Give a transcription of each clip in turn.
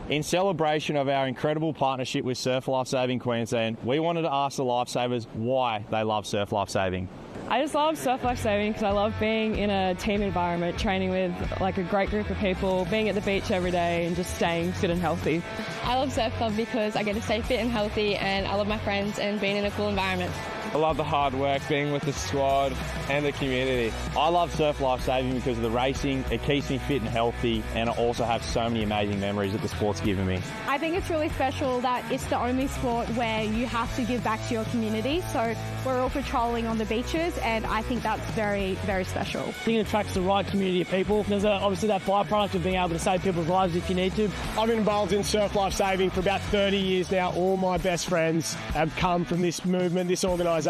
In celebration of our incredible partnership with Surf Lifesaving Queensland, we wanted to ask the Lifesavers why they love Surf Lifesaving. I just love Surf Lifesaving because I love being in a team environment, training with like a great group of people, being at the beach every day and just staying fit and healthy. I love Surf Club because I get to stay fit and healthy, and I love my friends and being in a cool environment. I love the hard work, being with the squad and the community. I love Surf Lifesaving because of the racing. It keeps me fit and healthy, and I also have so many amazing memories that the sport's given me. I think it's really special that it's the only sport where you have to give back to your community. So we're all patrolling on the beaches, and I think that's very, very special. I think it attracts the right community of people. There's obviously that byproduct of being able to save people's lives if you need to. I've been involved in Surf Lifesaving for about 30 years now. All my best friends have come from this movement, this organisation.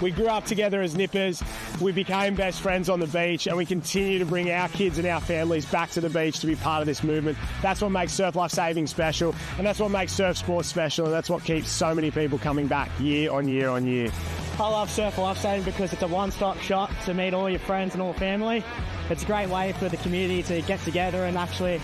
We grew up together as nippers, we became best friends on the beach, and we continue to bring our kids and our families back to the beach to be part of this movement. That's what makes Surf Lifesaving special, and that's what makes surf sport special, and that's what keeps so many people coming back year on year on year. I love Surf Lifesaving because it's a one-stop shop to meet all your friends and all family. It's a great way for the community to get together and actually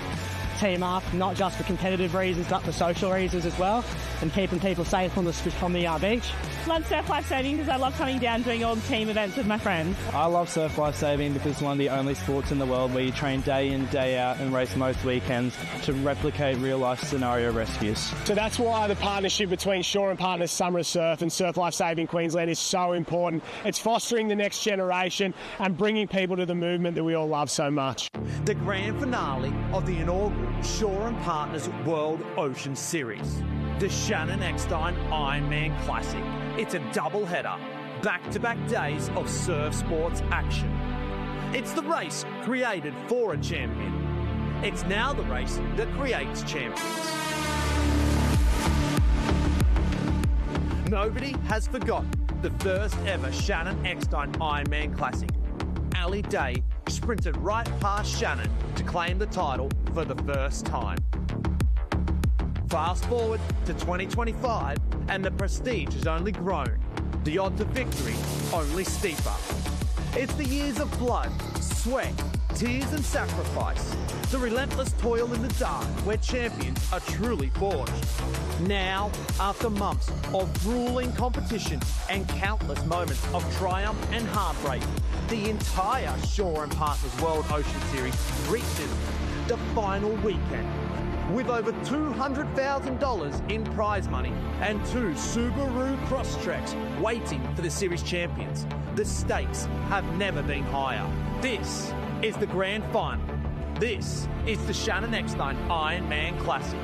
team up, not just for competitive reasons, but for social reasons as well, and keeping people safe on the beach. Love Surf Lifesaving because I love coming down doing all the team events with my friends. I love Surf Lifesaving because it's one of the only sports in the world where you train day in, day out and race most weekends to replicate real-life scenario rescues. So that's why the partnership between Shore and Partners Summer Surf and Surf Lifesaving Queensland is so important. It's fostering the next generation and bringing people to the movement that we all love so much. The grand finale of the inaugural Shore and Partners World Ocean Series, the Shannon Eckstein Ironman Classic. It's a double-header, back-to-back days of surf sports action. It's the race created for a champion. It's now the race that creates champions. Nobody has forgotten the first ever Shannon Eckstein Ironman Classic. Ali Day sprinted right past Shannon to claim the title for the first time. Fast forward to 2025 and the prestige has only grown. The odds of victory only steeper. It's the years of blood, sweat, tears and sacrifice. The relentless toil in the dark where champions are truly forged. Now, after months of grueling competition and countless moments of triumph and heartbreak, the entire Shore and Partners World Ocean Series reaches the final weekend with over $200,000 in prize money and 2 Subaru Crosstreks waiting for the series champions. The stakes have never been higher. This is the grand final. This is the Shannon Eckstein Ironman Classic.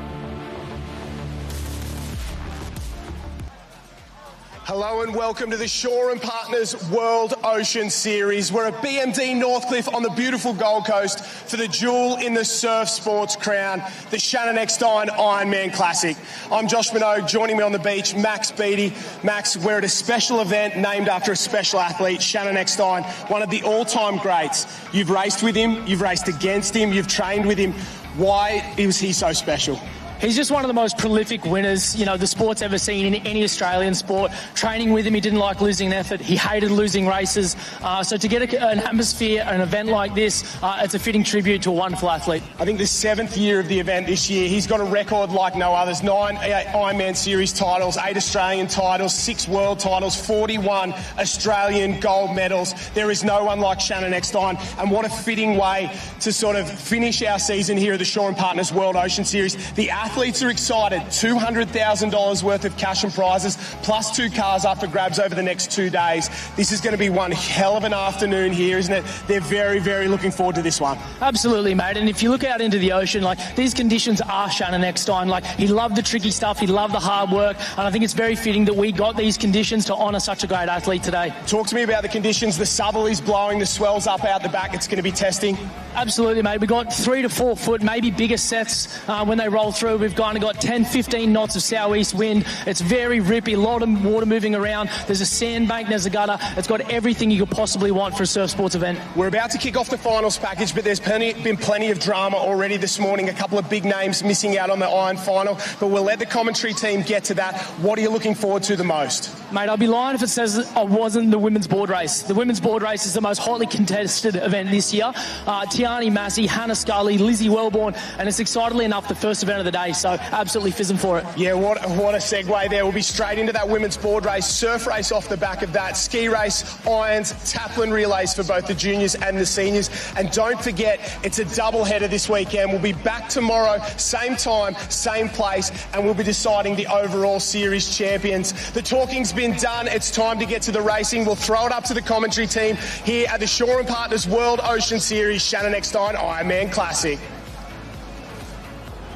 Hello and welcome to the Shore and Partners World Ocean Series. We're at BMD Northcliffe on the beautiful Gold Coast for the jewel in the surf sports crown, the Shannon Eckstein Ironman Classic. I'm Josh Minogue, joining me on the beach, Max Beattie. Max, we're at a special event named after a special athlete, Shannon Eckstein, one of the all-time greats. You've raced with him, you've raced against him, you've trained with him. Why was he so special? He's just one of the most prolific winners, the sport's ever seen in any Australian sport. Training with him, he didn't like losing an effort. He hated losing races. So to get an atmosphere, an event like this, it's a fitting tribute to a wonderful athlete. I think the 7th year of the event this year, he's got a record like no others. 9 Ironman Series titles, 8 Australian titles, 6 world titles, 41 Australian gold medals. There is no one like Shannon Eckstein. And what a fitting way to sort of finish our season here at the Shore and Partners World Ocean Series. The athletes are excited. $200,000 worth of cash and prizes, plus 2 cars up for grabs over the next 2 days. This is going to be one hell of an afternoon here, isn't it? They're very, very looking forward to this one. Absolutely, mate. And if you look out into the ocean, these conditions are Shannon Eckstein. He loved the tricky stuff. He loved the hard work. And I think it's very fitting that we got these conditions to honour such a great athlete today. Talk to me about the conditions. The southerly's blowing, the swell's up out the back. It's going to be testing. Absolutely, mate. We've got 3 to 4 foot, maybe bigger sets when they roll through. We've kind of got 10, 15 knots of southeast wind. It's very rippy, a lot of water moving around. There's a sandbank, there's a gutter. It's got everything you could possibly want for a surf sports event. We're about to kick off the finals package, but there's been plenty of drama already this morning. A couple of big names missing out on the Iron final, but we'll let the commentary team get to that. What are you looking forward to the most? Mate, I'd be lying if it says I wasn't the women's board race. The women's board race is the most hotly contested event this year. Tiani Massey, Hannah Scully, Lizzie Wellborn, and it's excitedly enough the first event of the day. day. So absolutely fizzing for it. Yeah, what a segue there. We'll be straight into that women's board race, surf race off the back of that, ski race, irons, Taplin relays for both the juniors and the seniors. And don't forget, it's a double header this weekend. We'll be back tomorrow, same time, same place, and we'll be deciding the overall series champions. The talking's been done. It's time to get to the racing. We'll throw it up to the commentary team here at the Shaw & Partners World Ocean Series Shannon Eckstein Ironman Classic.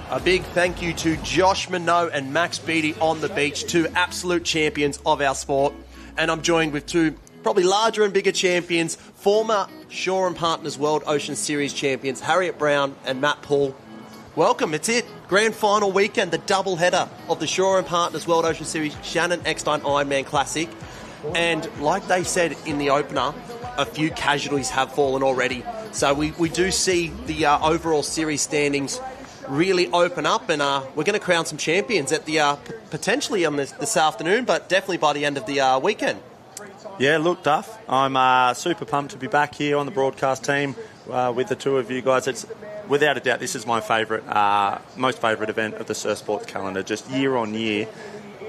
A big thank you to Josh Minot and Max Beattie on the beach, two absolute champions of our sport. And I'm joined with two probably larger and bigger champions, former Shaw & Partners World Ocean Series champions, Harriet Brown and Matt Paul. Welcome, it's it. Grand final weekend, the double header of the Shaw & Partners World Ocean Series Shannon Eckstein Ironman Classic. And like they said in the opener, a few casualties have fallen already. So we do see the overall series standings really open up, and we're going to crown some champions at the potentially on this afternoon, but definitely by the end of the weekend. Yeah, look, Duff, I'm super pumped to be back here on the broadcast team with the two of you guys. It's without a doubt, this is my most favourite event of the surf sports calendar. Just year on year,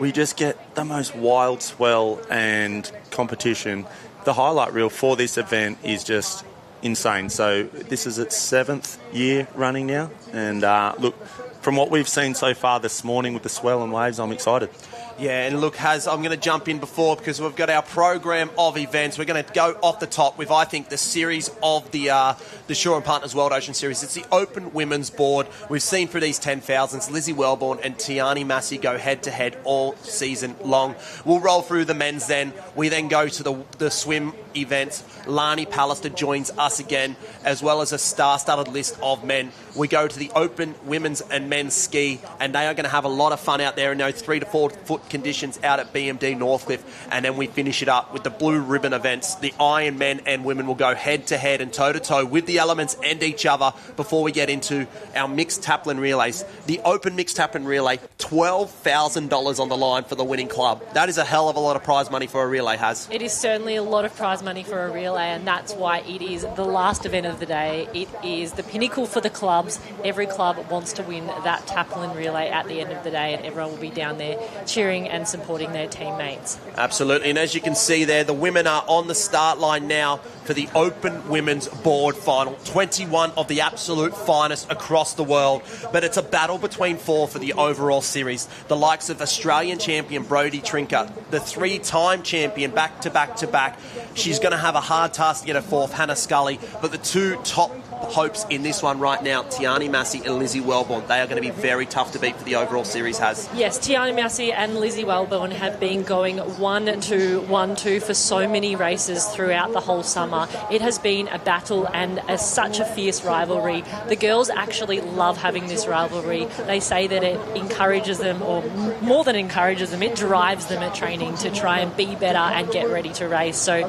we just get the most wild swell and competition. The highlight reel for this event is just insane. So this is its 7th year running now, and look, from what we've seen so far this morning with the swell and waves, I'm excited. Yeah, and look, Haz, I'm going to jump in before because we've got our program of events. We're going to go off the top with, I think, the series of the Shaw & Partners World Ocean Series. It's the Open Women's Board. We've seen through these 10,000s Lizzie Wellborn and Tiani Massey go head-to-head all season long. We'll roll through the men's then. We then go to the swim events. Lani Pallister joins us again, as well as a star-studded list of men. We go to the Open Women's and Men's Ski, and they are going to have a lot of fun out there in those 3 to 4 foot conditions out at BMD Northcliffe. And then we finish it up with the blue ribbon events. The Iron men and women will go head-to-head and toe-to-toe with the elements and each other before we get into our mixed Taplin relays. The Open Mixed Taplin Relay, $12,000 on the line for the winning club. That is a hell of a lot of prize money for a relay, Haz. It is certainly a lot of prize money for a relay, and that's why it is the last event of the day. It is the pinnacle for the clubs. Every club wants to win that Taplin relay at the end of the day, and everyone will be down there cheering and supporting their teammates. Absolutely, and as you can see there, the women are on the start line now for the Open Women's Board Final. 21 of the absolute finest across the world, but it's a battle between 4 for the overall series. The likes of Australian champion Brodie Trinker, the 3-time champion back-to-back-to-back. She's going to have a hard task to get her 4th, Hannah Scully, but the two top hopes in this one right now, Tiani Massey and Lizzie Wellborn, they are going to be very tough to beat for the overall series, Has. Yes, Tiani Massey and Lizzie Wellborn have been going 1-2, 1-2 for so many races throughout the whole summer. It has been a battle and such a fierce rivalry. The girls actually love having this rivalry. They say that it encourages them, or more than encourages them, it drives them at training to try and be better and get ready to race. So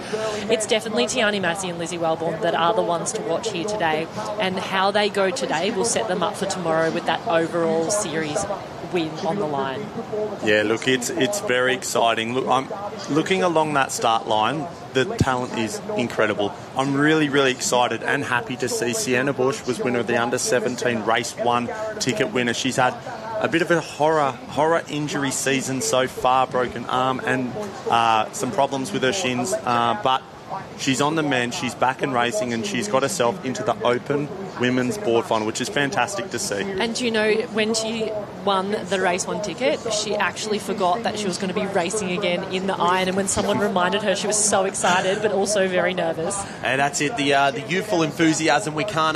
it's definitely Tiani Massey and Lizzie Wellborn that are the ones to watch here today. And how they go today will set them up for tomorrow with that overall series win on the line. Yeah, look, it's very exciting. Look, I'm looking along that start line. The talent is incredible. I'm really, really excited and happy to see Sienna Bush was winner of the Under-17 Race 1 ticket winner. She's had a bit of a horror injury season so far, broken arm and some problems with her shins, but she's on the mend, she's back in racing, and she's got herself into the Open Women's Board Final, which is fantastic to see. And you know, when she won the Race 1 ticket, she actually forgot that she was going to be racing again in the Iron, and when someone reminded her, she was so excited, but also very nervous. And that's it, the youthful enthusiasm. We can't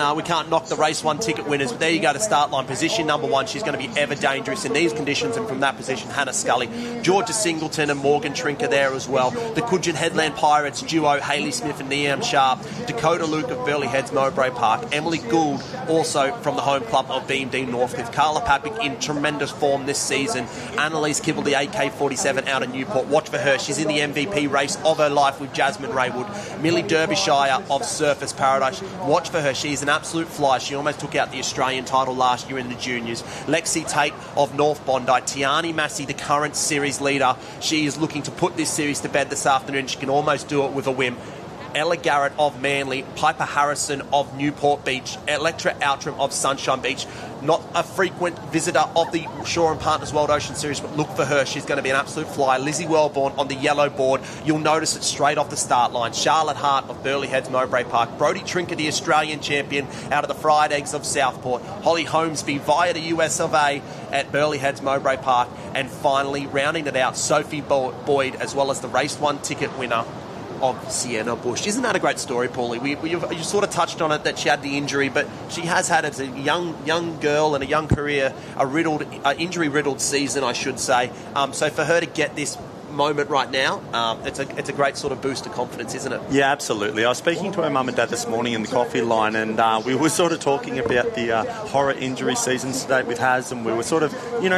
knock the Race 1 ticket winners, but there you go to start line. Position number 1, she's going to be ever dangerous in these conditions, and from that position, Hannah Scully. Georgia Singleton and Morgan Trinker there as well. The Coogin Headland Pirates duo, Hayley Smith and Niam Sharp. Dakota Luke of Burleigh Heads, Mowbray Park. Emily Gould, also from the home club of BMD Northcliffe. Carla Papik in tremendous form this season. Annalise Kibble, the AK-47 out of Newport. Watch for her. She's in the MVP race of her life with Jasmine Raywood. Millie Derbyshire of Surface Paradise. Watch for her. She's an absolute fly. She almost took out the Australian title last year in the juniors. Lexi Tate of North Bondi. Tiani Massey, the current series leader. She is looking to put this series to bed this afternoon. She can almost do it with a whim. Ella Garrett of Manly, Piper Harrison of Newport Beach, Electra Outram of Sunshine Beach. Not a frequent visitor of the Shaw and Partners World Ocean Series, but look for her. She's going to be an absolute flyer. Lizzie Wellborn on the yellow board. You'll notice it straight off the start line. Charlotte Hart of Burleigh Heads Mowbray Park. Brodie Trinker, the Australian champion out of the Fried Eggs of Southport. Holly Holmesby via the US of A at Burleigh Heads Mowbray Park. And finally, rounding it out, Sophie Boyd, as well as the race 1 ticket winner of Sienna Bush. Isn't that a great story, Paulie? You sort of touched on it, that she had the injury, but she has had, as a young girl and a young career, a injury-riddled season, I should say. So for her to get this moment right now, it's a great sort of boost of confidence, isn't it? Yeah, absolutely. I was speaking to her mum and dad this morning in the coffee line, and we were sort of talking about the horror injury seasons to date with Haz, and we were sort of,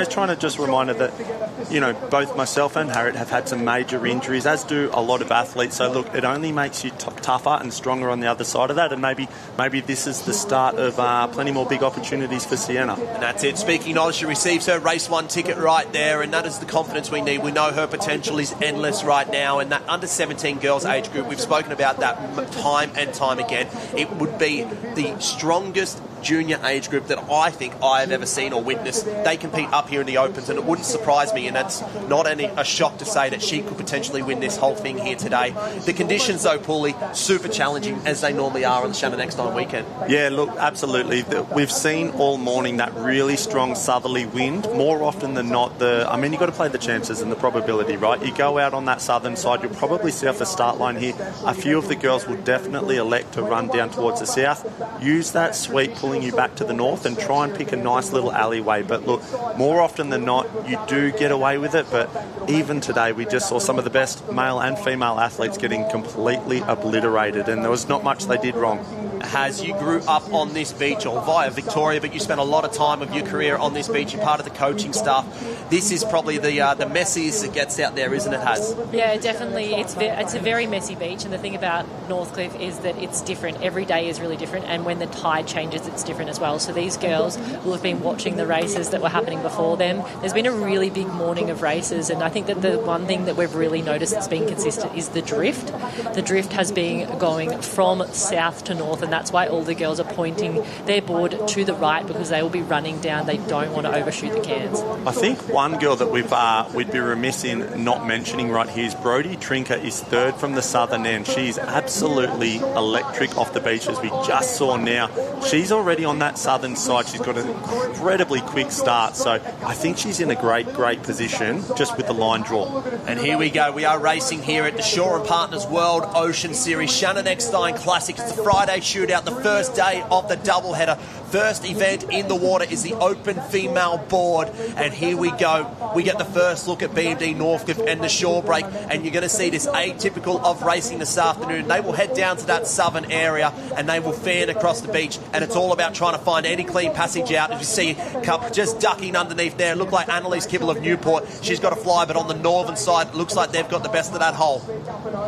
trying to just remind her that, both myself and Harriet have had some major injuries, as do a lot of athletes. So look, it only makes you tougher and stronger on the other side of that, and maybe this is the start of plenty more big opportunities for Sienna. And that's it. Speaking of, she receives her race 1 ticket right there, and that is the confidence we need. We know her potential is endless right now, and that under 17 girls age group, we've spoken about that time and time again. It would be the strongest junior age group that I think I have ever seen or witnessed. They compete up here in the Opens, and it wouldn't surprise me, and that's not a shock to say that she could potentially win this whole thing here today. The conditions, though, Paulie, super challenging, as they normally are on the Shannon Eckstein weekend. Yeah, look, absolutely. We've seen all morning that really strong southerly wind. More often than not, you've got to play the chances and the probability, right? You go out on that southern side, you'll probably see off the start line here, a few of the girls will definitely elect to run down towards the south. Use that sweep pulling you back to the north and try and pick a nice little alleyway. But look, more often than not, you do get away with it. But even today, we just saw some of the best male and female athletes getting completely obliterated, and there was not much they did wrong. Haz, you grew up on this beach, or via Victoria, but you spent a lot of time of your career on this beach. You're part of the coaching staff. This is probably the messiest it gets out there, isn't it, Haz? Yeah, definitely. It's a very messy beach, and the thing about Northcliffe is that it's different. Every day is really different, and when the tide changes, it's different as well. So these girls will have been watching the races that were happening before them. There's been a really big morning of races, and I think that the one thing that we've really noticed that's been consistent is the drift. The drift has been going from south to north, and that's why all the girls are pointing their board to the right, because they will be running down. They don't want to overshoot the cans. I think one girl that we'd be remiss in not mentioning right here is Brodie Trinker is third from the southern end. She's absolutely electric off the beach, as we just saw now. She's already on that southern side. She's got an incredibly quick start, so I think she's in a great position just with the line draw. And here we go. We are racing here at the Shaw and Partners World Ocean Series Shannon Eckstein Classic. It's the Friday shootout, the first day of the doubleheader. First event in the water is the open female board, and here we go. We get the first look at BMD Northcliffe and the shore break, and you're going to see this atypical of racing this afternoon. They will head down to that southern area and they will fan across the beach, and it's all about trying to find any clean passage out. As you see, Cup just ducking underneath there. It looked like Annalise Kibble of Newport. She's got a fly, but on the northern side, it looks like they've got the best of that hole.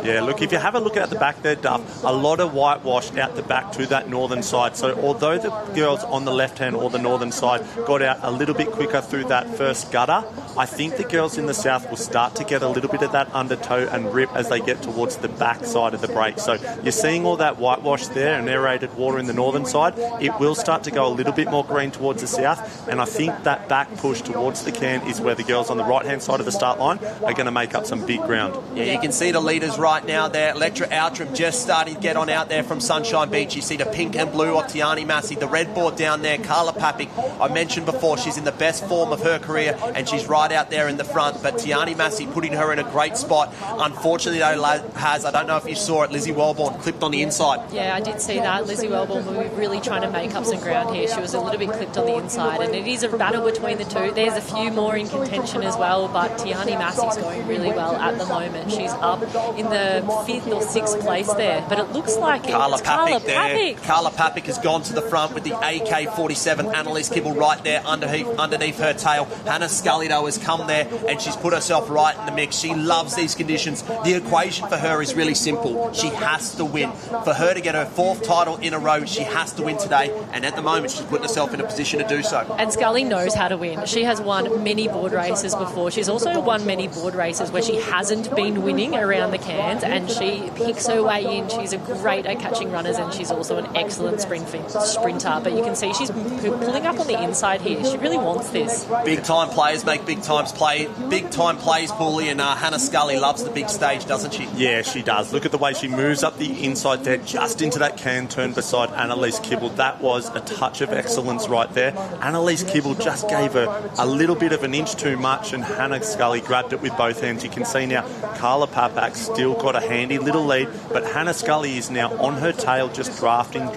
Yeah, look, if you have a look at the back there, Duff, a lot of whitewash out the back to that northern side. So although the girls on the left-hand or the northern side got out a little bit quicker through that first gutter, I think the girls in the south will start to get a little bit of that undertow and rip as they get towards the back side of the break. So you're seeing all that whitewash there and aerated water in the northern side. It will start to go a little bit more green towards the south, and I think that back push towards the can is where the girls on the right-hand side of the start line are going to make up some big ground. Yeah, you can see the leaders right now there. Electra Outram just starting to get on out there from Sunshine Beach. You see the pink and blue of Tiani Massey, the red board down there, Carla Papik. I mentioned before, she's in the best form of her career, and she's right out there in the front, but Tiani Massey putting her in a great spot. Unfortunately, though, I don't know if you saw it, Lizzie Wellborn clipped on the inside. Yeah, I did see that. Lizzie Wellborn will be really trying to make up some ground here. She was a little bit clipped on the inside, and it is a battle between the two. There's a few more in contention as well, but Tiani Massey's going really well at the moment. She's up in the 5th or 6th place there, but it looks like Carla it's Carla Papik. Carla Papik has gone to the front with the AK-47. Annalise Kibble right there underneath her tail. Hannah Scully, though, has come there and she's put herself right in the mix. She loves these conditions. The equation for her is really simple. She has to win. For her to get her 4th title in a row, she has to win today. and at the moment she's putting herself in a position to do so. And Scully knows how to win. She has won many board races before. She's also won many board races where she hasn't been winning around the Cairns, and she picks her way in. She's great at catching runners, and she's also an excellent sprinter. But you can see she's pulling up on the inside here. She really wants this. Big time players make big time plays, Paulie, and Hannah Scully loves the big stage, doesn't she? Yeah, she does. Look at the way she moves up the inside there, just into that can turn beside Annalise Kibble. That was a touch of excellence right there. Annalise Kibble just gave her a little bit of an inch too much, and Hannah Scully grabbed it with both hands. You can see now Carla Papak still got a handy little lead, but Hannah Scully is now on her tail, just drafting,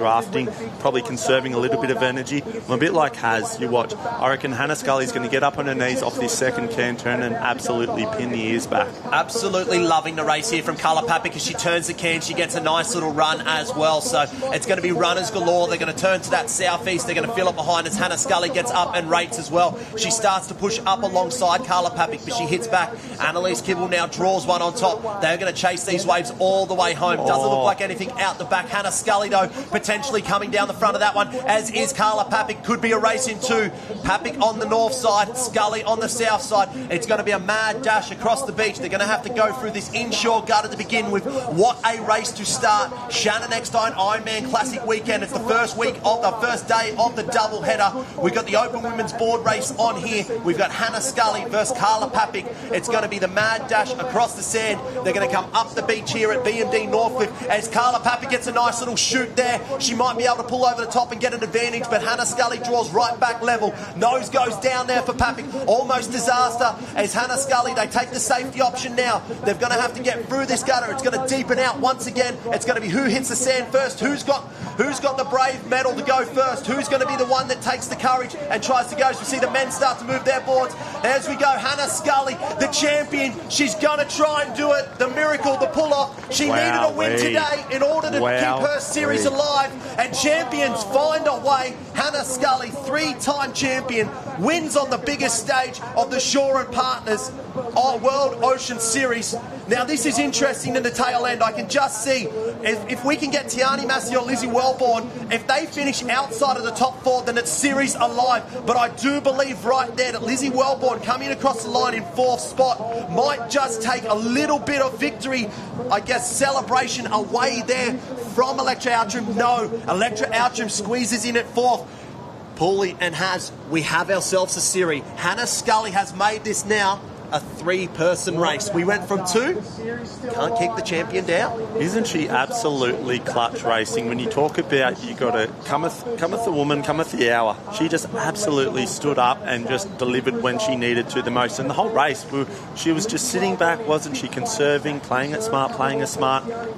probably conserving a little bit of energy. I'm a bit like Haz, you watch. I reckon Hannah Scully's going to get up on her knees off this second can turn and absolutely pin the ears back. Absolutely loving the race here from Carla Papak. As she turns the can, she gets a nice little run as well. So it's going to be runners galore. They're going to turn to that southeast. They're going to fill up behind as Hannah Scully gets up and rates as well. She starts to push up alongside Carla Papak, but she hits back. Annalise Kibble now draws one on top. They're going to chase these waves all the way home. Doesn't look like anything out the back. Hannah Scully, though, potentially coming down the front of that one, as is Carla Papak. Could be a race in two. Papak on the north side, Scully on the south side. It's going to be a mad dash across the beach. They're going to have to go through this inshore gutter to begin with. What a race to start Shannon Eckstein Ironman Classic weekend. It's the first day of the double header. We've got the open women's board race on here. We've got Hannah Scully versus Carla Papak. It's going to be the mad dash across the sand. They're going to come up the beach here at BMD Northcliffe as Carla Papak gets a nice little shoot there. She might be able to pull over the top and get an advantage, but Hannah Scully draws right back level. Nose goes down there for Papak. Almost disaster as Hannah Scully, they take the safety option now. They're going to have to get through this gutter. It's going to deepen out once again. It's going to be who hits the sand first, who's got the brave medal to go first, who's going to be the one that takes the courage and tries to go. So we see the men start to move their boards. As we go, Hannah Scully, the champion, she's going to try and do it. The miracle, the pull-off. She needed a win today in order to keep her series alive, and champions find a way. Hannah Scully, three-time champion, wins on the biggest stage of the Shore and Partners World Ocean Series. Now, this is interesting in the tail end. I can just see if we can get Tiani Massey or Lizzie Wellborn, if they finish outside of the top four, then it's series alive. But I do believe right there that Lizzie Wellborn coming across the line in fourth spot might just take a little bit of victory, I guess, celebration away there from Electra Outram. No, Electra Outram squeezes in at fourth. Paulie and Haz, we have ourselves a series. Hannah Scully has made this now a three-person race. We went from two. Can't keep the champion down. Isn't she absolutely clutch racing? When you talk about you got to cometh the woman, cometh the hour. She just absolutely stood up and just delivered when she needed to the most. And the whole race, she was just sitting back, wasn't she? Conserving, playing it smart,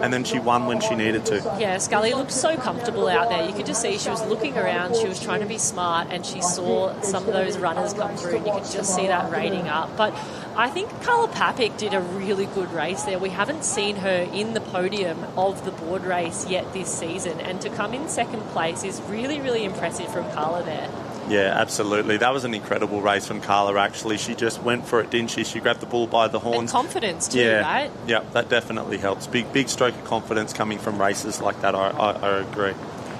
and then she won when she needed to. Yeah, Scully looked so comfortable out there. You could just see she was looking around, she was trying to be smart, and she saw some of those runners come through, and you could just see that rating up. But I think Carla Papak did a really good race there. We haven't seen her in the podium of the board race yet this season, and to come in second place is really, really impressive from Carla there. Yeah, absolutely. That was an incredible race from Carla, actually. She just went for it, didn't she? She grabbed the bull by the horns. And confidence too, right? Yeah, that definitely helps. Big stroke of confidence coming from races like that, I agree.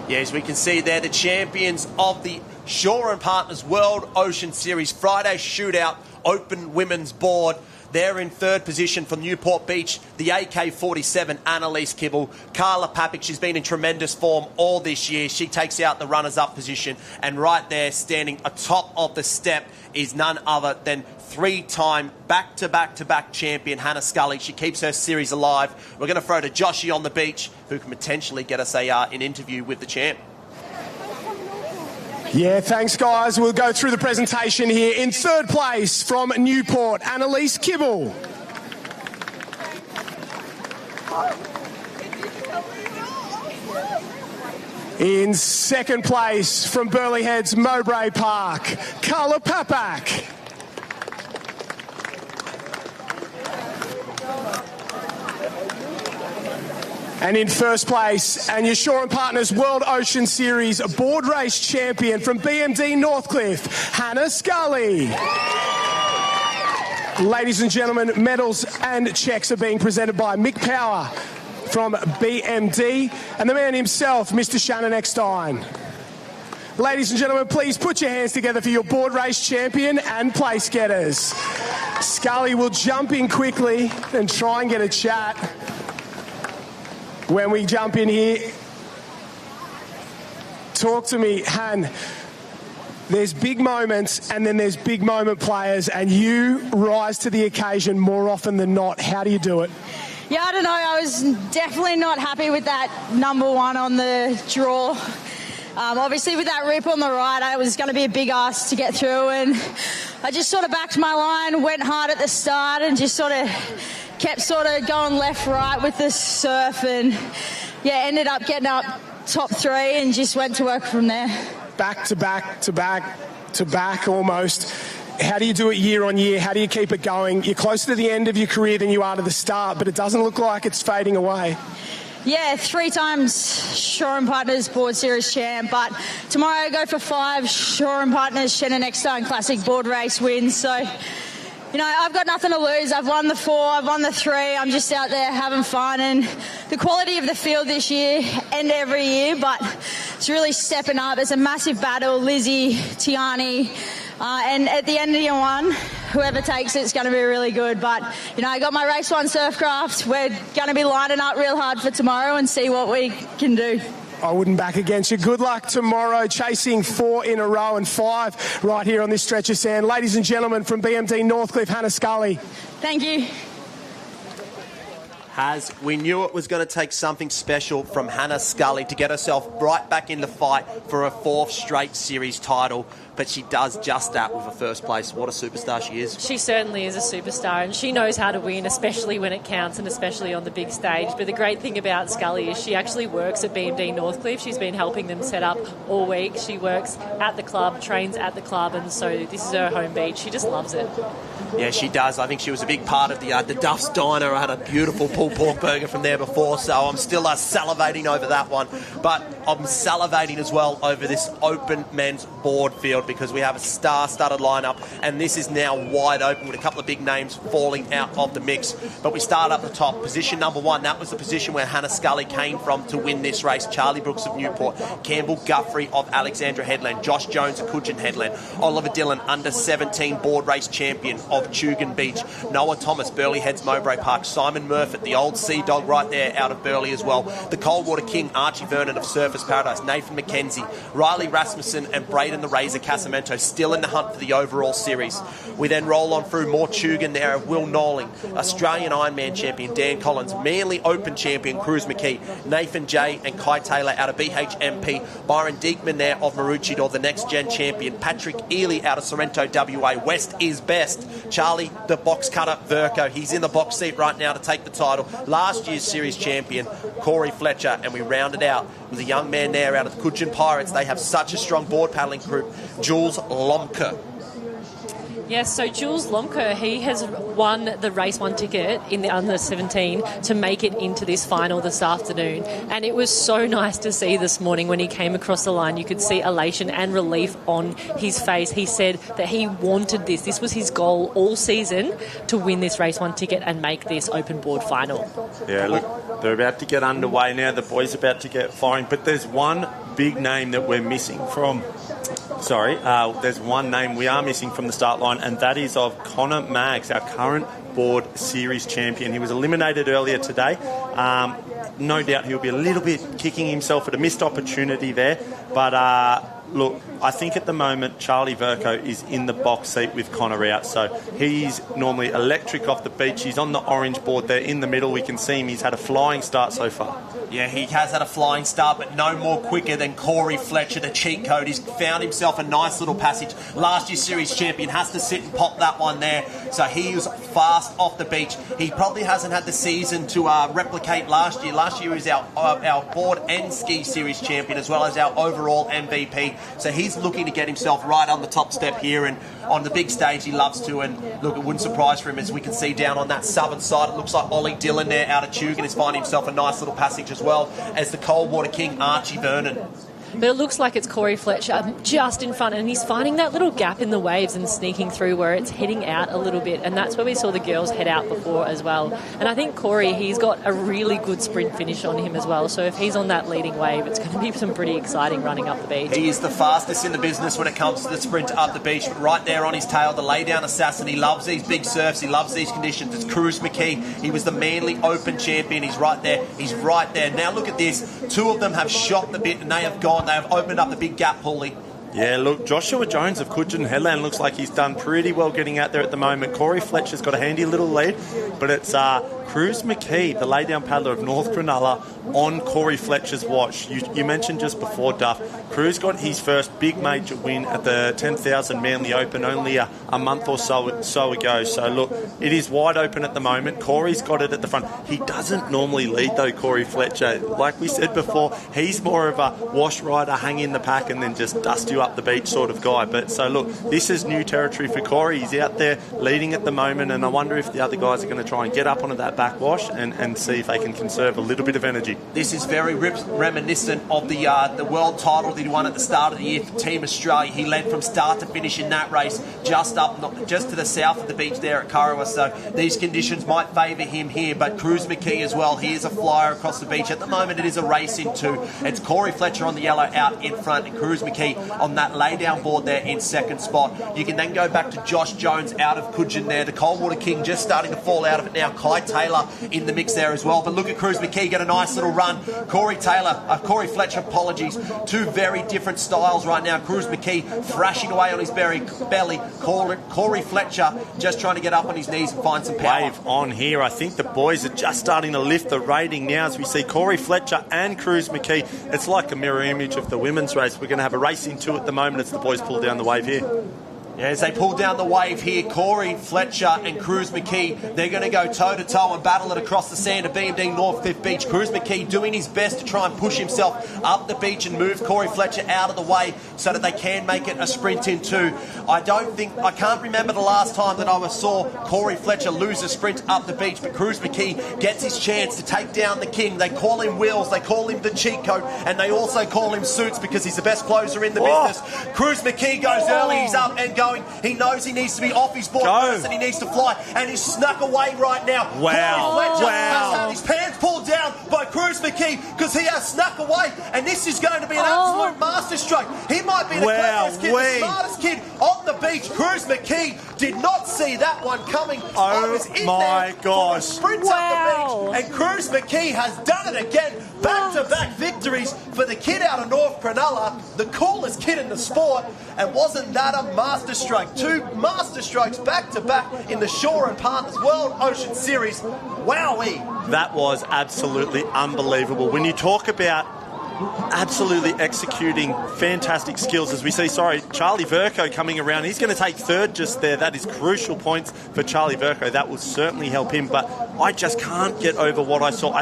Yeah, as we can see there, the champions of the Shore and Partners World Ocean Series Friday Shootout Open Women's Board. They're in third position from Newport Beach, the AK-47, Annalise Kibble. Carla Papak, she's been in tremendous form all this year. She takes out the runners-up position. And right there, standing atop of the step, is none other than three-time back-to-back-to-back champion Hannah Scully. She keeps her series alive. We're going to throw to Joshy on the beach, who can potentially get us an interview with the champ. Yeah, thanks, guys. We'll go through the presentation here. In third place from Newport, Annalise Kibble. In second place from Burleigh Heads, Mowbray Park, Carla Papak. And in first place, and your Shore and Partners World Ocean Series board race champion from BMD Northcliffe, Hannah Scully. Ladies and gentlemen, medals and cheques are being presented by Mick Power from BMD and the man himself, Mr. Shannon Eckstein. Ladies and gentlemen, please put your hands together for your board race champion and place getters. Scully will jump in quickly and try and get a chat when we jump in here. Talk to me, Han. There's big moments and then there's big moment players, and you rise to the occasion more often than not. How do you do it? Yeah, I don't know. I was definitely not happy with that number one on the draw. Obviously, with that rip on the right, it was going to be a big ask to get through, and I just sort of backed my line, went hard at the start, and just sort of kept sort of going left, right with the surf, and yeah, ended up getting up top three and just went to work from there. Back to back to back to back almost. How do you do it year on year? How do you keep it going? You're closer to the end of your career than you are to the start, but it doesn't look like it's fading away. Yeah, 3 times Shore and Partners Board Series champ, but tomorrow I go for 5 Shore and Partners Shannon Eckstein Classic board race wins. So, you know, I've got nothing to lose. I've won the 4, I've won the 3. I'm just out there having fun, and the quality of the field this year and every year, but it's really stepping up. It's a massive battle. Lizzie, Tiani, and at the end of year one, whoever takes it's going to be really good. But, you know, I got my race 1 Surfcraft. We're going to be lining up real hard for tomorrow and see what we can do. I wouldn't back against you. Good luck tomorrow, chasing 4 in a row and 5 right here on this stretch of sand. Ladies and gentlemen, from BMD Northcliffe, Hannah Scully. Thank you. We knew it was going to take something special from Hannah Scully to get herself right back in the fight for a 4th straight series title, but she does just that with a first place. What a superstar she is. She certainly is a superstar, and she knows how to win, especially when it counts and especially on the big stage. But the great thing about Scully is she actually works at BMD Northcliffe. She's been helping them set up all week. She works at the club, trains at the club, and so this is her home beach. She just loves it. Yeah, she does. I think she was a big part of the Duff's Diner. I had a beautiful pulled pork burger from there before, so I'm still salivating over that one. But I'm salivating as well over this open men's board field, because we have a star-studded lineup, and this is now wide open with a couple of big names falling out of the mix. But we start up the top. Position number 1, that was the position where Hannah Scully came from to win this race. Charlie Brooks of Newport, Campbell Guthrie of Alexandra Headland, Josh Jones of Coogin Headland, Oliver Dillon, under 17 board race champion of Tugun Beach, Noah Thomas, Burleigh Heads Mowbray Park, Simon Murphy, the old Sea Dog right there out of Burleigh as well, the Coldwater King, Archie Vernon of Surfers Paradise, Nathan McKenzie, Riley Rasmussen and Braden the Razor Casamento still in the hunt for the overall series. We then roll on through more Tugun there of Will Norling, Australian Ironman champion Dan Collins, Manly Open champion Cruz McKee, Nathan J and Kai Taylor out of BHMP, Byron Diekman there of Maroochydore, the next gen champion, Patrick Ely out of Sorrento WA, West is best, Charlie the box cutter Verco, he's in the box seat right now to take the title, last year's series champion Corey Fletcher, and we rounded out with a young man there out of the Coogin Pirates. They have such a strong board paddling group, Jules Lomke. Yes, so Jules Lomke, he has won the race 1 ticket in the under 17 to make it into this final this afternoon. And it was so nice to see this morning when he came across the line. You could see elation and relief on his face. He said that he wanted this. This was his goal all season, to win this race 1 ticket and make this open board final. Yeah, look, they're about to get underway now. The boys are about to get firing. But there's one big name that we're missing from... there's one name we are missing from the start line, and that is of Connor Maggs, our current board series champion. He was eliminated earlier today. No doubt he'll be a little bit kicking himself at a missed opportunity there, but look, I think at the moment Charlie Verco is in the box seat with Connor out, so he's normally electric off the beach. He's on the orange board there in the middle. We can see him. He's had a flying start so far. Yeah, he has had a flying start, but no more quicker than Corey Fletcher, the cheat code. He's found himself a nice little passage. Last year's series champion has to sit and pop that one there. So he was fast off the beach. He probably hasn't had the season to replicate last year. Last year he was our board and ski series champion, as well as our overall MVP. So he's looking to get himself right on the top step here, and on the big stage he loves to. And look, it wouldn't surprise for him, as we can see down on that southern side. It looks like Ollie Dillon there out of Tugun is finding himself a nice little passage, as well as the Coldwater King Archie Vernon. But it looks like it's Corey Fletcher just in front, and he's finding that little gap in the waves and sneaking through where it's heading out a little bit, and that's where we saw the girls head out before as well. And I think Corey, he's got a really good sprint finish on him as well, so if he's on that leading wave, it's going to be some pretty exciting running up the beach. He is the fastest in the business when it comes to the sprint up the beach, but right there on his tail, the lay-down assassin. He loves these big surfs, he loves these conditions. It's Cruz McKee. He was the Manly Open champion. He's right there. He's right there. Now look at this. Two of them have shot the bit and they have gone. They have opened up the big gap, Paulie. Yeah, look, Joshua Jones of Coogin Headland looks like he's done pretty well getting out there at the moment. Corey Fletcher's got a handy little lead, but it's Cruz McKee, the lay-down paddler of North Cronulla, on Corey Fletcher's watch. You mentioned just before, Duff, Cruz got his first big major win at the 10,000 Manly Open only a month or so ago. So, look, it is wide open at the moment. Corey's got it at the front. He doesn't normally lead, though, Corey Fletcher. Like we said before, he's more of a wash rider, hang in the pack, and then just dust you up the beach sort of guy. But so look, this is new territory for Corey. He's out there leading at the moment, and I wonder if the other guys are going to try and get up onto that backwash and see if they can conserve a little bit of energy. This is very reminiscent of the world title that he won at the start of the year for Team Australia. He led from start to finish in that race, just to the south of the beach there at Kurrawa. So these conditions might favour him here, but Cruz McKee as well. He is a flyer across the beach. At the moment, it is a race in two. It's Corey Fletcher on the yellow out in front, and Cruz McKee on that lay-down board there in second spot. You can then go back to Josh Jones out of Coogin there. The Coldwater King just starting to fall out of it now. Kai Taylor in the mix there as well. But look at Cruz McKee get a nice little run. Corey Fletcher, apologies. Two very different styles right now. Cruz McKee thrashing away on his belly. Corey Fletcher just trying to get up on his knees and find some power. Wave on here. I think the boys are just starting to lift the rating now as we see Corey Fletcher and Cruz McKee. It's like a mirror image of the women's race. We're going to have a race in two at the moment as the boys pull down the wave here. Yeah, as they pull down the wave here, Corey Fletcher and Cruz McKee, they're going to go toe-to-toe and battle it across the sand of BMD North Cliff Beach. Cruz McKee doing his best to try and push himself up the beach and move Corey Fletcher out of the way so that they can make it a sprint in two. I can't remember the last time that I saw Corey Fletcher lose a sprint up the beach, but Cruz McKee gets his chance to take down the king. They call him Wills, they call him the cheat code, and they also call him Suits because he's the best closer in the business. Cruz McKee goes early, he's up and going. He knows he needs to be off his board first and he needs to fly, and he's snuck away right now. Wow. Corey Fletcher has had his pants pulled down by Cruz McKee because he has snuck away, and this is going to be an absolute masterstroke. He might be the cleverest kid, the smartest kid on the beach. Cruz McKee did not see that one coming. Oh my gosh. Sprints up the beach, and Cruz McKee has done it again. Back-to-back victories for the kid out of North Cronulla, the coolest kid in the sport, and wasn't that a masterstroke? Two masterstrokes back-to-back in the Shore and Partners World Ocean Series. Wowee! That was absolutely unbelievable. When you talk about absolutely executing fantastic skills, as we see, Charlie Verco coming around. He's going to take third just there. That is crucial points for Charlie Verco. That will certainly help him, but I just can't get over what I saw.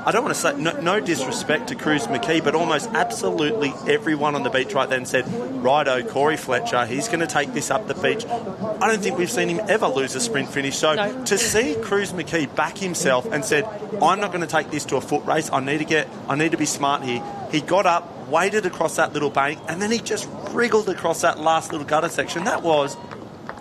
I don't want to say no disrespect to Cruz McKee, but almost absolutely everyone on the beach right then said, righto, Corey Fletcher, he's going to take this up the beach. I don't think we've seen him ever lose a sprint finish. So to see Cruz McKee back himself and said, I'm not going to take this to a foot race. I need to be smart here. He got up, waded across that little bank, and then he just wriggled across that last little gutter section. That was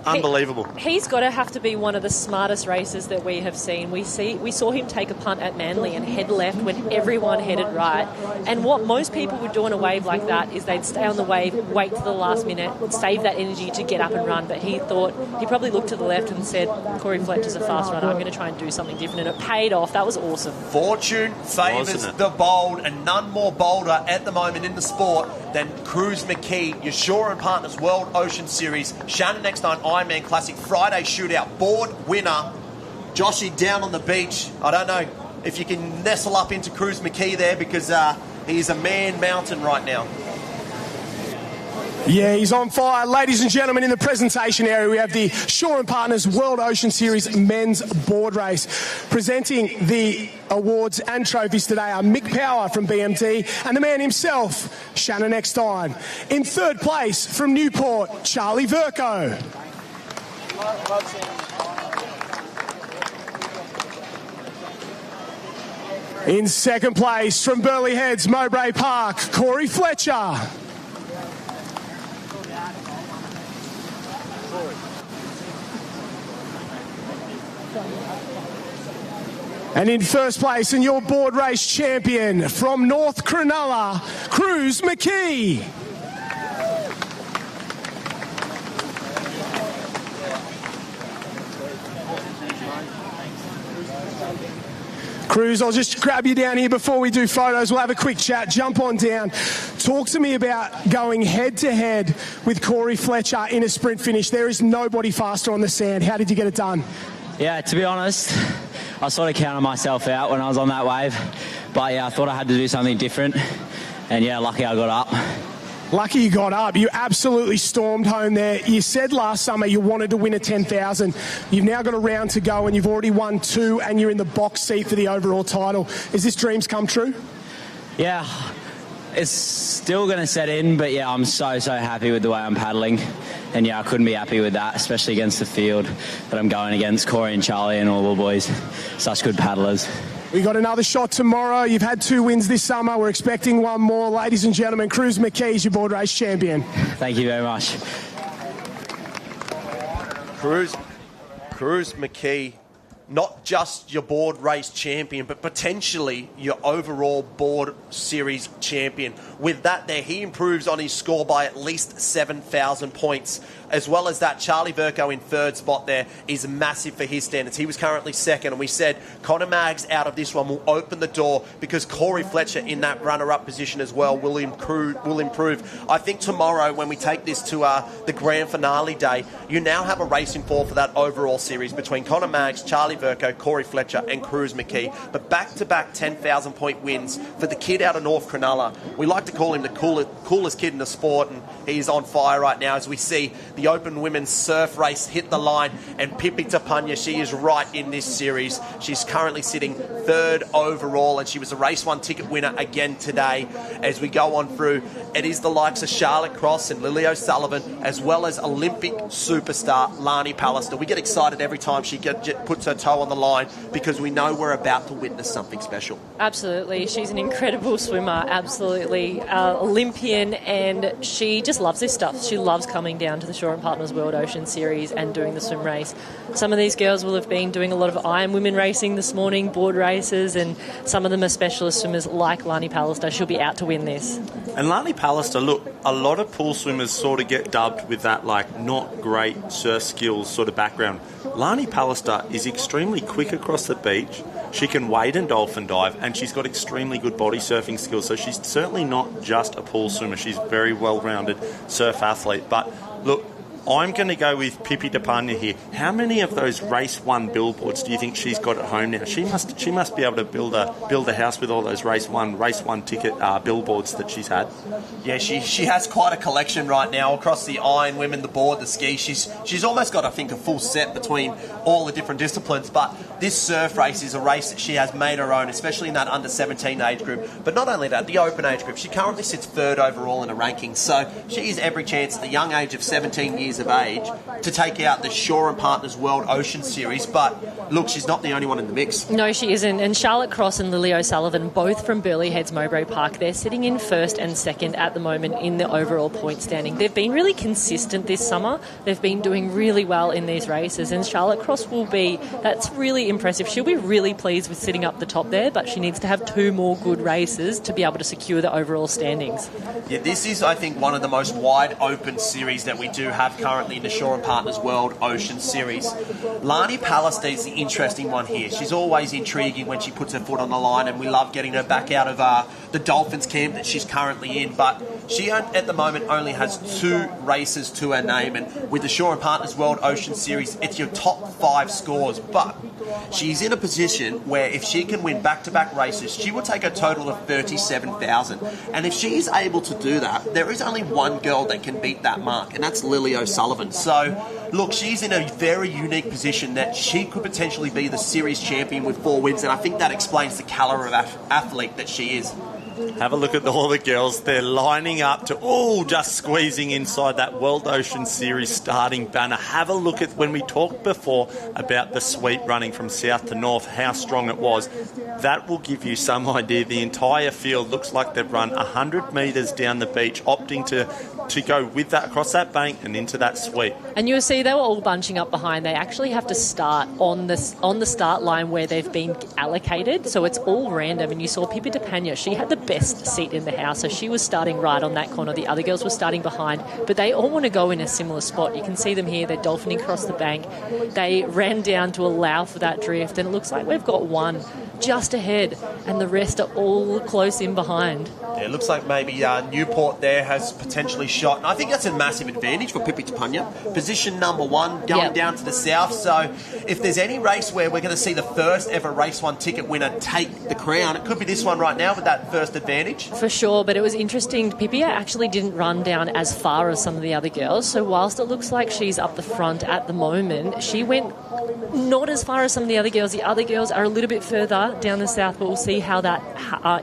unbelievable. He's got to have to be one of the smartest racers that we have seen. We saw him take a punt at Manly and head left when everyone headed right. And what most people would do on a wave like that is they'd stay on the wave, wait to the last minute, save that energy to get up and run. But he probably looked to the left and said, Corey Fletcher's a fast runner. I'm going to try and do something different. And it paid off. That was awesome. Fortune favours the bold, and none more bolder at the moment in the sport than Cruz McKee, your Shore and Partners World Ocean Series, Shannon Eckstein Ironman Classic Friday Shootout board winner. Joshy down on the beach. I don't know if you can nestle up into Cruz McKee there because he's a man mountain right now. Yeah, he's on fire. Ladies and gentlemen, in the presentation area, we have the Shore and Partners World Ocean Series men's board race. Presenting the awards and trophies today are Mick Power from BMT and the man himself, Shannon Eckstein. In third place from Newport, Charlie Verco. In second place from Burleigh Heads, Mowbray Park, Corey Fletcher. And in first place, and your board race champion from North Cronulla, Cruz McKee. Cruz, I'll just grab you down here before we do photos. We'll have a quick chat. Jump on down. Talk to me about going head-to-head with Corey Fletcher in a sprint finish. There is nobody faster on the sand. How did you get it done? Yeah, to be honest, I sort of counted myself out when I was on that wave. But, yeah, I thought I had to do something different. And, yeah, lucky I got up. Lucky you got up. You absolutely stormed home there. You said last summer you wanted to win a 10,000. You've now got a round to go and you've already won 2 and you're in the box seat for the overall title. Is this dreams come true? Yeah, it's still going to set in, but, yeah, I'm so happy with the way I'm paddling. And, yeah, I couldn't be happy with that, especially against the field that I'm going against, Corey and Charlie and all the boys. Such good paddlers. We got another shot tomorrow. You've had 2 wins this summer. We're expecting one more. Ladies and gentlemen, Cruz McKee is your board race champion. Thank you very much. Cruz McKee, not just your board race champion, but potentially your overall board series champion. With that there, he improves on his score by at least 7,000 points. As well as that, Charlie Verco in third spot there is massive for his standards. He was currently second, and we said Connor Maggs out of this one will open the door because Corey Fletcher in that runner-up position as well will improve. I think tomorrow when we take this to the grand finale day, you now have a racing for that overall series between Connor Maggs, Charlie Verco, Corey Fletcher and Cruz McKee. But back-to-back 10,000 point wins for the kid out of North Cronulla. We like to call him the coolest kid in the sport, and he's on fire right now as we see the Open Women's Surf Race hit the line, and Pippi Tapanya, she is right in this series. She's currently sitting third overall, and she was a Race 1 ticket winner again today. As we go on through, it is the likes of Charlotte Cross and Lily O'Sullivan, as well as Olympic superstar Lani Pallister. We get excited every time she puts her toe on the line because we know we're about to witness something special. Absolutely. She's an incredible swimmer, absolutely. Olympian, and she just loves this stuff. She loves coming down to the Shore and Partners World Ocean Series and doing the swim race. Some of these girls will have been doing a lot of Ironwoman racing this morning, board races, and some of them are specialist swimmers like Lani Pallister. She'll be out to win this. And Lani Pallister, look, a lot of pool swimmers sort of get dubbed with that, like, not great surf skills sort of background. Lani Pallister is extremely quick across the beach. She can wade and dolphin dive, and she's got extremely good body surfing skills. So she's certainly not just a pool swimmer. She's a very well-rounded surf athlete. But look, I'm going to go with Pippi Tapanya here. How many of those Race 1 billboards do you think she's got at home now? She must be able to build a house with all those Race 1 ticket billboards that she's had. Yeah, she has quite a collection right now across the iron, women, the board, the ski. She's almost got, I think, a full set between all the different disciplines. But this surf race is a race that she has made her own, especially in that under 17 age group. But not only that, the open age group. She currently sits third overall in a ranking. So she has every chance at the young age of 17 years of age to take out the Shore and Partners World Ocean Series. But look, she's not the only one in the mix. No, she isn't. And Charlotte Cross and Lily O'Sullivan, both from Burleigh Heads, Mowbray Park, they're sitting in first and second at the moment in the overall point standing. They've been really consistent this summer. They've been doing really well in these races, and Charlotte Cross that's really impressive. She'll be really pleased with sitting up the top there, but she needs to have 2 more good races to be able to secure the overall standings. Yeah, this is, I think, one of the most wide open series that we do have currently in the Shore and Partners World Ocean Series. Lani Pallister is the interesting one here. She's always intriguing when she puts her foot on the line, and we love getting her back out of the Dolphins camp that she's currently in. But she, at the moment, only has 2 races to her name, and with the Shore and Partners World Ocean Series, it's your top 5 scores. But she's in a position where if she can win back-to-back races, she will take a total of 37,000. And if she is able to do that, there is only one girl that can beat that mark, and that's Lily O'Sullivan. So, look, she's in a very unique position that she could potentially be the series champion with 4 wins, and I think that explains the caliber of athlete that she is. Have a look at all the girls. They're lining up to just squeezing inside that World Ocean Series starting banner. Have a look at when we talked before about the sweep running from south to north, how strong it was. that will give you some idea. The entire field looks like they've run 100 metres down the beach, opting to go with that across that bank and into that sweep. And you'll see they were all bunching up behind. They actually have to start on the start line where they've been allocated, so it's all random. And you saw Pippi DePena, she had the best seat in the house, so she was starting right on that corner. The other girls were starting behind, but they all want to go in a similar spot. You can see them here. They're dolphining across the bank. They ran down to allow for that drift, and it looks like we've got one just ahead, and the rest are all close in behind. Yeah, it looks like maybe Newport there has potentially shot. And I think that's a massive advantage for Pippi DePena. Position number 1, going down to the south. So if there's any race where we're going to see the first ever Race 1 ticket winner take the crown, it could be this one right now with that first advantage. For sure, but it was interesting. Pippi actually didn't run down as far as some of the other girls. So whilst it looks like she's up the front at the moment, she went not as far as some of the other girls. The other girls are a little bit further down the south, but we'll see how that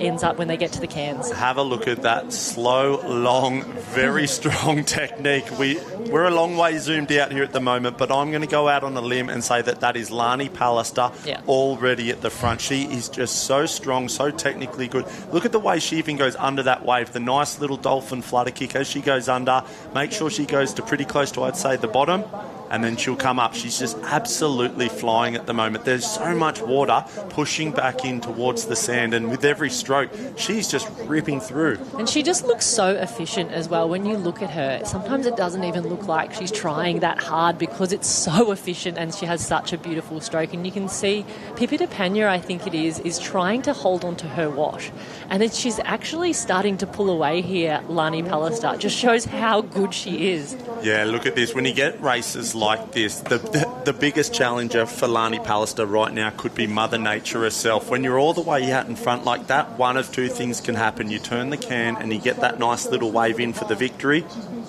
ends up when they get to the cans. Have a look at that slow, long, very strong technique. We're a long way zoomed out here at the moment, but I'm going to go out on a limb and say that is Lani Pallister already at the front. She is just so strong, so technically good. Look at the way she even goes under that wave, the nice little dolphin flutter kick as she goes under. Make sure she goes to pretty close to, I'd say, the bottom, and then she'll come up. She's just absolutely flying at the moment. There's so much water pushing back in towards the sand, and with every stroke, she's just ripping through. And she just looks so efficient as well. When you look at her, sometimes it doesn't even look like she's trying that hard because it's so efficient and she has such a beautiful stroke. And you can see Pippi DePena, I think it is trying to hold on to her wash. And then she's actually starting to pull away here, Lani Pallister. Just shows how good she is. Yeah, look at this. When you get races like this, the biggest challenger for Lani Pallister right now could be Mother Nature herself. When you're all the way out in front like that, one of two things can happen. You turn the can and you get that nice little wave in for the victory,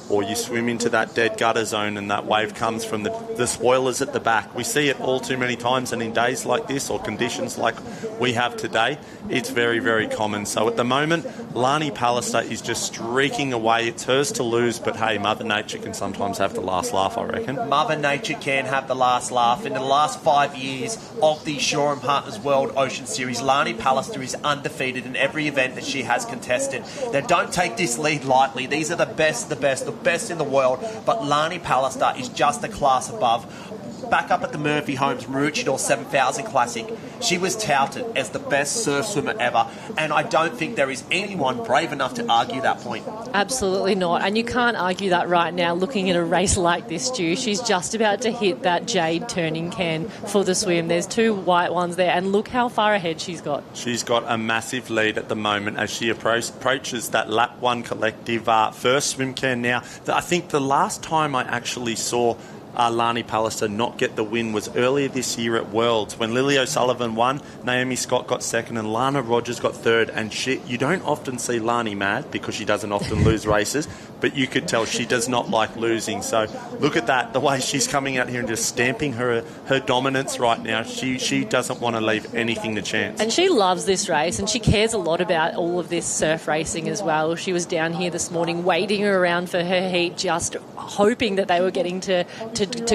or you swim into that dead gutter zone and that wave comes from the spoilers at the back. We see it all too many times, and in days like this or conditions like we have today, it's very, very common. So at the moment, Lani Pallister is just streaking away. It's hers to lose, but hey, Mother Nature can sometimes have the last laugh, I reckon. Mother Nature can have the last laugh. In the last 5 years of the Shaw & Partners World Ocean Series, Lani Pallister is undefeated in every event that she has contested. Now, don't take this lead lightly. These are the best in the world, but Lani Pallister is just a class above. Back up at the Murphy Holmes Maroochydore 7000 Classic, she was touted as the best surf swimmer ever, and I don't think there is anyone brave enough to argue that point. Absolutely not, and you can't argue that right now looking at a race like this, Stu. She's just about to hit that jade turning can for the swim. There's two white ones there, and look how far ahead she's got. She's got a massive lead at the moment as she approaches that Lap 1 collective first swim can now. I think the last time I actually saw Lani Pallister not get the win was earlier this year at Worlds when Lily O'Sullivan won, Naomi Scott got second and Lana Rogers got third. And you don't often see Lani mad because she doesn't often lose races, but you could tell she does not like losing. So look at that, the way she's coming out here and just stamping her dominance right now. She doesn't want to leave anything to chance. And she loves this race, and she cares a lot about all of this surf racing as well. She was down here this morning waiting around for her heat, just hoping that they were getting to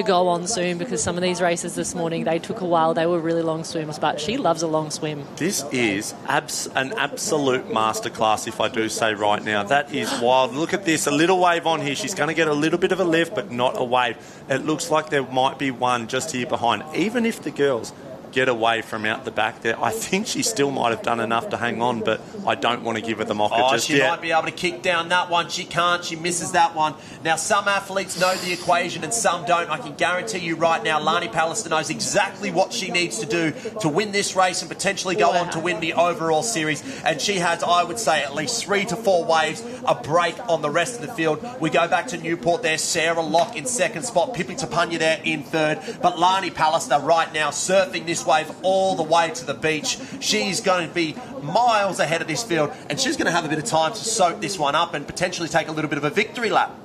go on soon, because some of these races this morning, they took a while. They were really long swims, but she loves a long swim. This is an absolute masterclass, if I do say right now. That is wild. Look at this, a little wave on here. She's going to get a little bit of a lift, but not a wave. It looks like there might be one just here behind. Even if the girls get away from out the back there, I think she still might have done enough to hang on, but I don't want to give her the mocker just yet. She might be able to kick down that one. She can't. She misses that one. Now, some athletes know the equation and some don't. I can guarantee you right now, Lani Pallister knows exactly what she needs to do to win this race and potentially go on to win the overall series. And she has, I would say, at least 3 to 4 waves, a break on the rest of the field. We go back to Newport there. Sarah Locke in second spot. Pippi DePena there in third. But Lani Pallister right now surfing this wave all the way to the beach. She's going to be miles ahead of this field, and she's going to have a bit of time to soak this one up and potentially take a little bit of a victory lap.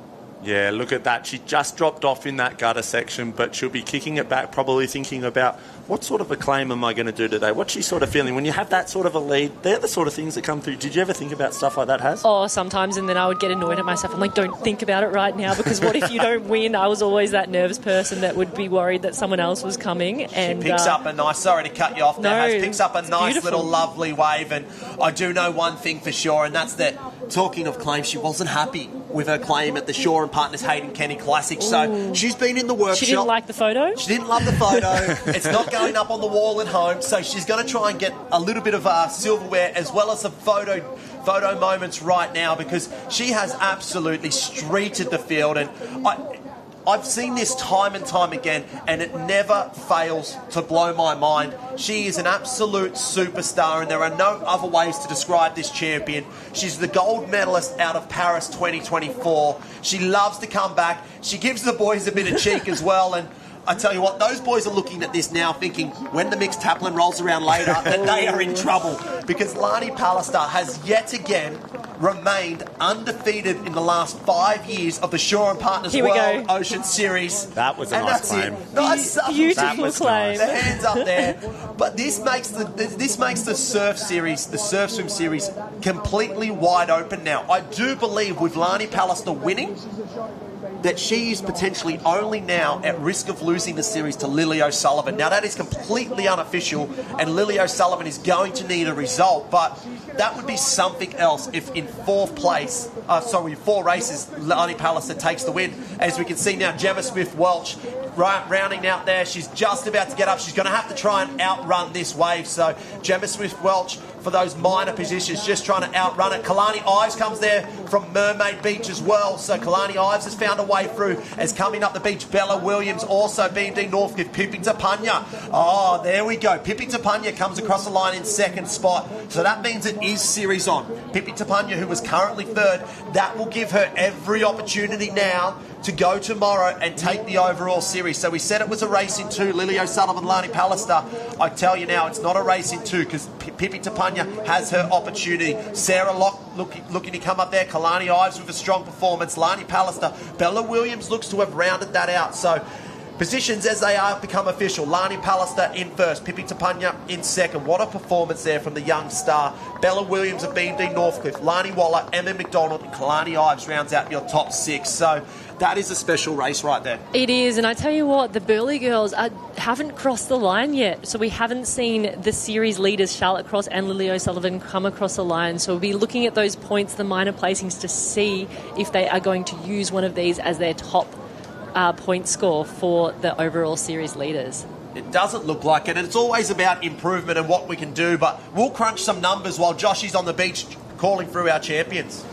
Yeah, look at that. She just dropped off in that gutter section, but she'll be kicking it back, probably thinking about what sort of a claim am I going to do today? What's she sort of feeling? When you have that sort of a lead, they're the sort of things that come through. Did you ever think about stuff like that, Haz? Oh, sometimes, and then I would get annoyed at myself. I'm like, don't think about it right now, because what if you don't win? I was always that nervous person that would be worried that someone else was coming. And she picks up a nice, sorry to cut you off there, picks up a nice beautiful. little lovely wave, and I do know one thing for sure, and that's that, talking of claims, she wasn't happy with her claim at the Shaw and Partners Hayden Kenny Classic. So she's been in the workshop. She didn't like the photo? She didn't love the photo. It's not going up on the wall at home, so she's going to try and get a little bit of silverware as well as some photo moments right now, because she has absolutely streeted the field, and I've seen this time and time again, and it never fails to blow my mind. She is an absolute superstar, and there are no other ways to describe this champion. She's the gold medalist out of Paris 2024. She loves to come back. She gives the boys a bit of cheek as well, and I tell you what, those boys are looking at this now thinking, when the mixed taplin rolls around later, that they are in trouble, because Lani Pallister has yet again remained undefeated in the last 5 years of the Shaw and Partners World Ocean Series. That was a nice claim. Beautiful claim. The hands up there. But this makes the surf series, the surf swim series, completely wide open now. I do believe with Lani Pallister winning, that she is potentially only now at risk of losing the series to Lily O'Sullivan. Now, that is completely unofficial, and Lily O'Sullivan is going to need a result, but that would be something else if in 4 races, Lani Pallister takes the win. As we can see now, Gemma Smith-Welch rounding out there. She's just about to get up. She's going to have to try and outrun this wave. So Gemma Smith-Welch, for those minor positions, just trying to outrun it. Kalani Ives comes there from Mermaid Beach as well. So Kalani Ives has found a way through. As coming up the beach, Bella Williams, also BMD Northcliffe, Pippi Tapanya. Oh, there we go. Pippi Tapanya comes across the line in 2nd spot. So that means it is series on. Pippi Tapanya, who was currently 3rd, that will give her every opportunity now to go tomorrow and take the overall series. So we said it was a race in 2, Lily O'Sullivan, Lani Pallister. I tell you now, it's not a race in 2, because Pippi Tapanya has her opportunity. Sarah Locke looking to come up there. Kalani Ives with a strong performance. Lani Pallister. Bella Williams looks to have rounded that out. So positions as they are become official. Lani Pallister in 1st, Pippi Tapanya in 2nd. What a performance there from the young star. Bella Williams of BMD Northcliffe, Lani Waller, Emma McDonald, and Kalani Ives rounds out your top 6. So that is a special race right there. It is, and I tell you what, the Burleigh girls haven't crossed the line yet. So we haven't seen the series leaders, Charlotte Cross and Lily O'Sullivan, come across the line. So we'll be looking at those points, the minor placings, to see if they are going to use one of these as their top point score for the overall series leaders. It doesn't look like it, and it's always about improvement and what we can do, but we'll crunch some numbers while Joshy's on the beach calling through our champions.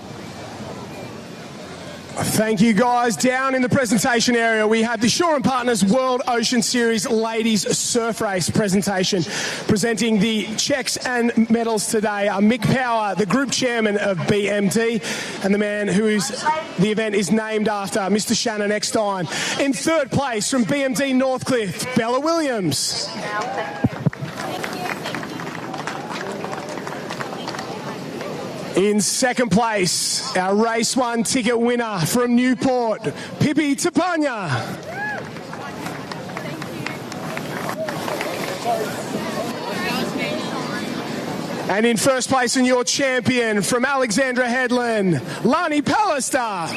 Thank you, guys. Down in the presentation area, we have the Shaw and Partners World Ocean Series Ladies Surf Race presentation. Presenting the checks and medals today are Mick Power, the group chairman of BMT, and the man the event is named after, Mr. Shannon Eckstein. In 3rd place from BMT Northcliffe, Bella Williams. In 2nd place, our race 1 ticket winner from Newport, Pippi Tapanya. And in 1st place, and your champion from Alexandra Headland, Lani Pallister. Hi,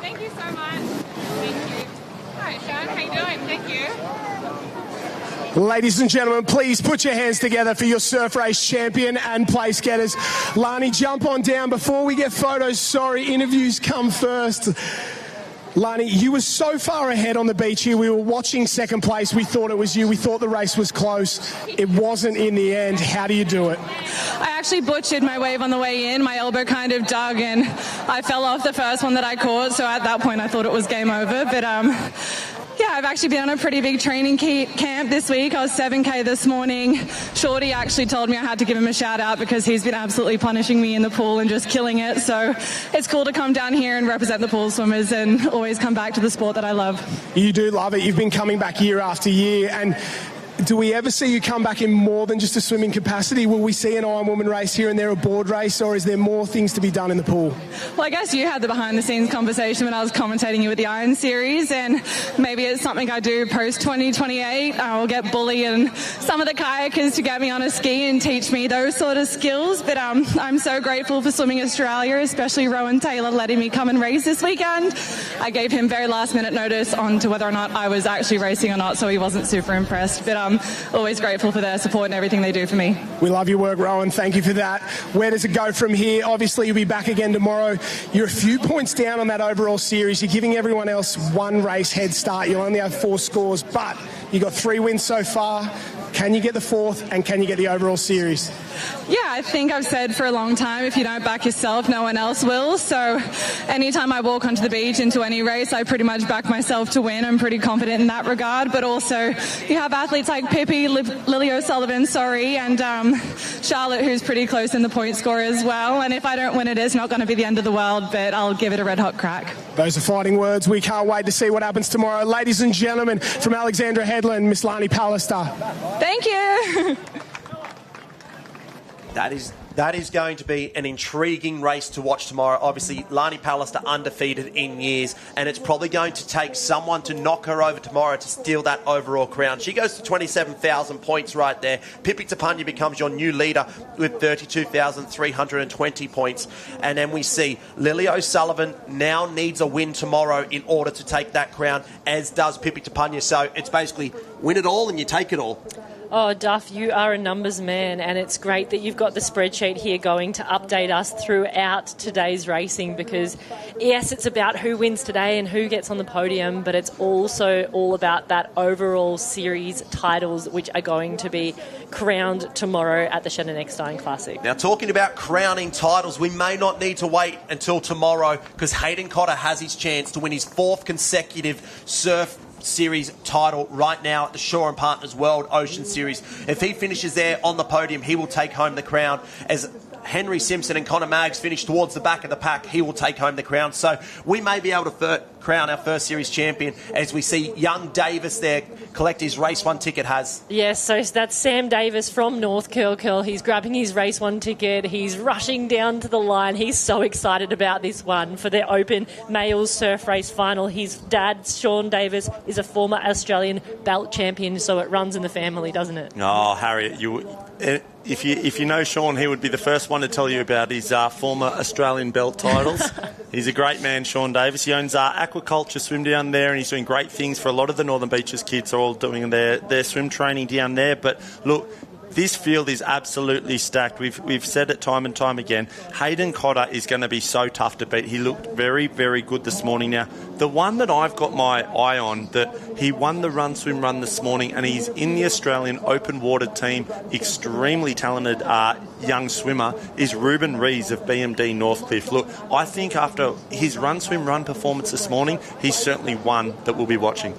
thank you so much. Thank you. Hi, Sean, how you doing? Thank you. Ladies and gentlemen, please put your hands together for your surf race champion and place getters. Lani, jump on down before we get photos. Sorry, interviews come first. Lani, you were so far ahead on the beach here. We were watching 2nd place. We thought it was you. We thought the race was close. It wasn't in the end. How do you do it? I actually butchered my wave on the way in. My elbow kind of dug and I fell off the first one that I caught. So at that point, I thought it was game over. But yeah, I've actually been on a pretty big training camp this week. I was 7K this morning. Shorty actually told me I had to give him a shout out because he's been absolutely punishing me in the pool and just killing it. So it's cool to come down here and represent the pool swimmers and always come back to the sport that I love. You do love it. You've been coming back year after year, and do we ever see you come back in more than just a swimming capacity? Will we see an Ironwoman race here and there, a board race, or is there more things to be done in the pool? Well, I guess you had the behind-the-scenes conversation when I was commentating you with the Iron Series, and maybe it's something I do post-2028. I'll get Bully and some of the kayakers to get me on a ski and teach me those sort of skills. But I'm so grateful for Swimming Australia, especially Rowan Taylor letting me come and race this weekend. I gave him very last-minute notice on to whether or not I was actually racing or not, so he wasn't super impressed. But I'm always grateful for their support and everything they do for me. We love your work, Rowan. Thank you for that. Where does it go from here? Obviously, you'll be back again tomorrow. You're a few points down on that overall series. You're giving everyone else one race head start. You'll only have 4 scores, but you got 3 wins so far. Can you get the 4th, and can you get the overall series? Yeah, I think I've said for a long time, if you don't back yourself, no one else will. So anytime I walk onto the beach into any race, I pretty much back myself to win. I'm pretty confident in that regard. But also, you have athletes like Pippi, Lily O'Sullivan, and Charlotte, who's pretty close in the point score as well. And if I don't win it's not going to be the end of the world, but I'll give it a red-hot crack. Those are fighting words. We can't wait to see what happens tomorrow. Ladies and gentlemen, from Alexandra Headland, Miss Lani Pallister. Thank you. That is going to be an intriguing race to watch tomorrow. Obviously, Lani Pallister undefeated in years, and it's probably going to take someone to knock her over tomorrow to steal that overall crown. She goes to 27,000 points right there. Pippi Tapanya becomes your new leader with 32,320 points. And then we see Lily O'Sullivan now needs a win tomorrow in order to take that crown, as does Pippi Tapanya. So it's basically win it all and you take it all. Oh, Duff, you are a numbers man, and it's great that you've got the spreadsheet here going to update us throughout today's racing, because, yes, it's about who wins today and who gets on the podium, but it's also all about that overall series titles, which are going to be crowned tomorrow at the Shannon Eckstein Classic. Now, talking about crowning titles, we may not need to wait until tomorrow, because Hayden Cotter has his chance to win his 4th consecutive surf series title right now at the Shaw and Partners World Ocean Series. If he finishes there on the podium, he will take home the crown. As Henry Simpson and Connor Maggs finish towards the back of the pack, he will take home the crown. So we may be able to crown our first series champion, as we see young Davis there collect his race 1 ticket. Yes, so that's Sam Davis from North Kirkhill. He's grabbing his race 1 ticket. He's rushing down to the line. He's so excited about this one for the Open Males Surf Race Final. His dad, Sean Davis, is a former Australian belt champion, so it runs in the family, doesn't it? Oh, Harriet, if you know Sean, he would be the first one to tell you about his former Australian belt titles. He's a great man, Sean Davis. He owns Aquaculture Swim down there, and he's doing great things for a lot of the Northern Beaches kids. Are all doing their swim training down there. But look, this field is absolutely stacked. We've said it time and time again. Hayden Cotter is going to be so tough to beat. He looked very, very good this morning. Now, the one that I've got my eye on, that he won the run, swim, run this morning, and he's in the Australian open water team, extremely talented young swimmer, is Ruben Rees of BMD Northcliffe. Look, I think after his run, swim, run performance this morning, he's certainly one that we'll be watching.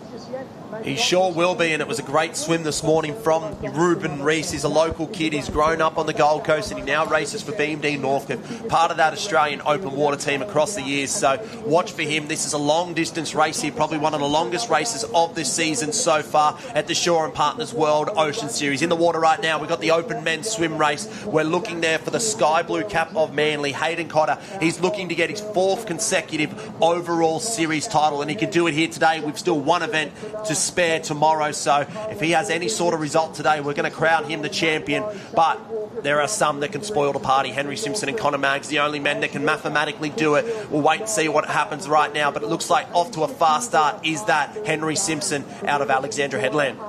He sure will be, and it was a great swim this morning from Ruben Rees. He's a local kid. He's grown up on the Gold Coast, and he now races for BMD Northcliffe, part of that Australian open water team across the years. So watch for him. This is a long-distance race here, probably one of the longest races of this season so far at the Shaw and Partners World Ocean Series. In the water right now, we've got the Open Men's Swim Race. We're looking there for the Sky Blue Cap of Manly, Hayden Cotter. He's looking to get his 4th consecutive overall series title, and he can do it here today. We've still one event to spare tomorrow, so if he has any sort of result today, we're going to crown him the champion. But there are some that can spoil the party. Henry Simpson and Connor Maggs, the only men that can mathematically do it. We'll wait and see what happens right now, but it looks like off to a fast start is that Henry Simpson out of Alexandra Headland.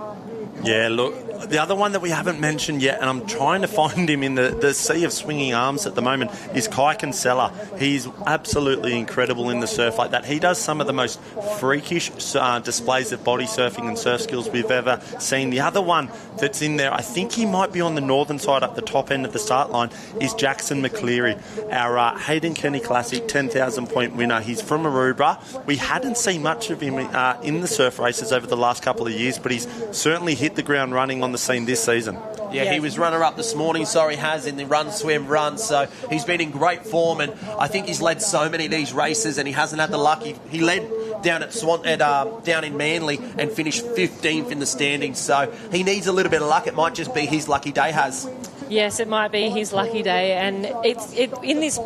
Yeah, look, the other one that we haven't mentioned yet, and I'm trying to find him in the sea of swinging arms at the moment, is Kai Kinsella. He's absolutely incredible in the surf like that. He does some of the most freakish displays of body surfing and surf skills we've ever seen. The other one that's in there, I think he might be on the northern side up the top end of the start line, is Jackson McCleary, our Hayden Kenny Classic 10,000 point winner. He's from Aruba. We hadn't seen much of him in the surf races over the last couple of years, but he's certainly hit the ground running on the scene this season. Yeah, he was runner-up this morning, so he has in the run, swim, run. So he's been in great form, and I think he's led so many of these races, and he hasn't had the luck. He led down at down in Manly and finished 15th in the standings. So he needs a little bit of luck. It might just be his lucky day, Has. Yes, it might be his lucky day, and it's in this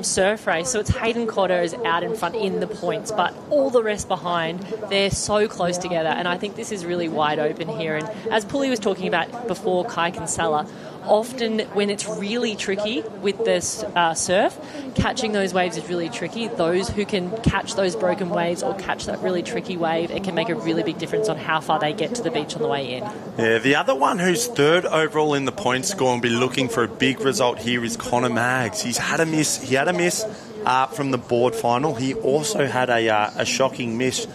surf race, so it's Hayden Cotter is out in front in the points, but all the rest behind, they're so close together, and I think this is really wide open here. And as Pulley was talking about before, Kai Kinsella, often when it's really tricky with this surf, catching those waves is really tricky. Those who can catch those broken waves or catch that really tricky wave, it can make a really big difference on how far they get to the beach on the way in. Yeah, the other one who's third overall in the point score and be looking for a big result here is Connor Maggs. He had a miss from the board final. He also had a shocking miss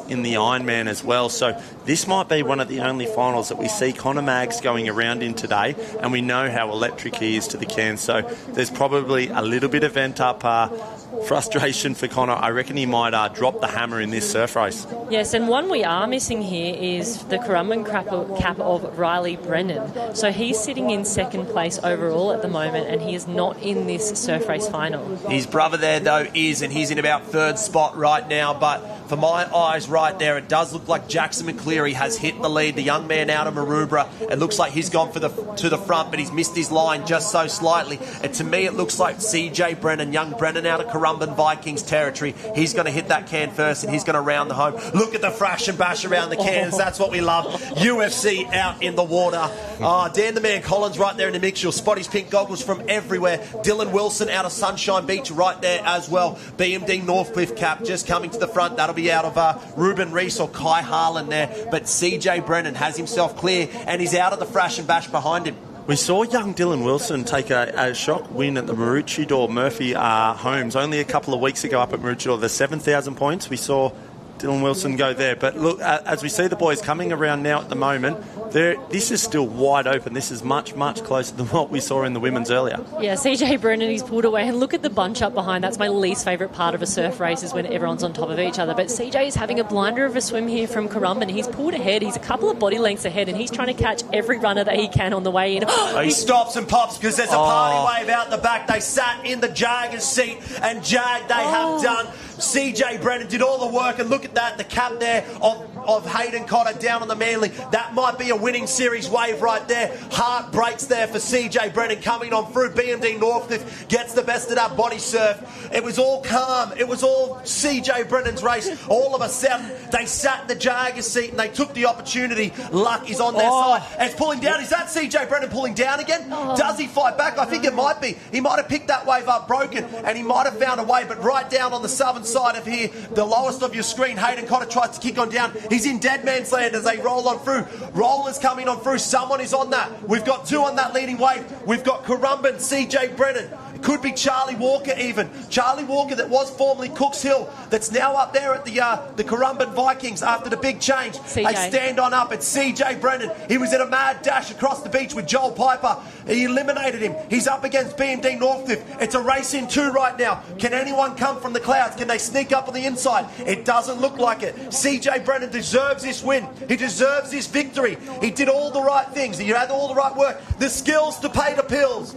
in the Ironman as well. So this might be one of the only finals that we see Connor Maggs going around in today, and we know how electric he is to the can. So there's probably a little bit of vent-up frustration for Connor. I reckon he might drop the hammer in this surf race. Yes, and one we are missing here is the Currumbin cap of Riley Brennan. So he's sitting in second place overall at the moment, and he is not in this surf race final. His brother there, though, is, and he's in about third spot right now. But for my eyes right there, it does look like Jackson McCleary has hit the lead. The young man out of Maroubra, it looks like he's gone to the front, but he's missed his line just so slightly. And to me, it looks like CJ Brennan, young Brennan out of Currumbin Vikings territory. He's going to hit that can first, and he's going to round the home. Look at the thrash and bash around the cans. That's what we love. UFC out in the water. Dan the Man Collins right there in the mix. You'll spot his pink goggles from everywhere. Dylan Wilson out of Sunshine Beach right there as well. BMD Northcliffe cap just coming to the front. That'll be out of Ruben Rees or Kai Harlan there. But CJ Brennan has himself clear, and he's out of the thrash and bash behind him. We saw young Dylan Wilson take a shock win at the Maroochydore Murphy Homes only a couple of weeks ago up at Maroochydore. The 7,000 points, we saw Dylan Wilson go there. But look, as we see the boys coming around now at the moment, this is still wide open. This is much, much closer than what we saw in the women's earlier. Yeah, CJ Brennan, he's pulled away. And look at the bunch up behind. That's my least favourite part of a surf race, is when everyone's on top of each other. But CJ is having a blinder of a swim here from Currumbin. He's pulled ahead. He's a couple of body lengths ahead, and he's trying to catch every runner that he can on the way in. He stops and pops because there's a party wave out the back. They sat in the Jagger's seat, and Jag they have done. CJ Brennan did all the work, and look at that, the cap there of Hayden Cotter down on the Manly. That might be a winning series wave right there. Heart breaks there for CJ Brennan coming on through. BMD Northcliffe gets the best of that body surf. It was all calm. It was all CJ Brennan's race. All of a sudden, they sat in the Jagger's seat and they took the opportunity. Luck is on their side. And it's pulling down. Is that CJ Brennan pulling down again? Does he fight back? I think it might be. He might have picked that wave up broken, and he might have found a way, but right down on the southern side of here, the lowest of your screen, Hayden Cotter tries to kick on down. He's in dead man's land as they roll on through. Rollers coming on through. Someone is on that. We've got two on that leading wave. We've got Currumbin, CJ Brennan. It could be Charlie Walker even. Charlie Walker, that was formerly Cooks Hill, that's now up there at the Currumbin Vikings after the big change. CJ. They stand on up. It's CJ Brennan. He was in a mad dash across the beach with Joel Piper. He eliminated him. He's up against BMD Northcliffe. It's a race in two right now. Can anyone come from the clouds? Can they sneak up on the inside? It doesn't look like it. CJ Brennan deserves this win. He deserves this victory. He did all the right things. He had all the right work. The skills to pay the bills.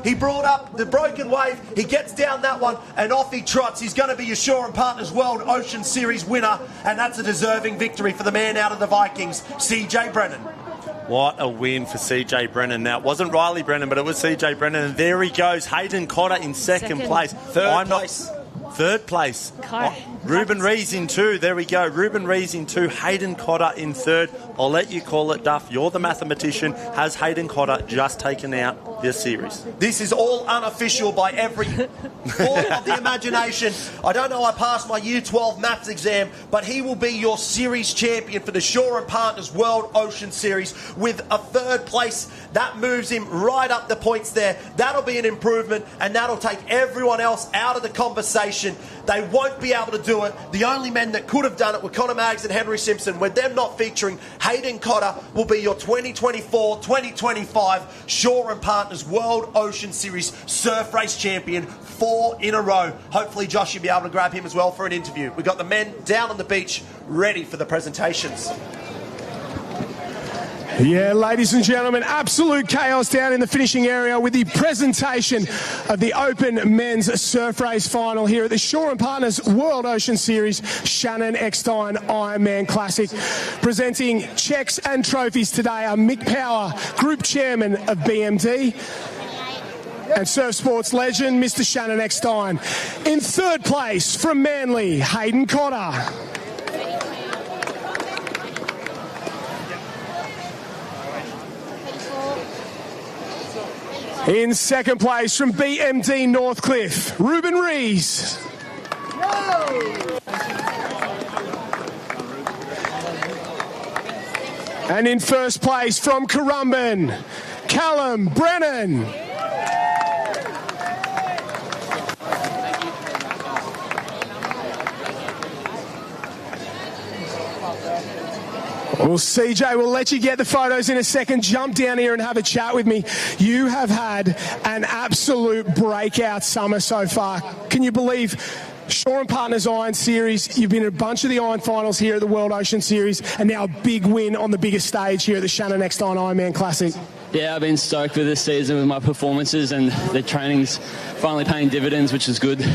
He brought up the broken wave. He gets down that one and off he trots. He's going to be your Shore and Partners World Ocean Series winner, and that's a deserving victory for the man out of the Vikings, CJ Brennan. What a win for CJ Brennan. Now, it wasn't Riley Brennan, but it was CJ Brennan. And there he goes. Hayden Cotter in second place. Third place. Ruben Rees in two. There we go. Ruben Rees in two. Hayden Cotter in third. I'll let you call it, Duff. You're the mathematician. Has Hayden Cotter just taken out this series? This is all unofficial by every form of the imagination. I don't know, I passed my Year 12 maths exam, but he will be your series champion for the Shore and Partners World Ocean Series with a third place. That moves him right up the points there. That'll be an improvement, and that'll take everyone else out of the conversation. They won't be able to do it. The only men that could have done it were Connor Maggs and Henry Simpson. With them not featuring, Hayden Cotter will be your 2024-2025 Shore and Partners World Ocean Series Surf Race Champion, 4 in a row. Hopefully, Josh, you'll be able to grab him as well for an interview. We've got the men down on the beach ready for the presentations. Yeah, ladies and gentlemen, absolute chaos down in the finishing area with the presentation of the Open Men's Surf Race Final here at the Shaw & Partners World Ocean Series Shannon Eckstein Ironman Classic. Presenting checks and trophies today are Mick Power, Group Chairman of BMD, and surf sports legend, Mr. Shannon Eckstein. In third place from Manly, Hayden Cotter. In second place from BMD Northcliffe, Ruben Rees. And in first place from Currumbin, Callum Brennan. Well, CJ, we'll let you get the photos in a second. Jump down here and have a chat with me. You have had an absolute breakout summer so far. Can you believe Shaw & Partners Iron Series? You've been in a bunch of the Iron Finals here at the World Ocean Series, and now a big win on the biggest stage here at the Shannon Eckstein Ironman Classic. Yeah, I've been stoked with this season with my performances, and the training's finally paying dividends, which is good.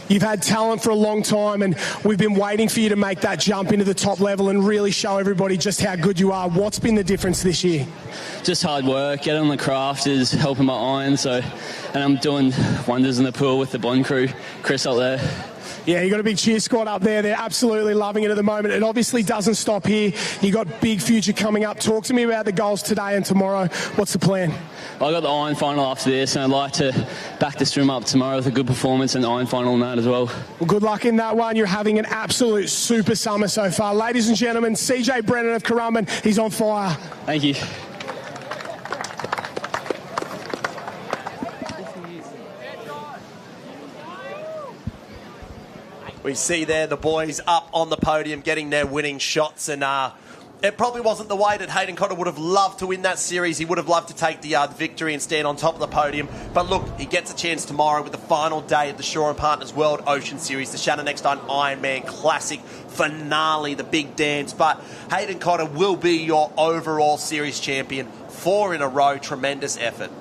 You've had talent for a long time, and we've been waiting for you to make that jump into the top level and really show everybody just how good you are. What's been the difference this year? Just hard work. Getting on the craft is helping my iron, and I'm doing wonders in the pool with the Bond crew. Chris up there. Yeah, you got a big cheer squad up there. They're absolutely loving it at the moment. It obviously doesn't stop here. You got big future coming up. Talk to me about the goals today and tomorrow. What's the plan? I got the Iron Final after this, and I'd like to back the swim up tomorrow with a good performance and the Iron Final on that as well. Well, good luck in that one. You're having an absolute super summer so far. Ladies and gentlemen, CJ Brennan of Currumbin, he's on fire. Thank you. We see there the boys up on the podium getting their winning shots, and it probably wasn't the way that Hayden Cotter would have loved to win that series. He would have loved to take the victory and stand on top of the podium. But look, he gets a chance tomorrow with the final day of the Shaw & Partners World Ocean Series, the Shannon Eckstein Ironman Classic finale, the big dance. But Hayden Cotter will be your overall series champion. 4 in a row, tremendous effort.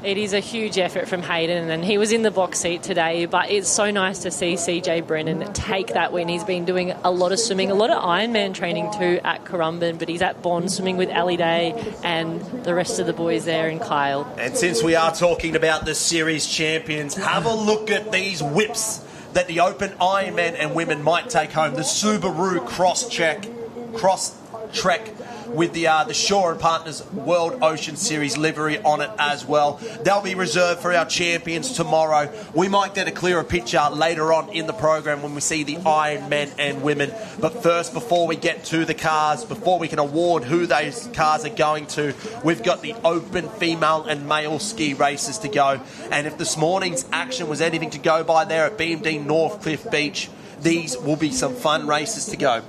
It is a huge effort from Hayden, and he was in the box seat today, but it's so nice to see CJ Brennan take that win. He's been doing a lot of swimming, a lot of Ironman training too at Currumbin, but he's at Bond swimming with Ali Day and the rest of the boys there and Kyle. And since we are talking about the series champions, have a look at these whips that the Open Ironman and women might take home. The Subaru Cross-Trek with the Shaw & Partners World Ocean Series livery on it as well. They'll be reserved for our champions tomorrow. We might get a clearer picture later on in the program when we see the Iron Men and women. But first, before we get to the cars, before we can award who those cars are going to, we've got the open female and male ski races to go. And if this morning's action was anything to go by there at BMD Northcliffe Beach, these will be some fun races to go.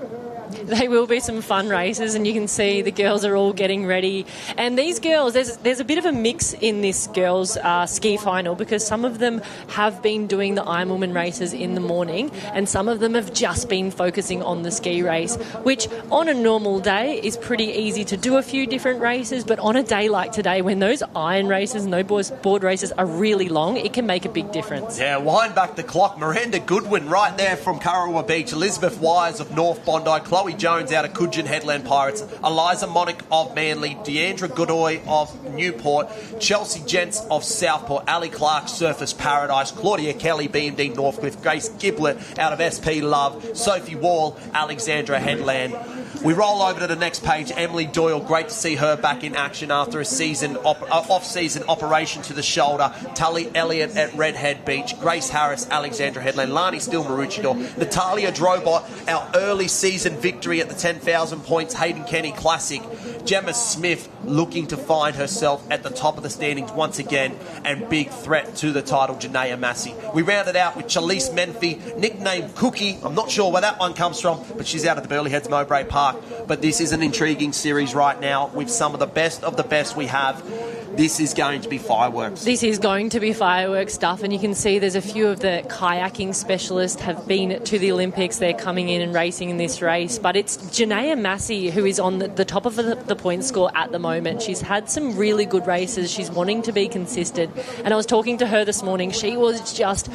They will be some fun races, and you can see the girls are all getting ready. And these girls, there's a bit of a mix in this girls' ski final, because some of them have been doing the Ironwoman races in the morning, and some of them have just been focusing on the ski race, which on a normal day is pretty easy to do a few different races, but on a day like today, when those iron races and those board races are really long, it can make a big difference. Yeah, wind back the clock. Miranda Goodwin right there from Kurrawa Beach, Elizabeth Wise of North Bondi, Chloe Jones out of Coogin Headland Pirates, Eliza Monick of Manly, Deandra Godoy of Newport, Chelsea Gents of Southport, Ali Clark, Surfers Paradise, Claudia Kelly, BMD Northcliffe, Grace Giblett out of SP Love, Sophie Wall, Alexandra Headland. We roll over to the next page. Emily Doyle, great to see her back in action after a season off-season operation to the shoulder. Tully Elliott at Redhead Beach, Grace Harris, Alexandra Headland, Lani Steele Maroochydore, Natalia Drobot, our early season victory at the 10,000 points Hayden Kenny Classic. Gemma Smith looking to find herself at the top of the standings once again, and big threat to the title, Janaea Massey. We rounded out with Chalise Menfee, nicknamed Cookie. I'm not sure where that one comes from, but she's out at the Burleigh Heads Mowbray Park. But this is an intriguing series right now with some of the best we have. this is going to be fireworks. This is going to be fireworks stuff, and you can see there's a few of the kayaking specialists have been to the Olympics. They're coming in and racing in this race, but it's Janaea Massey who is on the top of the point score at the moment. She's had some really good races. She's wanting to be consistent, and I was talking to her this morning. She was just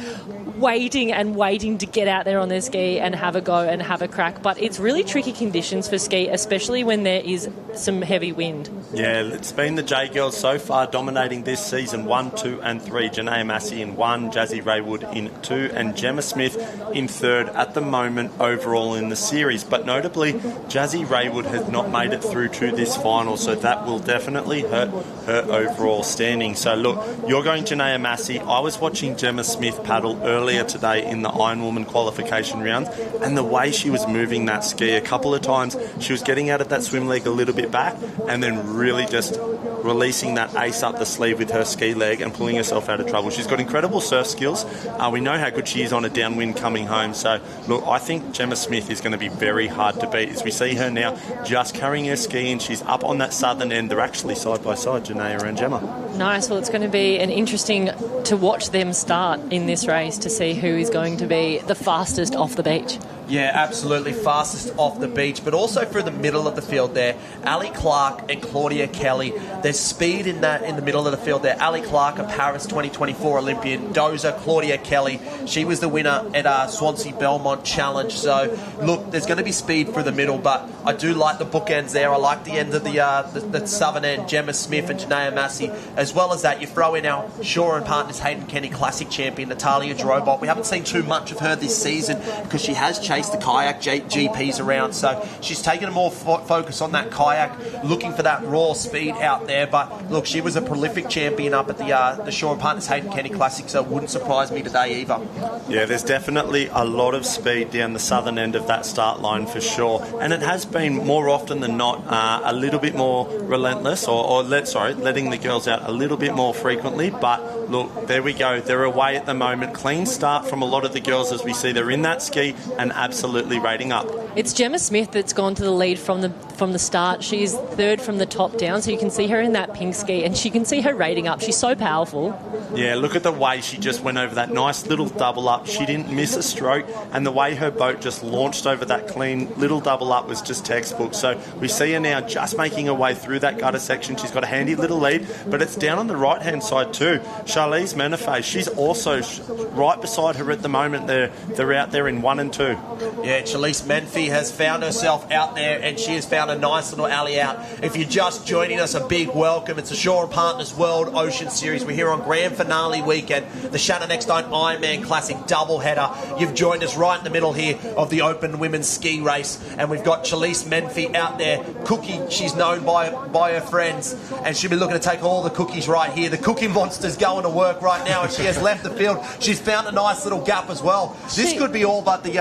waiting to get out there on their ski and have a go and have a crack, but it's really tricky conditions for ski, especially when there is some heavy wind. Yeah, it's been the J girls so far dominating this season, 1, 2 and 3. Janaea Massey in 1, Jazzy Raywood in 2 and Gemma Smith in 3rd at the moment overall in the series. But notably, Jazzy Raywood has not made it through to this final, so that will definitely hurt her overall standing. So look, you're going Janaea Massey. I was watching Gemma Smith paddle earlier today in the Ironwoman qualification round, and the way she was moving that ski, a couple of times she was getting out of that swim leg a little bit back and then really just releasing that ace up the sleeve with her ski leg and pulling herself out of trouble. She's got incredible surf skills. We know how good she is on a downwind coming home. So, look, I think Gemma Smith is going to be very hard to beat. As we see her now just carrying her ski, and she's up on that southern end. They're actually side by side, Janaea and Gemma. Nice. Well, it's going to be an interesting to watch them start in this race to see who is going to be the fastest off the beach. Yeah, absolutely. Fastest off the beach, but also through the middle of the field there. Ali Clark and Claudia Kelly. There's speed in the middle of the field there. Ali Clark, a Paris 2024 Olympian. Dozer, Claudia Kelly. She was the winner at Swansea Belmont Challenge. So, look, there's going to be speed through the middle, but I do like the bookends there. I like the end of the southern end, Gemma Smith and Janaea Massey. As well as that, you throw in our Shaw and Partners Hayden Kenny Classic champion, Natalia Drobot. We haven't seen too much of her this season because she has chased the kayak GPs around, so she's taken a more focus on that kayak, looking for that raw speed out there. But look, she was a prolific champion up at the Shaw and Partners Hayden Kenny Classic, so it wouldn't surprise me today either. Yeah, there's definitely a lot of speed down the southern end of that start line for sure, and it has been more often than not a little bit more relentless, letting the girls out a little bit more frequently. But look, there we go, they're away at the moment. Clean start from a lot of the girls as we see they're in that ski and absolutely rating up. It's Gemma Smith that's gone to the lead from the start. She's 3rd from the top down, so you can see her in that pink ski, and she can see her rating up. She's so powerful. Yeah, look at the way she just went over that nice little double up. She didn't miss a stroke, and the way her boat just launched over that clean little double up was just textbook. So we see her now just making her way through that gutter section. She's got a handy little lead, but it's down on the right-hand side too. Charlize Menefee, she's also right beside her at the moment. They're out there in 1 and 2. Yeah, Charlize Menefee has found herself out there, and she has found a nice little alley out. If you're just joining us, a big welcome. It's the Shaw and Partners World Ocean Series. We're here on grand finale weekend, the Shannon Eckstein Ironman Classic doubleheader. You've joined us right in the middle here of the Open Women's Ski Race, and we've got Charlize Menefee out there. Cookie, she's known by her friends, and she'll be looking to take all the cookies right here. The Cookie Monster's going to work right now, and she has left the field. She's found a nice little gap as well. This could be all but the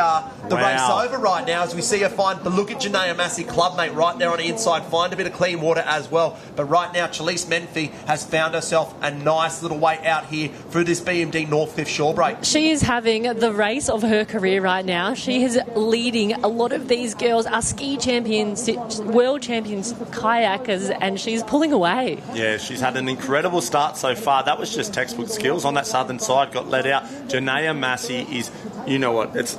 race over right now, as we see her find the look at Janaea Massey, clubmate, right there on the inside, find a bit of clean water as well. But right now, Charlize Menefee has found herself a nice little way out here through this BMD North Fifth Shore Break. She is having the race of her career right now. She is leading. A lot of these girls are ski champions, world champions, kayakers, and she's pulling away. Yeah, she's had an incredible start so far. That was just textbook skills on that southern side, got let out. Janaea Massey is, you know what, it's...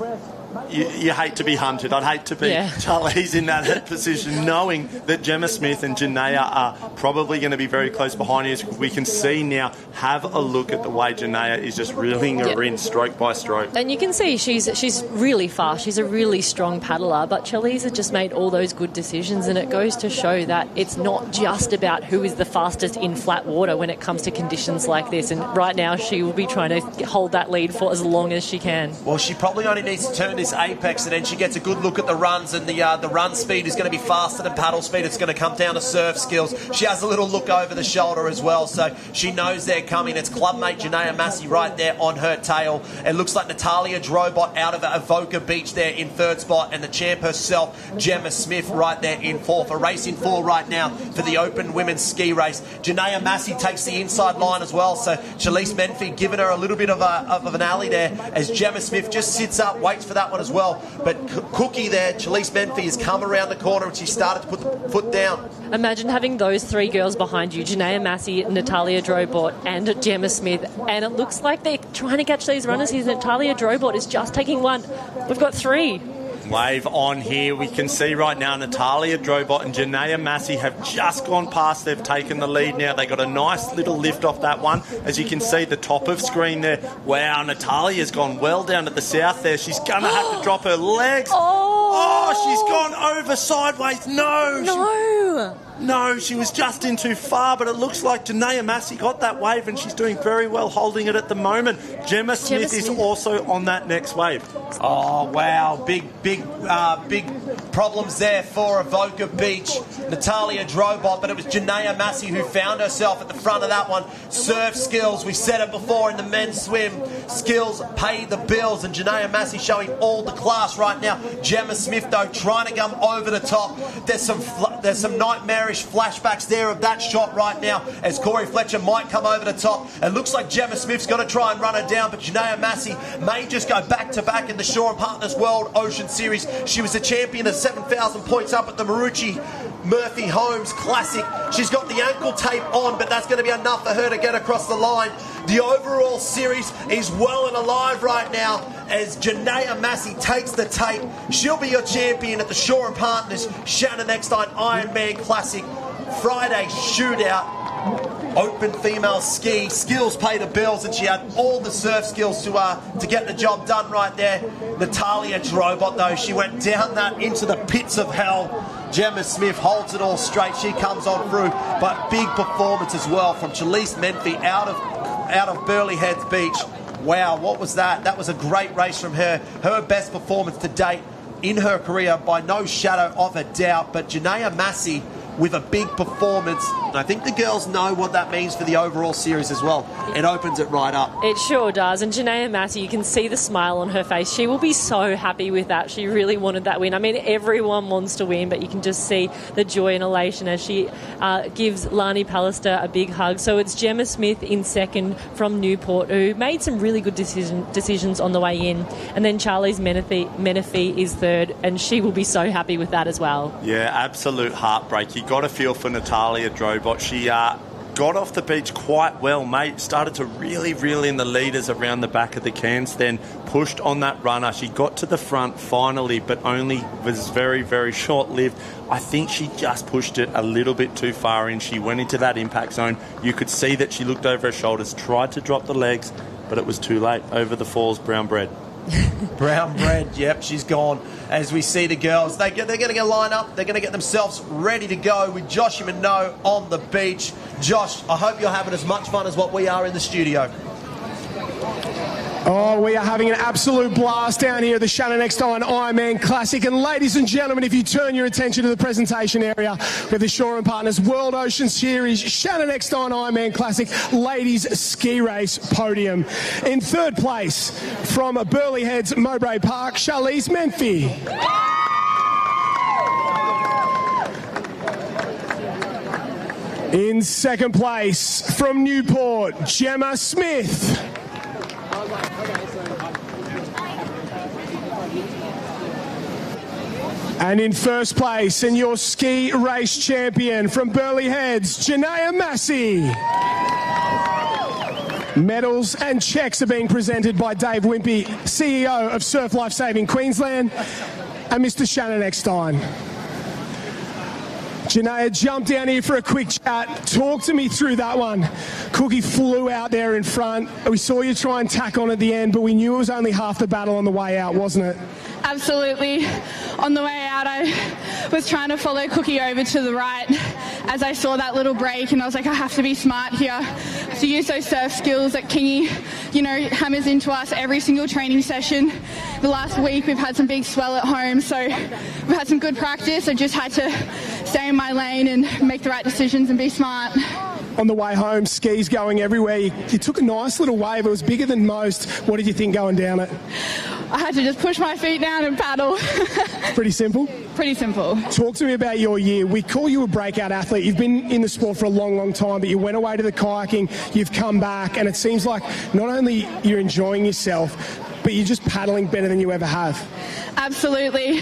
You hate to be hunted. I'd hate to be Charlize in that position, knowing that Gemma Smith and Janaea are probably going to be very close behind you. We can see now, have a look at the way Janaea is just reeling her in stroke by stroke. And you can see she's really fast. She's a really strong paddler, but Charlize has just made all those good decisions, and it goes to show that it's not just about who is the fastest in flat water when it comes to conditions like this. And right now she will be trying to hold that lead for as long as she can. Well, she probably only needs to turn this apex, and then she gets a good look at the runs, and the run speed is going to be faster than paddle speed. It's going to come down to surf skills. She has a little look over the shoulder as well, so she knows they're coming. It's clubmate Janaea Massey right there on her tail. It looks like Natalia Drobot out of Avoca Beach there in 3rd spot, and the champ herself, Gemma Smith, right there in 4th. A race in 4 right now for the Open Women's Ski Race. Janaea Massey takes the inside line as well, so Charlize Menefee giving her a little bit of an alley there as Gemma Smith just sits up, waits for that that one as well. But Cookie there, Chalise Menfee, has come around the corner and she started to put the foot down. Imagine having those three girls behind you, Janaea Massey, Natalia Drobot and Gemma Smith, and it looks like they're trying to catch these runners here. Natalia Drobot is just taking one. We've got three. Wave on here. We can see right now Natalia Drobot and Janaea Massey have just gone past. They've taken the lead now. They got a nice little lift off that one. As you can see, the top of screen there. Wow, Natalia's gone well down at the south there. She's going to have to drop her legs. Oh, she's gone over sideways. No, she was just in too far, but it looks like Janaea Massey got that wave and she's doing very well holding it at the moment. Gemma Smith is also on that next wave. Oh, wow. Big problems there for Avoca Beach. Natalia Drobot, but it was Janaea Massey who found herself at the front of that one. Surf skills, we said it before in the men's swim. Skills pay the bills, and Janaea Massey showing all the class right now. Gemma Smith, though, trying to come over the top. There's some nightmarish flashbacks there of that shot right now as Corey Fletcher might come over the top. It looks like Gemma Smith's going to try and run her down, but Janaea Massey may just go back-to-back in the Shaw and Partners World Ocean Series. She was a champion of 7,000 points up at the Marucci Murphy Holmes Classic. She's got the ankle tape on, but that's going to be enough for her to get across the line. The overall series is well and alive right now as Janaea Massey takes the tape. She'll be your champion at the Shaw and Partners Shannon Eckstein Ironman Classic Friday shootout. Open female ski. Skills pay the bills, and she had all the surf skills to get the job done right there. Natalia Drobot, though, she went down that into the pits of hell. Gemma Smith holds it all straight. She comes on through, but big performance as well from Chalise Menfee out of Burleigh Heads Beach. Wow, what was that? That was a great race from her. Her best performance to date in her career by no shadow of a doubt. But Janaea Massey with a big performance. And I think the girls know what that means for the overall series as well. It opens it right up. It sure does. And Janaea Massey, you can see the smile on her face. She will be so happy with that. She really wanted that win. I mean, everyone wants to win, but you can just see the joy and elation as she gives Lani Pallister a big hug. So it's Gemma Smith in second from Newport, who made some really good decisions on the way in. And then Chalise Menefee is third, and she will be so happy with that as well. Yeah, absolute heartbreak. You got a feel for Natalia Drobot. She got off the beach quite well, mate. Started to really reel in the leaders around the back of the cans, then pushed on that runner. She got to the front finally, but only was very, very short-lived. I think she just pushed it a little bit too far in. She went into that impact zone. You could see that she looked over her shoulders, tried to drop the legs, but it was too late. Over the falls, brown bread. Brown bread, yep, she's gone. As we see the girls, they're going to line up. They're going to get themselves ready to go with Josh and Minot on the beach. Josh, I hope you're having as much fun as what we are in the studio. Oh, we are having an absolute blast down here at the Shannon Eckstein Ironman Classic. And ladies and gentlemen, if you turn your attention to the presentation area, we have the Shaw and Partners World Ocean Series Shannon Eckstein Ironman Classic Ladies Ski Race Podium. In third place, from Burleigh Heads, Mowbray Park, Chalise Menfee. In second place, from Newport, Gemma Smith. And in first place, and your ski race champion from Burleigh Heads, Janaea Massey. Medals and cheques are being presented by Dave Wimpy, CEO of Surf Lifesaving Queensland, and Mr. Shannon Eckstein. Janaea, jump down here for a quick chat. Talk to me through that one. Cookie flew out there in front. We saw you try and tack on at the end, but we knew it was only half the battle on the way out, wasn't it? Absolutely. On the way out, I was trying to follow Cookie over to the right as I saw that little break, and I was like, I have to be smart here. To use those surf skills that Kingy, hammers into us every single training session. The last week, we've had some big swell at home, so we've had some good practice. I just had to stay in my lane and make the right decisions and be smart. On the way home, skis going everywhere. You took a nice little wave. It was bigger than most. What did you think going down it? I had to just push my feet down and paddle. Pretty simple? Pretty simple. Talk to me about your year. We call you a breakout athlete. You've been in the sport for a long, long time, but you went away to the kayaking, you've come back, and it seems like not only you're enjoying yourself, but you're just paddling better than you ever have. Absolutely.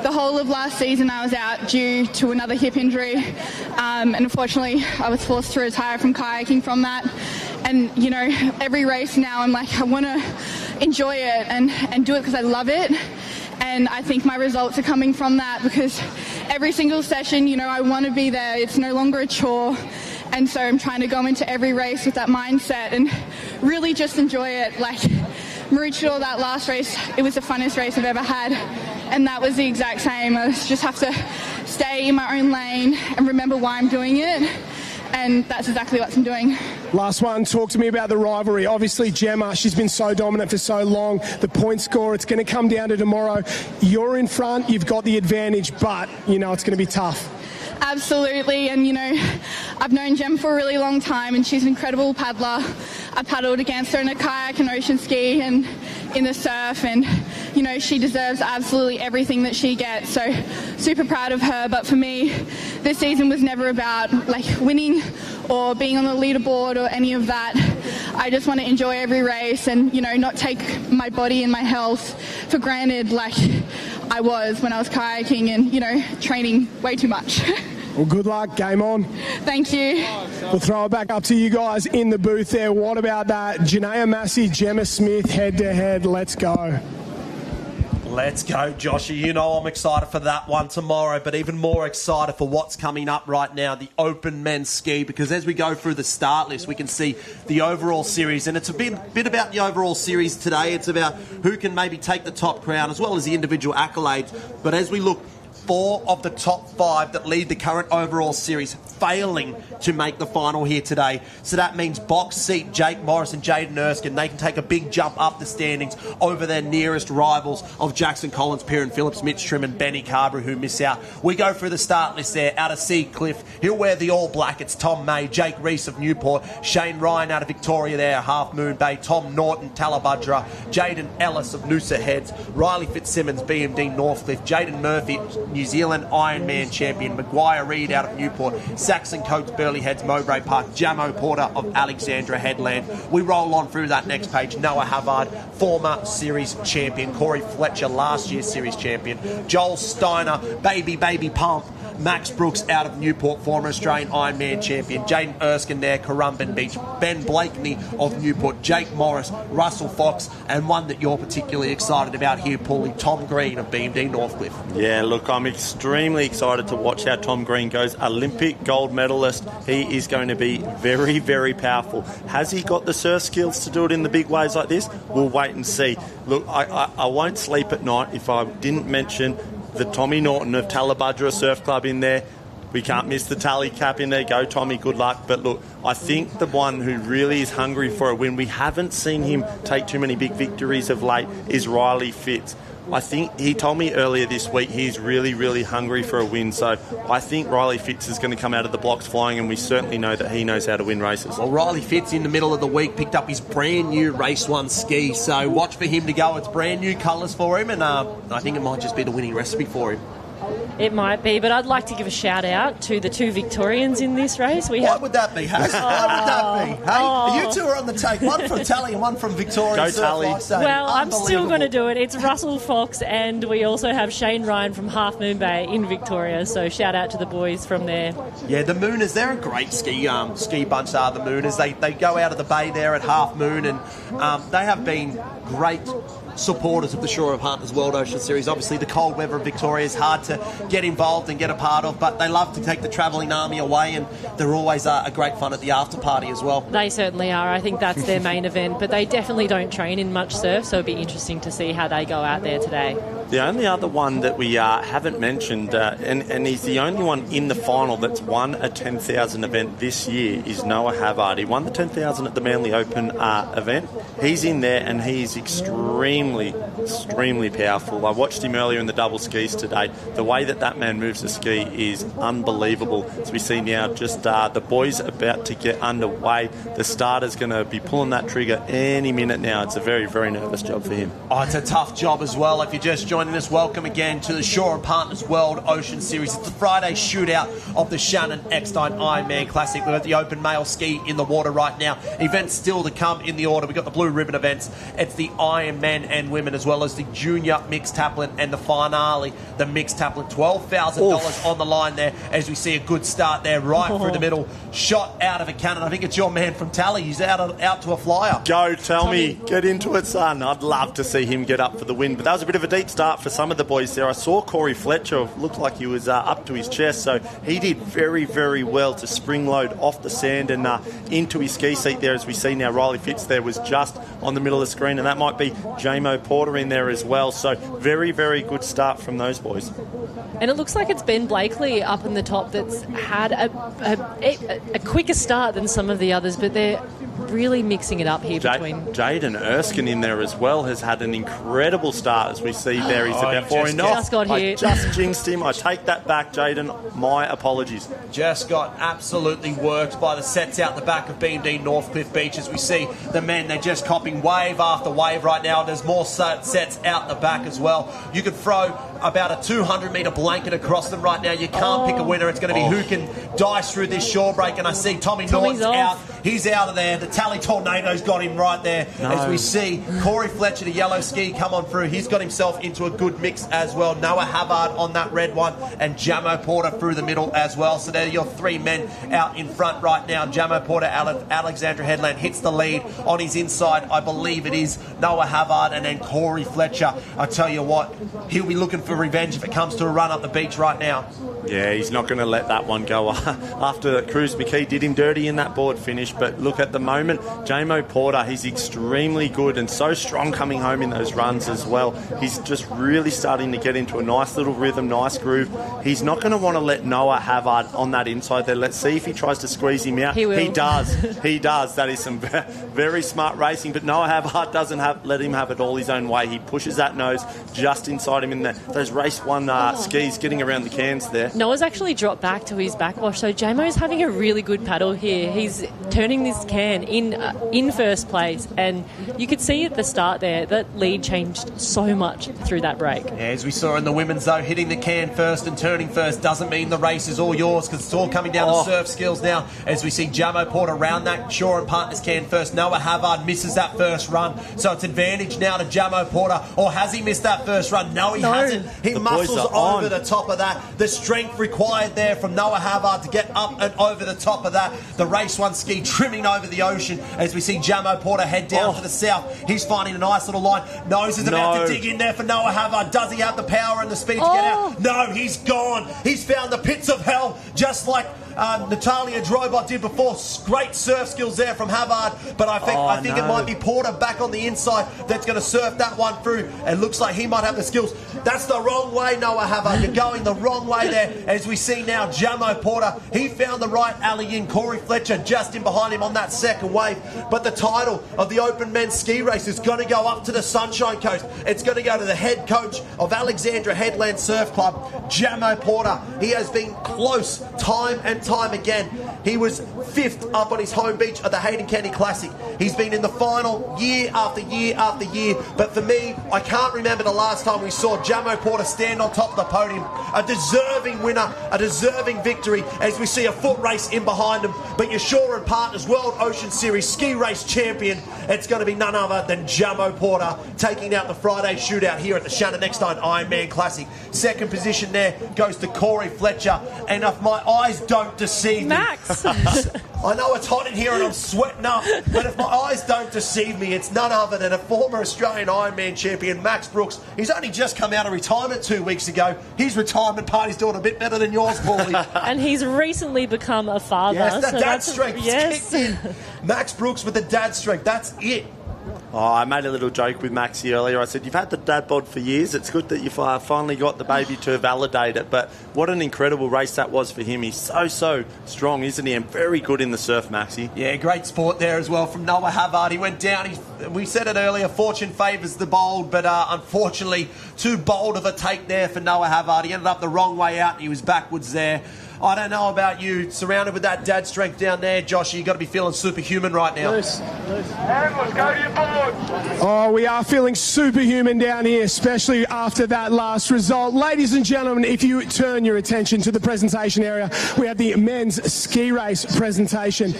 The whole of last season I was out due to another hip injury, and unfortunately I was forced to retire from kayaking from that. And, you know, every race now I'm like, I want to enjoy it and do it because I love it. And I think my results are coming from that, because every single session, you know, I want to be there. It's no longer a chore. And so I'm trying to go into every race with that mindset and really just enjoy it. Like Maroochydore, that last race, it was the funnest race I've ever had. And that was the exact same. I just have to stay in my own lane and remember why I'm doing it. And that's exactly what I'm doing. Last one, talk to me about the rivalry. Obviously, Gemma, she's been so dominant for so long. The point score, it's going to come down to tomorrow. You're in front, you've got the advantage, but, you know, it's going to be tough. Absolutely, and you know, I've known Gem for a really long time and she's an incredible paddler. I paddled against her in a kayak and ocean ski and in the surf, and you know, she deserves absolutely everything that she gets, so super proud of her. But for me, this season was never about like winning or being on the leaderboard or any of that. I just want to enjoy every race and, you know, not take my body and my health for granted like I was when I was kayaking and, you know, training way too much. Well, good luck. Game on. Thank you. We'll throw it back up to you guys in the booth there. What about that? Janaea Massey, Gemma Smith, head-to-head. Let's go. Let's go, Joshy. You know I'm excited for that one tomorrow, but even more excited for what's coming up right now, the Open Men's Ski, because as we go through the start list, we can see the overall series, and it's a bit about the overall series today. It's about who can maybe take the top crown as well as the individual accolades. But as we look, 4 of the top 5 that lead the current overall series failing to make the final here today. So that means box seat Jake Morris and Jaden Erskine, they can take a big jump up the standings over their nearest rivals of Jackson Collins, Piran Phillips, Mitch Trim and Benny Carberry, who miss out. We go through the start list there. Out of Seacliff, he'll wear the all black. It's Tom May, Jake Reese of Newport, Shane Ryan out of Victoria there, Half Moon Bay, Tom Norton, Talabudra, Jaden Ellis of Noosa Heads, Riley Fitzsimmons, BMD Northcliffe, Jaden Murphy, New Zealand Ironman champion, Maguire Reid out of Newport, Saxon Coates, Burley Heads, Mowbray Park, Jamo Porter of Alexandra Headland. We roll on through that next page. Noah Havard, former series champion, Corey Fletcher, last year's series champion, Joel Steiner, Baby Pump, Max Brooks out of Newport, former Australian Ironman champion, Jaden Erskine there, Currumbin Beach, Ben Blakeney of Newport, Jake Morris, Russell Fox, and one that you're particularly excited about here, Paulie, Tom Green of BMD Northcliffe. Yeah, look, I'm extremely excited to watch how Tom Green goes. Olympic gold medalist. He is going to be very, very powerful. Has he got the surf skills to do it in the big waves like this? We'll wait and see. Look, I won't sleep at night if I didn't mention the Tommy Norton of Talabudra Surf Club in there. We can't miss the tally cap in there. Go, Tommy, good luck. But look, I think the one who really is hungry for a win, we haven't seen him take too many big victories of late, is Riley Fitz. I think he told me earlier this week he's really, really hungry for a win. So I think Riley Fitz is going to come out of the blocks flying, and we certainly know that he knows how to win races. Well, Riley Fitz in the middle of the week picked up his brand new Race 1 ski, so watch for him to go. It's brand new colours for him, and I think it might just be the winning recipe for him. It might be, but I'd like to give a shout out to the 2 Victorians in this race. Why would that be, Haz? Why would that be? Hey, you two are on the take. One from Tally and one from Victoria. Go Tally. Well, I'm still going to do it. It's Russell Fox, and we also have Shane Ryan from Half Moon Bay in Victoria. So shout out to the boys from there. Yeah, the Mooners, they're a great ski bunch, are the Mooners. They go out of the bay there at Half Moon, and they have been great supporters of the Shore of Partners World Ocean Series. Obviously, the cold weather of Victoria is hard to get involved and get a part of, but they love to take the travelling army away, and they're always a great fun at the after party as well. They certainly are. I think that's their main event, but they definitely don't train in much surf, so it'd be interesting to see how they go out there today. The only other one that we haven't mentioned, and he's the only one in the final that's won a 10,000 event this year, is Noah Havard. He won the 10,000 at the Manly Open event. He's in there, and he's extremely powerful. I watched him earlier in the double skis today. The way that man moves the ski is unbelievable. As we see now, just the boys about to get underway. The starter's going to be pulling that trigger any minute now. It's a very, very nervous job for him. Oh, it's a tough job as well. If you're just joining us, welcome again to the Shore and Partners World Ocean Series. It's the Friday shootout of the Shannon Eckstein Ironman Classic. We've got the open male ski in the water right now. Events still to come in the order. We've got the blue ribbon events. It's the Ironman and women, as well as the junior mixed taplin and the finale, the mixed taplin. $12,000 on the line there as we see a good start there right through the middle. Shot out of a cannon. I think it's your man from Tally. He's out to a flyer. Go, Tommy. Get into it, son. I'd love to see him get up for the win. But that was a bit of a deep start for some of the boys there. I saw Corey Fletcher looked like he was up to his chest, so he did very, very well to spring load off the sand and into his ski seat there. As we see now, Riley Fitz there was just on the middle of the screen, and that might be J-Mo Porter in there as well. So very, very good start from those boys. And it looks like it's Ben Blakely up in the top that's had a quicker start than some of the others, but they're really mixing it up here between... Jaden Erskine in there as well has had an incredible start, as we see there. He's about 4 and off. I just jinxed him. I take that back, Jaden. My apologies. Just got absolutely worked by the sets out the back of BMD Northcliffe Beach. As we see the men, they're just copping wave after wave right now. There's more sets out the back as well. You could throw about a 200-metre blanket across them right now. You can't pick a winner. It's going to be who can dice through this shore break. And I see Tommy's out. He's out of there. The Tally Tornado's got him right there. As we see Corey Fletcher, the yellow ski, come on through. He's got himself into a good mix as well. Noah Havard on that red one, and Jamo Porter through the middle as well. So they're your three men out in front right now. Jamo Porter, Alexandra Headland hits the lead on his inside. I believe it is Noah Havard, and then Corey Fletcher. I tell you what, he'll be looking for revenge if it comes to a run up the beach right now. Yeah, he's not going to let that one go after Cruz McKee did him dirty in that board finish. But look, at the moment, J-Mo Porter, he's extremely good and so strong coming home in those runs as well. He's just really starting to get into a nice little rhythm, nice groove. He's not going to want to let Noah Havard on that inside there. Let's see if he tries to squeeze him out. He will. He does. He does. That is some very smart racing. But Noah Havard doesn't let him have it all his own way. He pushes that nose just inside him in those race one skis, getting around the cans there. Noah's actually dropped back to his backwash, so J-Mo's having a really good paddle here. He's turning this can in first place, and you could see at the start there that lead changed so much through that break. Yeah, as we saw in the women's, though, hitting the can first and turning first doesn't mean the race is all yours, because it's all coming down to surf skills now. As we see Jamo Porter round that Shore and Partners can first. Noah Havard misses that first run, so it's advantage now to Jamo Porter. Or has he missed that first run? No, he hasn't. He muscles over the top of that. The strength required there from Noah Havard to get up and over the top of that. The race one ski trimming over the ocean as we see Jamo Porter head down to the south. He's finding a nice little line. Nose is about to dig in there for Noah Havard. Does he have the power and the speed to get out? No, he's gone. He's found the pits of hell, just like Natalia Drobot did before. Great surf skills there from Havard, but I think it might be Porter back on the inside that's going to surf that one through. It looks like he might have the skills. That's the wrong way, Noah Havard. You're going the wrong way there. As we see now, Jamo Porter, he found the right alley in. Corey Fletcher just in behind him on that second wave. But the title of the Open Men's Ski Race is going to go up to the Sunshine Coast. It's going to go to the head coach of Alexandra Headland Surf Club, Jamo Porter. He has been close time and time again. He was 5th up on his home beach at the Hayden County Classic. He's been in the final year after year after year, but for me, I can't remember the last time we saw Jamo Porter stand on top of the podium. A deserving winner, a deserving victory, as we see a foot race in behind him. But your Shore and Partners World Ocean Series Ski Race champion, it's going to be none other than Jamo Porter taking out the Friday shootout here at the Shannon Eckstein Ironman Classic. Second position there goes to Corey Fletcher, and if my eyes don't deceive me, I know it's hot in here and I'm sweating up, but if my eyes don't deceive me, it's none other than a former Australian Ironman champion, Max Brooks. He's only just come out of retirement 2 weeks ago. His retirement party's doing a bit better than yours, Paulie. And he's recently become a father. Yes, the dad strength kicked in. Max Brooks with the dad strength. That's it. I made a little joke with Maxie earlier. I said, you've had the dad bod for years. It's good that you finally got the baby to validate it. But what an incredible race that was for him. He's so strong, isn't he? And very good in the surf, Maxie. Yeah, great sport there as well from Noah Havard. He went down. We said it earlier, fortune favours the bold, but unfortunately, too bold of a take there for Noah Havard. He ended up the wrong way out. He was backwards there. I don't know about you, surrounded with that dad strength down there, Josh, you've got to be feeling superhuman right now. Let's go to your board. Oh, we are feeling superhuman down here, especially after that last result. Ladies and gentlemen, if you turn your attention to the presentation area, we have the men's ski race presentation.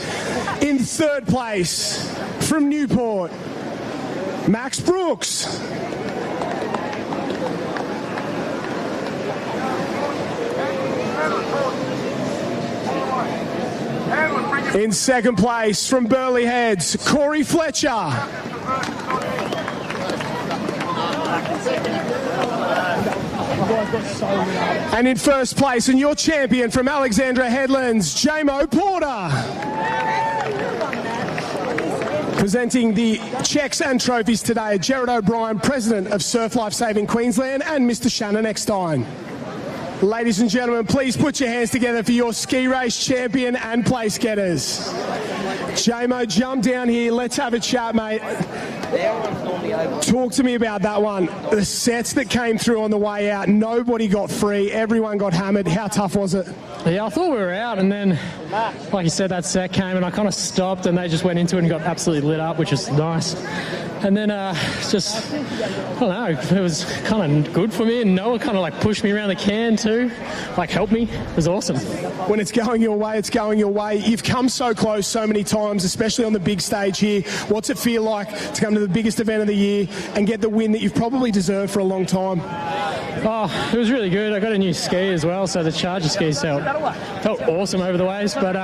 In third place, from Newport, Max Brooks. In second place from Burleigh Heads, Corey Fletcher. And in first place, and your champion from Alexandra Headlands, Jamo Porter. Presenting the checks and trophies today, Gerard O'Brien, President of Surf Life Saving Queensland, and Mr. Shannon Eckstein. Ladies and gentlemen, please put your hands together for your ski race champion and place getters. Jamo, jump down here. Let's have a chat, mate. Talk to me about that one. The sets that came through on the way out, nobody got free. Everyone got hammered. How tough was it? Yeah, I thought we were out, and then, like you said, that set came, and I kind of stopped, and they just went into it and got absolutely lit up, which is nice. And then just, I don't know, it was kind of good for me, and Noah kind of like pushed me around the can too, like helped me. It was awesome. When it's going your way, it's going your way. You've come so close so many times, especially on the big stage here. What's it feel like to come to the biggest event of the year and get the win that you've probably deserved for a long time? Oh, it was really good. I got a new ski as well, so the Charger skis felt awesome over the waves. But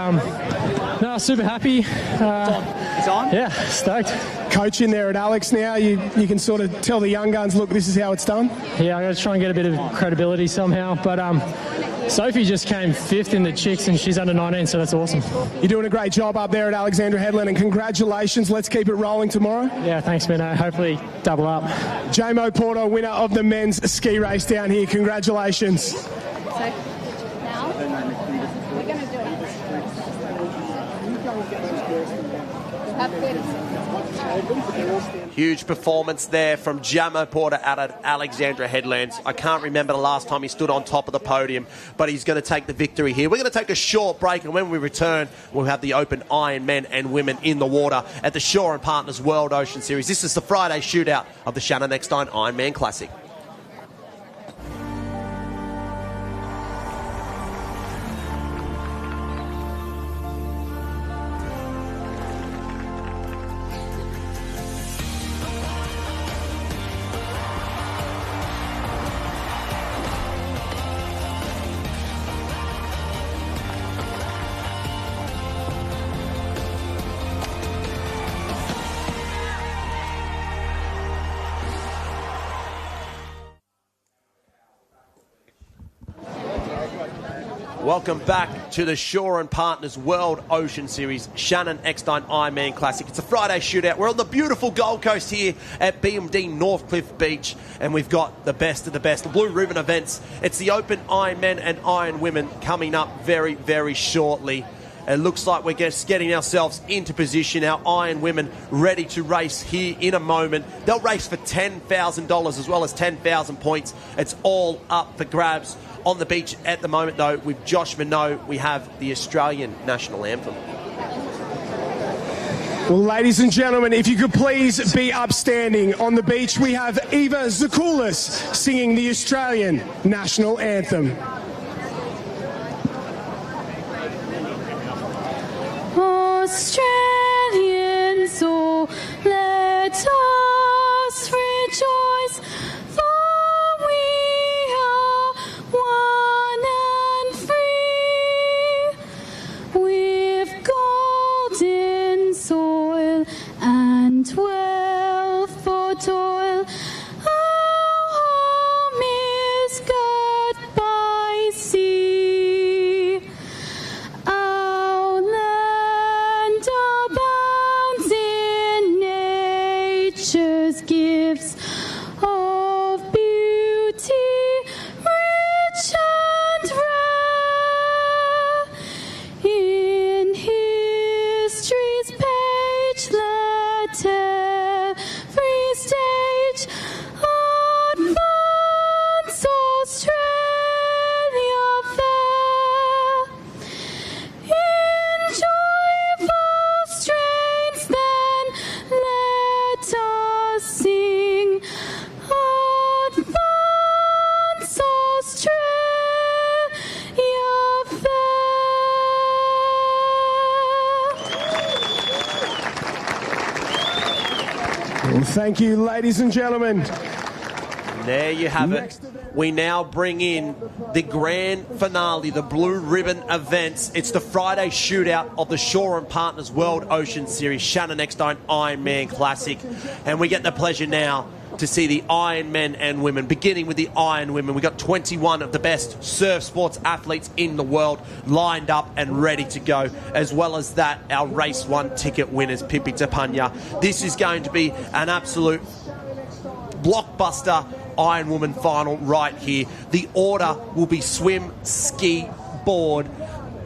no, super happy. It's on? Yeah, stoked. Coach in there at Alex now, you can sort of tell the young guns, look, this is how it's done. Yeah, I got to try and get a bit of credibility somehow. But Sophie just came 5th in the chicks, and she's under 19, so that's awesome. You're doing a great job up there at Alexandra Headland, and congratulations. Let's keep it rolling tomorrow. Yeah, thanks, Menno. Hopefully double up. Jamo Porter, winner of the men's ski race down here. Congratulations. So now we're going to do it. Huge performance there from Jamo Porter out at Alexandra Headlands. I can't remember the last time he stood on top of the podium, but he's going to take the victory here. We're going to take a short break, and when we return, we'll have the Open Iron men and women in the water at the Shaw & Partners World Ocean Series. This is the Friday shootout of the Shannon Eckstein Ironman Classic. Welcome back to the Shaw & Partners World Ocean Series Shannon Eckstein Ironman Classic. It's a Friday shootout. We're on the beautiful Gold Coast here at BMD Northcliffe Beach, and we've got the best of the best, the Blue Ribbon events. It's the Open Iron Men and Iron Women coming up very, very shortly. It looks like we're just getting ourselves into position. Our Iron Women ready to race here in a moment. They'll race for $10,000 as well as 10,000 points. It's all up for grabs. On the beach at the moment, though, with Josh Minot, we have the Australian national anthem. Well, ladies and gentlemen, if you could please be upstanding. On the beach, we have Eva Zakoulis singing the Australian national anthem. Australians, oh, let us rejoice, for we are one and free, with golden soil and wealth for toil. Our home is girt by sea. Our land abounds in nature's gifts of beauty, rich and rare. In history's page, let every stage advance Australia fair. In joyful strains then let us sing Thank you, ladies and gentlemen. There you have it. We now bring in the grand finale, the Blue Ribbon events. It's the Friday shootout of the Shaw and Partners World Ocean Series Shannon Eckstein Ironman Classic. And we get the pleasure now to see the Iron Men and women. Beginning with the Iron Women, we got 21 of the best surf sports athletes in the world lined up and ready to go. As well as that, our race 1 ticket winners, Pippi Tapanya. This is going to be an absolute blockbuster Ironwoman final right here. The order will be swim, ski, board.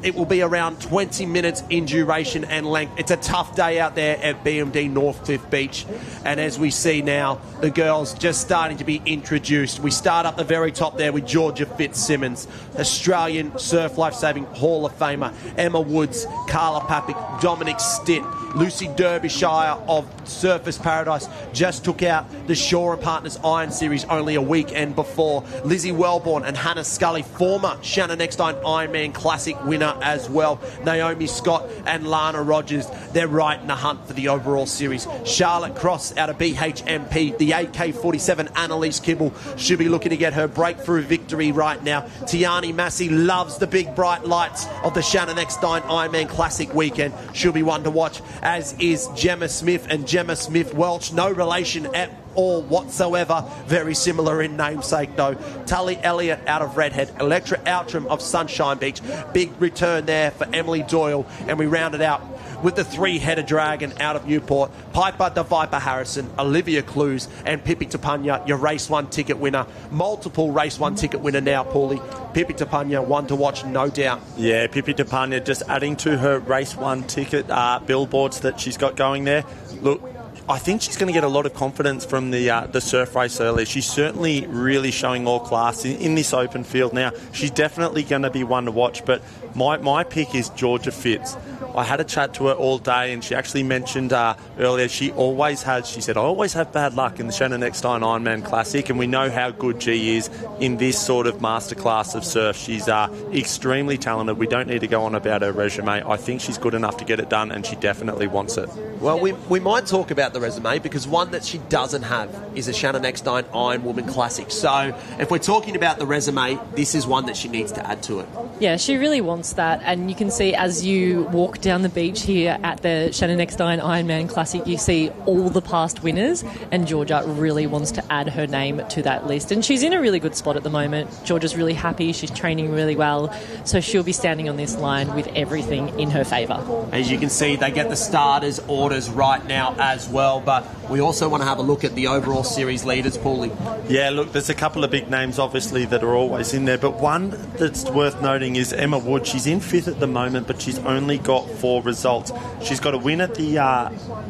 It will be around 20 minutes in duration and length. It's a tough day out there at BMD Northcliffe Beach. And as we see now, the girls just starting to be introduced. We start up the very top there with Georgia Fitzsimmons, Australian Surf Lifesaving Hall of Famer, Emma Woods, Carla Papik, Dominic Stitt, Lucy Derbyshire of Surfers Paradise just took out the Shaw and Partners Iron Series only a weekend before. Lizzie Wellborn and Hannah Scully, former Shannon Eckstein Ironman Classic winner as well. Naomi Scott and Lana Rogers, they're right in the hunt for the overall series. Charlotte Cross out of BHMP, the AK-47 Annalise Kibble should be looking to get her breakthrough victory right now. Tiani Massey loves the big bright lights of the Shannon Eckstein Ironman Classic weekend. She'll be one to watch, as is Gemma Smith and Gemma Smith Welch. No relation at all whatsoever. Very similar in namesake though. Tully Elliott out of Redhead, Electra Outram of Sunshine Beach. Big return there for Emily Doyle, and we round it out with the 3-headed dragon out of Newport, Piper the Viper Harrison, Olivia Clues, and Pippi Tapanya, your race 1 ticket winner. Multiple race 1 ticket winner now, Paulie. Pippi Tapanya, one to watch, no doubt. Yeah, Pippi Tapanya just adding to her race 1 ticket billboards that she's got going there. Look, I think she's going to get a lot of confidence from the surf race earlier. She's certainly really showing all class in this open field now. She's definitely going to be one to watch, but my pick is Georgia Fitz. I had a chat to her all day, and she actually mentioned earlier she said, I always have bad luck in the Shannon Eckstein Ironman Classic, and we know how good she is in this sort of masterclass of surf. She's extremely talented. We don't need to go on about her resume. I think she's good enough to get it done, and she definitely wants it. Well, we might talk about the resume, because one that she doesn't have is a Shannon Eckstein Ironwoman Classic. So if we're talking about the resume, this is one that she needs to add to it. Yeah, she really wants that, and you can see as you walk down the beach here at the Shannon Eckstein Ironman Classic, you see all the past winners, and Georgia really wants to add her name to that list. And she's in a really good spot at the moment. Georgia's really happy, she's training really well, so she'll be standing on this line with everything in her favour. As you can see, they get the starters orders right now as well, but we also want to have a look at the overall series leaders, Paulie. Yeah, look, there's a couple of big names obviously that are always in there, but one that's worth noting is Emma Wood. She's in 5th at the moment, but she's only got 4 results. She's got a win at the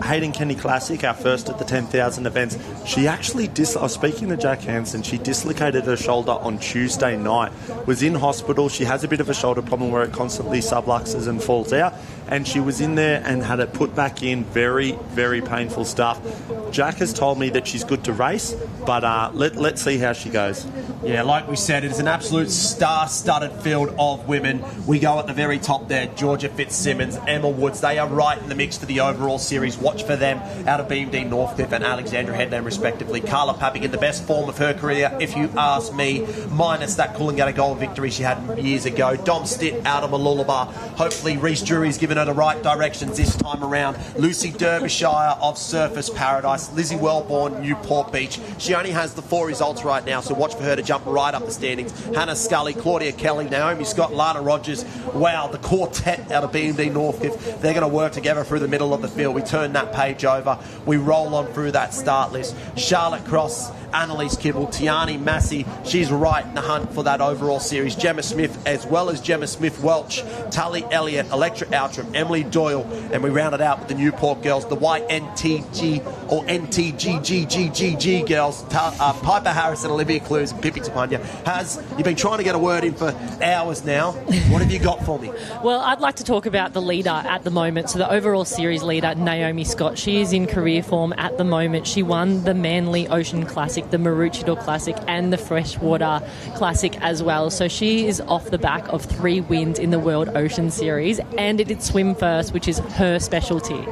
Hayden Kenny Classic, our first at the 10,000 events. She actually, I was speaking to Jack Hansen, she dislocated her shoulder on Tuesday night, was in hospital. She has a bit of a shoulder problem where it constantly subluxes and falls out, and she was in there and had it put back in. Very, very painful stuff. Jack has told me that she's good to race, but let's see how she goes. Yeah, like we said, it is an absolute star-studded field of women. We go at the very top there, Georgia Fitzsimmons, Emma Woods. They are right in the mix for the overall series. Watch for them out of BMD Northcliffe and Alexandra Headland, respectively. Carla Papik in the best form of her career, if you ask me, minus that Coolangatta gold victory she had years ago. Dom Stitt out of Mooloolaba. Hopefully Reece Drury's given her the right directions this time around. Lucy Derbyshire of Surfers Paradise. Lizzie Wellborn, Newport Beach. She only has the 4 results right now, so watch for her to jump right up the standings. Hannah Scully, Claudia Kelly, Naomi Scott, Lana Rogers. Wow, the quartet out of BMD Northcliffe. They're going to work together through the middle of the field. We turn that page over. We roll on through that start list. Charlotte Cross, Annalise Kibble, Tiani Massey. She's right in the hunt for that overall series. Gemma Smith, as well as Gemma Smith Welch, Tully Elliott, Electra Outram, Emily Doyle, and we round it out with the Newport girls, the YNTG or NTGGGGG girls, Piper Harrison, Olivia Clues, and Pippi Tapanya. You've been trying to get a word in for hours now. What have you got for me? Well, I'd like to talk about the leader at the moment. So the overall series leader, Naomi Scott, she is in career form at the moment. She won the Manly Ocean Classic Classic, the Maroochydore Classic and the Freshwater Classic as well. So she is off the back of 3 wins in the World Ocean Series, and it did swim first, which is her specialty.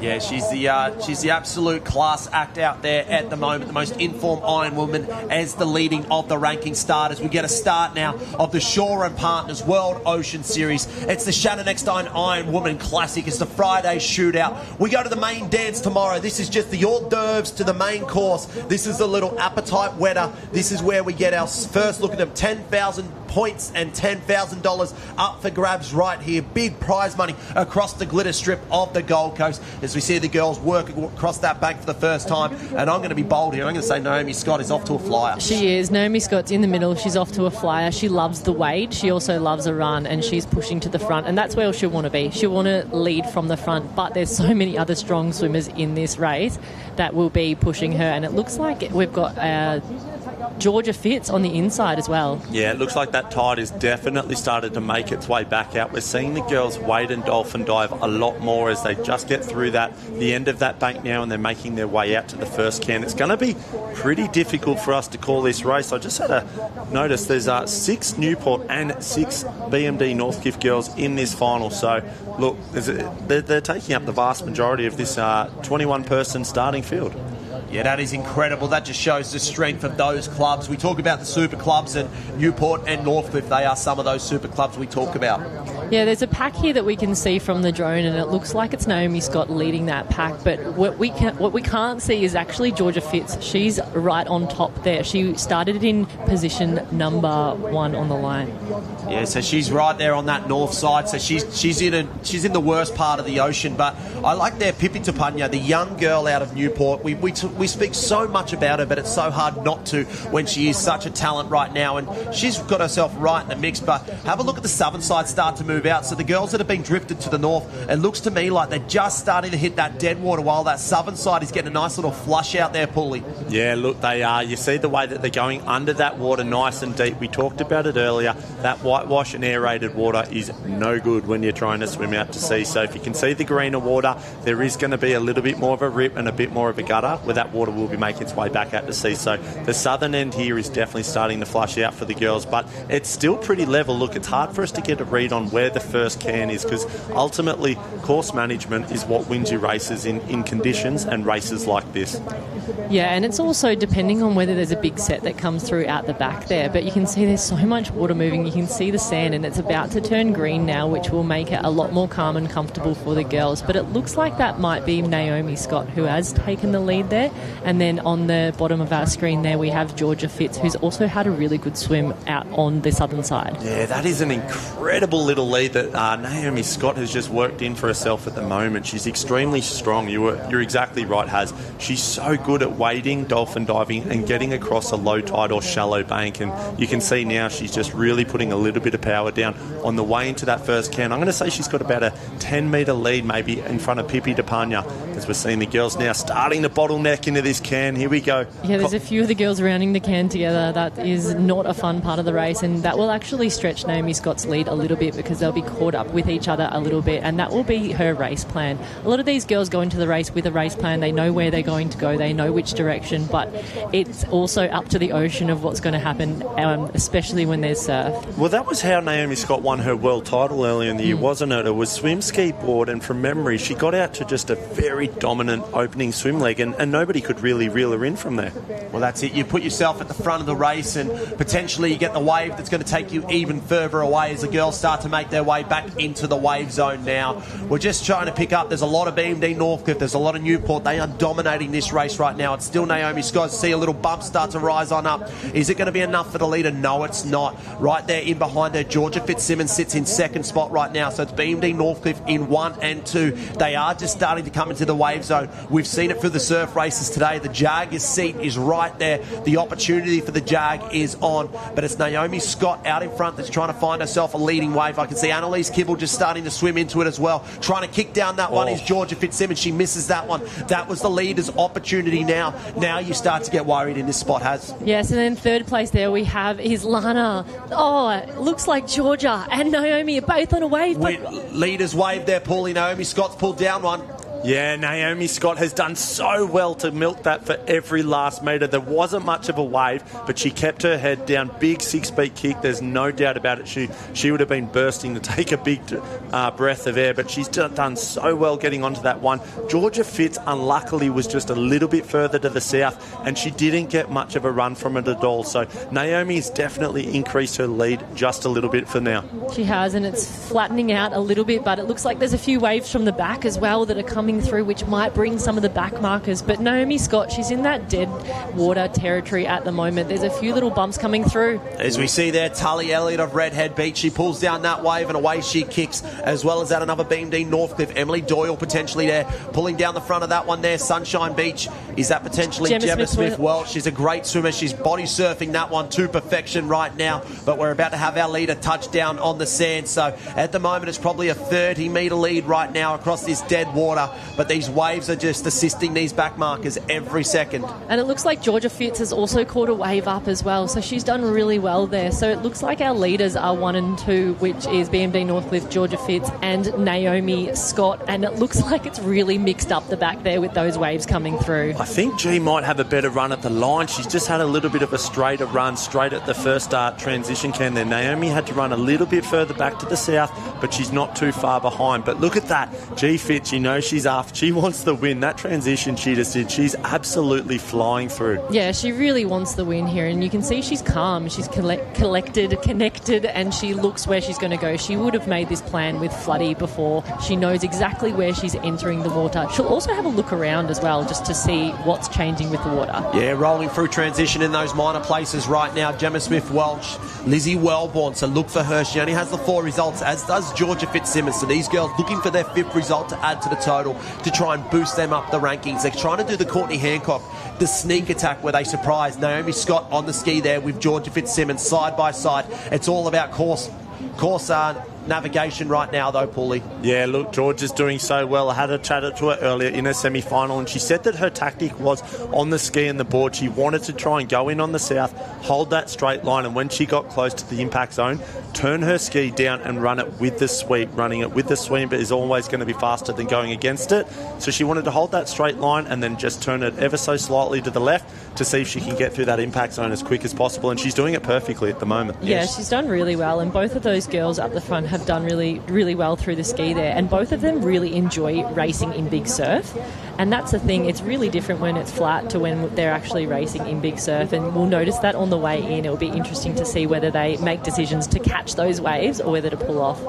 Yeah, she's the absolute class act out there at the moment, the most informed Ironwoman as the leading of the ranking starters. We get a start now of the Shaw and Partners World Ocean Series. It's the Shannon Eckstein Ironwoman Classic. It's the Friday shootout. We go to the main dance tomorrow. This is just the hors d'oeuvres to the main course. This is the little appetite whetter. This is where we get our first look at them. 10,000 points and $10,000 up for grabs right here. Big prize money across the glitter strip of the Gold Coast as we see the girls work across that bank for the first time. And I'm going to be bold here. I'm going to say Naomi Scott is off to a flyer. She is. Naomi Scott's in the middle. She's off to a flyer. She loves the wade. She also loves a run, and she's pushing to the front. And that's where she'll want to be. She'll want to lead from the front. But there's so many other strong swimmers in this race that will be pushing her. And it looks like we've got Georgia Fitz on the inside as well. Yeah, it looks like that tide has definitely started to make its way back out. We're seeing the girls wade and dolphin dive a lot more as they just get through the end of that bank now, and they're making their way out to the first can. It's going to be pretty difficult for us to call this race. I just had a notice there's 6 Newport and 6 BMD Northcliffe girls in this final. So, look, they're taking up the vast majority of this 21-person starting field. Yeah, that is incredible. That just shows the strength of those clubs. We talk about the super clubs, and Newport and Northcliffe, they are some of those super clubs we talk about. Yeah, there's a pack here that we can see from the drone, and it looks like it's Naomi Scott leading that pack. But what we can't see is actually Georgia Fitz. She's right on top there. She started in position number 1 on the line. Yeah, so she's right there on that north side. So she's in the worst part of the ocean. But I like there Pippi Tapanya, the young girl out of Newport. We speak so much about her, but it's so hard not to when she is such a talent right now. And she's got herself right in the mix. But have a look at the southern side start to move out. So the girls that have been drifted to the north, it looks to me like they're just starting to hit that dead water, while that southern side is getting a nice little flush out there, Pulley. Yeah, look, they are. You see the way that they're going under that water nice and deep. We talked about it earlier. That whitewash and aerated water is no good when you're trying to swim out to sea. So if you can see the greener water, there is going to be a little bit more of a rip and a bit more of a gutter where that water will be making its way back out to sea. So the southern end here is definitely starting to flush out for the girls, but it's still pretty level. Look, it's hard for us to get a read on where the first can is, because ultimately course management is what wins you races in conditions and races like this. Yeah, and it's also depending on whether there's a big set that comes through out the back there, but you can see there's so much water moving. You can see the sand, and it's about to turn green now, which will make it a lot more calm and comfortable for the girls. But it looks like that might be Naomi Scott who has taken the lead there. And then on the bottom of our screen there we have Georgia Fitz, who's also had a really good swim out on the southern side. Yeah, that is an incredible little lead that Naomi Scott has just worked in for herself at the moment. She's extremely strong. You're exactly right, Haz. She's so good at wading, dolphin diving, and getting across a low tide or shallow bank. And you can see now she's just really putting a little bit of power down on the way into that first can. I'm going to say she's got about a 10-metre lead maybe in front of Pippi Tapanya, as we're seeing the girls now starting to bottleneck into this can. Here we go. Yeah, there's a few of the girls rounding the can together. That is not a fun part of the race, and that will actually stretch Naomi Scott's lead a little bit because they'll be caught up with each other a little bit, and that will be her race plan. A lot of these girls go into the race with a race plan. They know where they're going to go. They know which direction, but it's also up to the ocean of what's going to happen, especially when there's surf. Well, that was how Naomi Scott won her world title earlier in the year, wasn't it? It was swim, ski, board, and from memory, she got out to just a very dominant opening swim leg, and nobody could really reel her in from there. Well, that's it. You put yourself at the front of the race, and potentially you get the wave that's going to take you even further away as the girls start to make their way back into the wave zone now. We're just trying to pick up. There's a lot of BMD Northcliffe. There's a lot of Newport. They are dominating this race right now. It's still Naomi Scott. See a little bump start to rise on up. Is it going to be enough for the leader? No, it's not. Right there in behind her, Georgia Fitzsimmons sits in second spot right now. So it's BMD Northcliffe in 1 and 2. They are just starting to come into the wave zone. We've seen it for the surf races today. The Jag's seat is right there. The opportunity for the Jag is on. But it's Naomi Scott out in front that's trying to find herself a leading wave. I can see Annalise Kibble just starting to swim into it as well. Trying to kick down that one is Georgia Fitzsimmons. She misses that one. That was the leader's opportunity now. Now you start to get worried in this spot, Haz. Yes, and then third place there we have is Lana. Oh, it looks like Georgia and Naomi are both on a wave. Leader's wave there, Paulie. Naomi Scott's pulled down one. Yeah, Naomi Scott has done so well to milk that for every last metre. There wasn't much of a wave, but she kept her head down. Big 6-beat kick, there's no doubt about it. She would have been bursting to take a big breath of air, but she's done so well getting onto that one. Georgia Fitz, unluckily, was just a little bit further to the south, and she didn't get much of a run from it at all. So Naomi's definitely increased her lead just a little bit for now. She has, and it's flattening out a little bit, but it looks like there's a few waves from the back as well that are coming through, which might bring some of the back markers. But Naomi Scott, she's in that dead water territory at the moment. There's a few little bumps coming through. As we see there, Tully Elliott of Redhead Beach, she pulls down that wave and away she kicks, as well as that another BMD Northcliffe. Emily Doyle potentially there, pulling down the front of that one there. Sunshine Beach, is that potentially Gemma Smith-Welch? She's a great swimmer. She's body surfing that one to perfection right now, but we're about to have our leader touch down on the sand. So at the moment, it's probably a 30-metre lead right now across this dead water, but these waves are just assisting these back markers every second. And it looks like Georgia Fitz has also caught a wave up as well, so she's done really well there. So it looks like our leaders are 1 and 2, which is BMD Northcliffe, Georgia Fitz and Naomi Scott, and it looks like it's really mixed up the back there with those waves coming through. I think G might have a better run at the line. She's just had a little bit of a straighter run straight at the first transition can there. Naomi had to run a little bit further back to the south, but she's not too far behind. But look at that. G Fitz, you know she's after. She wants the win. That transition she just did, she's absolutely flying through. Yeah, she really wants the win here, and you can see she's calm, she's collected, connected, and she looks where she's going to go. She would have made this plan with Floody before. She knows exactly where she's entering the water. She'll also have a look around as well, just to see what's changing with the water. Yeah, rolling through transition in those minor places right now. Gemma Smith-Welch, Lizzie Wellborn, so look for her. She only has the 4 results, as does Georgia Fitzsimmons. So these girls looking for their 5th result to add to the total to try and boost them up the rankings. They're trying to do the Courtney Hancock, the sneak attack where they surprise Naomi Scott on the ski there with Georgia Fitzsimmons side by side. It's all about course navigation right now, though, Paulie. Yeah, look, Georgia's doing so well. I had a chat to her earlier in her semi-final, and she said that her tactic was on the ski and the board. She wanted to try and go in on the south, hold that straight line, and when she got close to the impact zone, turn her ski down and run it with the sweep. Running it with the sweep is always going to be faster than going against it. So she wanted to hold that straight line and then just turn it ever so slightly to the left to see if she can get through that impact zone as quick as possible, and she's doing it perfectly at the moment. Yeah, she's done really well, and both of those girls up the front have done really, really well through the ski there, and both of them really enjoy racing in big surf, and that's the thing, it's really different when it's flat to when they're actually racing in big surf, and we'll notice that on the way in. It'll be interesting to see whether they make decisions to catch those waves or whether to pull off.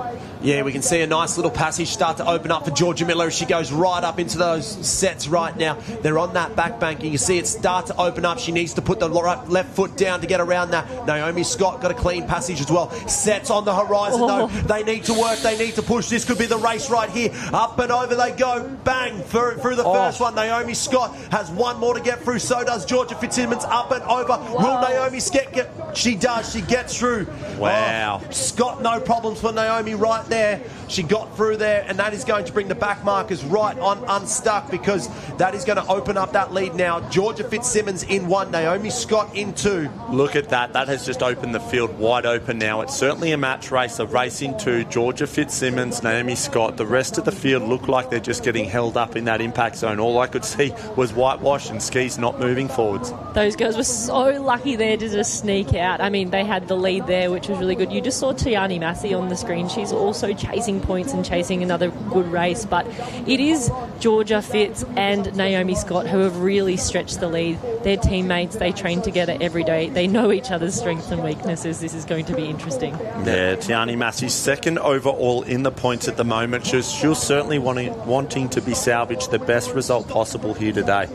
Yeah, we can see a nice little passage start to open up for Georgia Miller as she goes right up into those sets right now. They're on that back bank, and you see it start to open up. She needs to put the left foot down to get around that. Naomi Scott got a clean passage as well. Sets on the horizon, though. They need to work. They need to push. This could be the race right here. Up and over they go. Bang! Through the first one. Naomi Scott has one more to get through. So does Georgia Fitzsimmons. Up and over. Will Naomi Scott get... She does. She gets through. Wow. Scott, no problems for Naomi right there. She got through there, and that is going to bring the back markers right on unstuck, because that is going to open up that lead now. Georgia Fitzsimmons in 1, Naomi Scott in 2. Look at that. That has just opened the field wide open now. It's certainly a match race, a race in 2. Georgia Fitzsimmons, Naomi Scott. The rest of the field look like they're just getting held up in that impact zone. All I could see was whitewash and skis not moving forwards. Those girls were so lucky there to just sneak out. I mean, they had the lead there, which was really good. You just saw Tiani Massey on the screen. She's also chasing points and chasing another good race, but it is Georgia Fitz and Naomi Scott who have really stretched the lead. They're teammates. They train together every day. They know each other's strengths and weaknesses. This is going to be interesting. Yeah, Tiani Massey's second overall in the points at the moment. She'll certainly wanting to be salvaged the best result possible here today.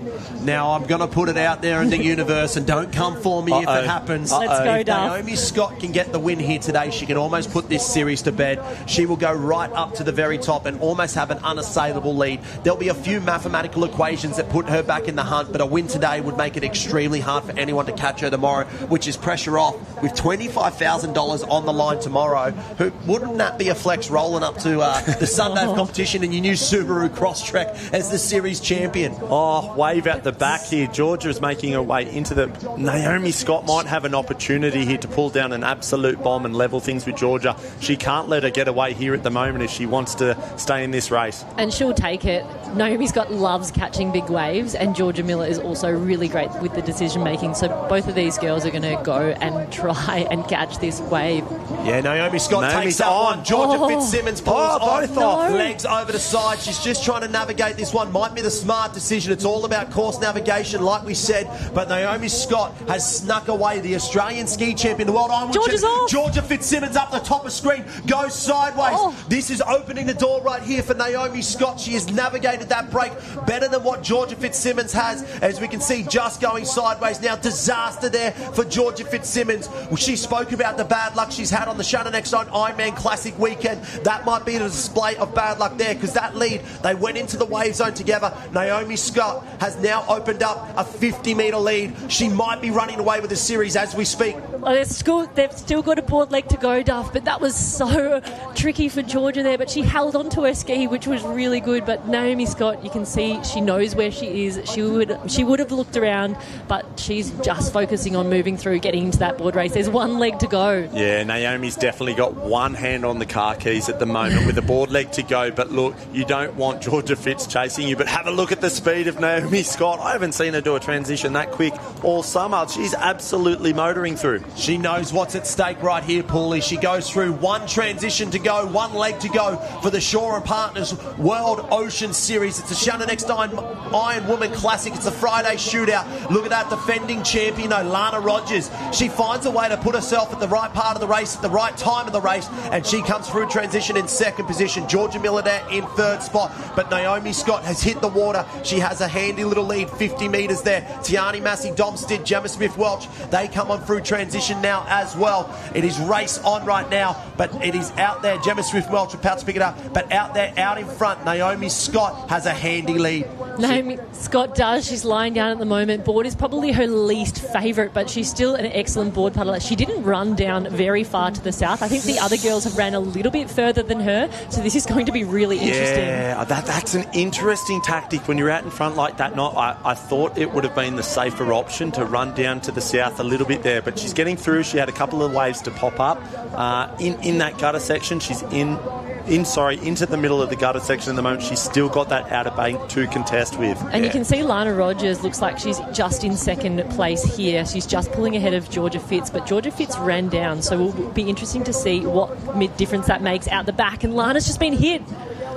Now, I'm going to put it out there in the universe, and don't come for me if it happens. Let's go, Duff. Naomi Scott can get the win here today. She can almost put this series to bed. She will go right up to the very top and almost have an unassailable lead. There'll be a few mathematical equations that put her back in the hunt, but a win today would make it extremely hard for anyone to catch her tomorrow, which is pressure off. With $25,000 on the line tomorrow, wouldn't that be a flex rolling up to the Sunday competition and your new Subaru Crosstrek as the series champion? Oh, wave at the back here. Georgia is making her way into the... Naomi Scott might have an opportunity here to pull down an absolute bomb and level things with Georgia. She can't let her get away here at the moment if she wants to start stay in this race. And she'll take it. Naomi Scott loves catching big waves, and Georgia Miller is also really great with the decision making. So both of these girls are going to go and try and catch this wave. Yeah, Naomi Scott takes that one. Georgia Fitzsimmons pulls both off. Legs over the side. She's just trying to navigate this one. Might be the smart decision. It's all about course navigation, like we said. But Naomi Scott has snuck away. The Australian ski champion, the world Ironwoman champion. Georgia Fitzsimmons up the top of screen. Goes sideways. This is opening the door right here for Naomi Scott. She has navigated that break better than what Georgia Fitzsimmons has, as we can see, just going sideways now. Disaster there for Georgia Fitzsimmons. She spoke about the bad luck she's had on the Shannon Eckstein Ironman Classic weekend. That might be a display of bad luck there, because that lead, they went into the wave zone together. Naomi Scott has now opened up a 50-metre lead. She might be running away with the series as we speak. Well, they've still got a board leg to go, Duff, but that was so tricky for Georgia there. But she held on to her ski, which was really good. But Naomi Scott, you can see she knows where she is. She would have looked around, but she's just focusing on moving through, getting into that board race. There's one leg to go. Yeah, Naomi's definitely got one hand on the car keys at the moment with the board leg to go. But look, you don't want Georgia Fitz chasing you, but have a look at the speed of Naomi Scott. I haven't seen her do a transition that quick all summer. She's absolutely motoring through. She knows what's at stake right here, Paulie. She goes through one transition to go, one leg to go for the Shaw and Partners World Ocean Series. It's a Shannon Eckstein Ironwoman Classic. It's a Friday shootout. Look at that defending champion, Lana Rogers. She finds a way to put herself at the right part of the race, at the right time of the race, and she comes through transition in second position. Georgia Miller there in third spot, but Naomi Scott has hit the water. She has a handy little lead, 50 metres there. Tiani Massey, Dom Stitt, Gemma Smith-Welch, they come on through transition now as well. It is race on right now, but it is out there. Gemma Smith-Welch about to pick it up, but out there, out in front, Naomi Scott has a handy lead. Naomi Scott does. She's lying down at the moment. Board is probably her least favourite, but she's still an excellent board paddler. She didn't run down very far to the south. I think the other girls have ran a little bit further than her, so this is going to be really interesting. Yeah, that's an interesting tactic when you're out in front like that. I thought it would have been the safer option to run down to the south a little bit there, but she's getting through. She had a couple of waves to pop up in that gutter section. She's into the middle of the gutter section at the moment. She's still got that outer bank to contest with. And you can see Lana Rogers looks like she's just in second place here. She's just pulling ahead of Georgia Fitz, but Georgia Fitz ran down, so it will be interesting to see what difference that makes out the back. And Lana's just been hit.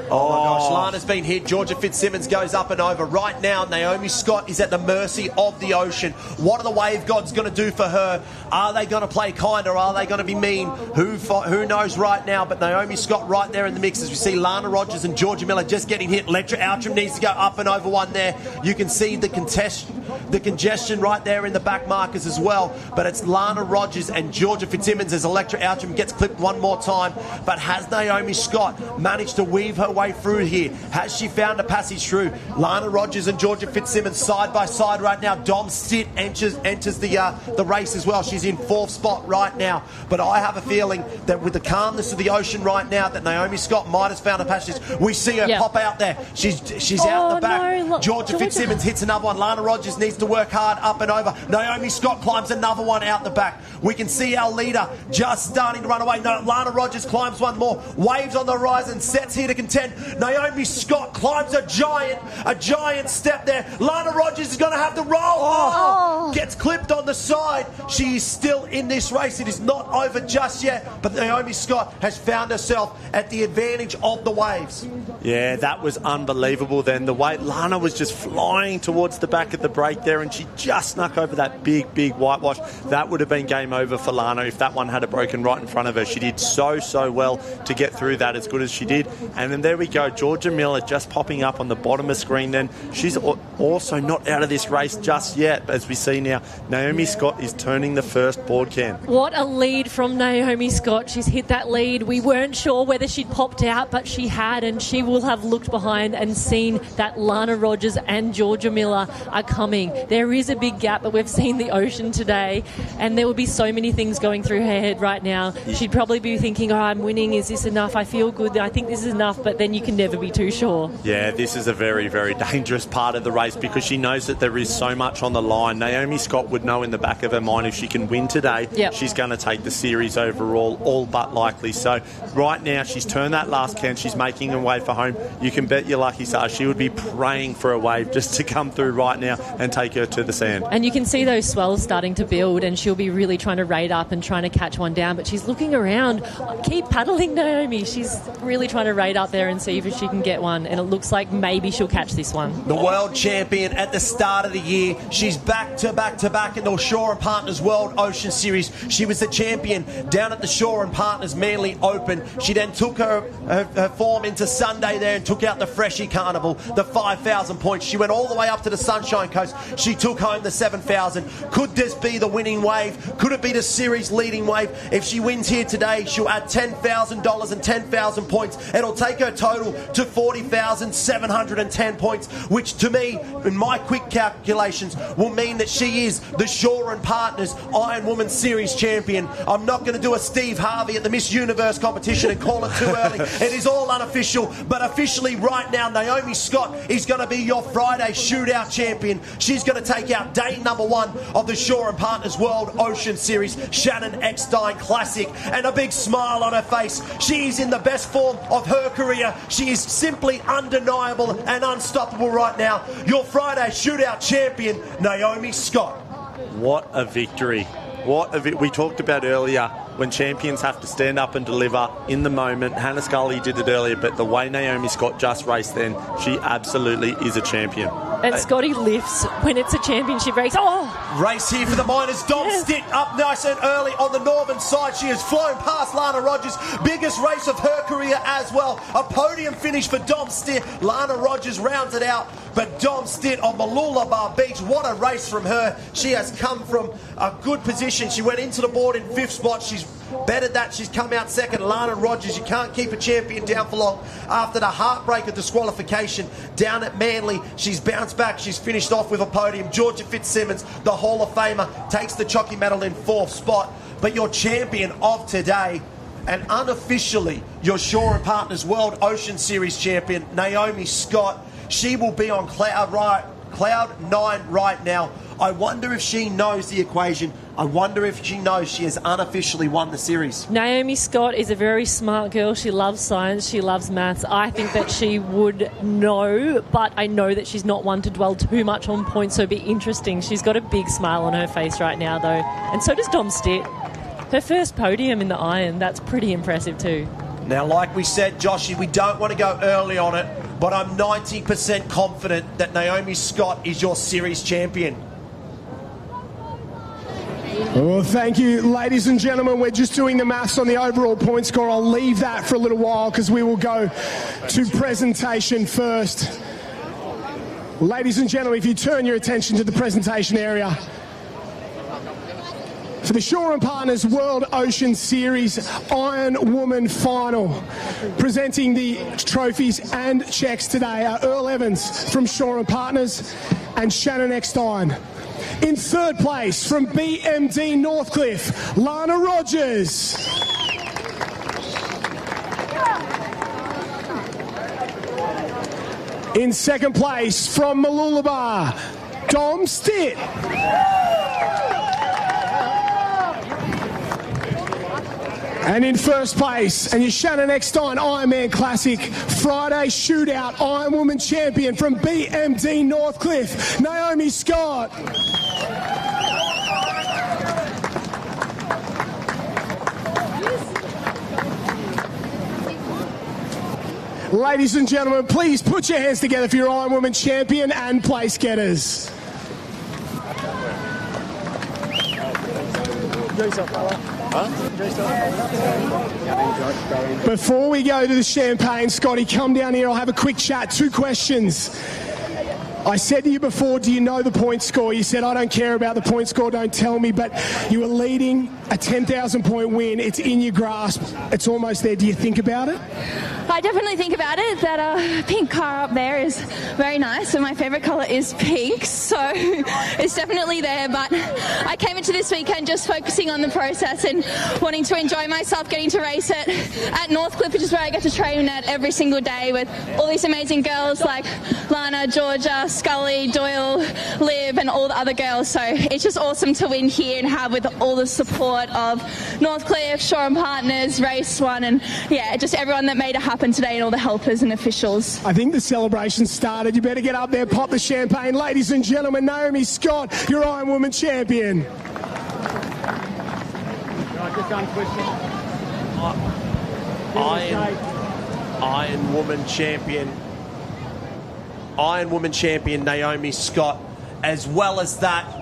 Oh my gosh, Lana's been hit. Georgia Fitzsimmons goes up and over. Right now, Naomi Scott is at the mercy of the ocean. What are the wave gods going to do for her? Are they going to play kind, or are they going to be mean? Who knows right now? But Naomi Scott right there in the mix, as we see Lana Rogers and Georgia Miller just getting hit. Electra Outram needs to go up and over one there. You can see the congestion right there in the back markers as well. But it's Lana Rogers and Georgia Fitzsimmons as Electra Outram gets clipped one more time. But has Naomi Scott managed to weave her way through here? Has she found a passage through? Lana Rogers and Georgia Fitzsimmons side by side right now. Dom Stitt enters the race as well. She's in fourth spot right now. But I have a feeling that with the calmness of the ocean right now, that Naomi Scott might have found a passage. We see her pop out there. She's out the back. No, Georgia Fitzsimmons hits another one. Lana Rogers needs to work hard up and over. Naomi Scott climbs another one out the back. We can see our leader just starting to run away. No, Lana Rogers climbs one more. Waves on the horizon. Sets here to contend. Naomi Scott climbs a giant step there. Lana Rogers is going to have to roll. Gets clipped on the side. She is still in this race. It is not over just yet, but Naomi Scott has found herself at the advantage of the waves. Yeah, that was unbelievable then. The way Lana was just flying towards the back of the break there, and she just snuck over that big whitewash. That would have been game over for Lana if that one had broken right in front of her. She did so well to get through that as good as she did. And then there we go, Georgia Miller just popping up on the bottom of screen then. She's also not out of this race just yet. As we see now, Naomi Scott is turning the first board cam. What a lead from Naomi Scott. She's hit that lead. We weren't sure whether she'd popped out, but she had, and she will have looked behind and seen that Lana Rogers and Georgia Miller are coming. There is a big gap, but we've seen the ocean today, and there will be so many things going through her head right now. She'd probably be thinking, oh, I'm winning, is this enough? I feel good, I think this is enough, but then you can never be too sure. Yeah, this is a very, very dangerous part of the race because she knows that there is so much on the line. Naomi Scott would know in the back of her mind if she can win today, she's going to take the series overall, all but likely. So right now, she's turned that last can, she's making her way for home. You can bet your lucky stars she would be praying for a wave just to come through right now and take her to the sand. And you can see those swells starting to build, and she'll be really trying to raid up and trying to catch one down, but she's looking around. Keep paddling, Naomi. She's really trying to raid up there and see if she can get one, and it looks like maybe she'll catch this one. The world champion at the start of the year. She's back to back in the Shaw and Partners World Ocean Series. She was the champion down at the Shaw and Partners Manly Open. She then took her form into Sunday there and took out the Freshie Carnival, the 5,000 points. She went all the way up to the Sunshine Coast. She took home the 7,000. Could this be the winning wave? Could it be the series leading wave? If she wins here today, she'll add $10,000 and 10,000 points. It'll take her total to 40,710 points, which to me, in my quick calculations, will mean that she is the Shaw and Partners Ironwoman Series champion. I'm not going to do a Steve Harvey at the Miss Universe competition and call it too early. It is all unofficial, but officially right now, Naomi Scott is going to be your Friday shootout champion. She's going to take out day number 1 of the Shaw and Partners World Ocean Series, Shannon Eckstein Classic, and a big smile on her face. She is in the best form of her career. She is simply undeniable and unstoppable right now. Your Friday shootout champion, Naomi Scott. What a victory. We talked about earlier when champions have to stand up and deliver in the moment. Hannah Scully did it earlier, but the way Naomi Scott just raced then, she absolutely is a champion. And Scotty lifts when it's a championship race. Oh! Race here for the minors. Dom Stitt up nice and early on the northern side. She has flown past Lana Rogers. Biggest race of her career as well. A podium finish for Dom Stitt. Lana Rogers rounds it out. But Dom Stitt on Mooloolaba Beach, what a race from her. She has come from a good position. She went into the board in 5th spot. She's bettered that. She's come out second. Lana Rogers, you can't keep a champion down for long. After the heartbreak of disqualification down at Manly, she's bounced back. She's finished off with a podium. Georgia Fitzsimmons, the Hall of Famer, takes the Chocky medal in 4th spot. But your champion of today, and unofficially your Shaw and Partners World Ocean Series champion, Naomi Scott, she will be on cloud 9 right now. I wonder if she knows the equation. I wonder if she knows she has unofficially won the series. Naomi Scott is a very smart girl. She loves science. She loves maths. I think that she would know, but I know that she's not one to dwell too much on points, so it'd be interesting. She's got a big smile on her face right now, though. And so does Dom Stitt. Her first podium in the iron, that's pretty impressive too. Now, like we said, Joshy, we don't want to go early on it, but I'm 90% confident that Naomi Scott is your series champion. Well, thank you, ladies and gentlemen. We're just doing the maths on the overall point score. I'll leave that for a little while because we will go to presentation first. Ladies and gentlemen, if you turn your attention to the presentation area, for the Shaw and Partners World Ocean Series Ironwoman Final. Presenting the trophies and checks today are Earl Evans from Shaw and Partners and Shannon Eckstein. In 3rd place from BMD Northcliffe, Lana Rogers. In 2nd place from Mooloolaba, Dom Stitt. And in 1st place, and your Shannon Eckstein Ironman Classic Friday Shootout Ironwoman Champion from BMD Northcliffe, Naomi Scott. Ladies and gentlemen, please put your hands together for your Ironwoman Champion and place getters. Before we go to the champagne, Scotty, come down here. I'll have a quick chat. 2 questions. I said to you before, do you know the point score? You said, I don't care about the point score, don't tell me, but you were leading a 10,000 point win. It's in your grasp. It's almost there. Do you think about it? I definitely think about it. That pink car up there is very nice, and my favourite colour is pink, so it's definitely there. But I came into this weekend just focusing on the process and wanting to enjoy myself, getting to race it at Northcliffe, which is where I get to train at every single day with all these amazing girls like Lana, Georgia, Scully, Doyle, Liv, and all the other girls. So it's just awesome to win here and have with all the support of Northcliffe, Shore and Partners, Race One, and yeah, just everyone that made it happen today and all the helpers and officials. I think the celebration started. You better get up there, pop the champagne. Ladies and gentlemen, Naomi Scott, your Ironwoman champion. Ironwoman champion Naomi Scott. As well as that,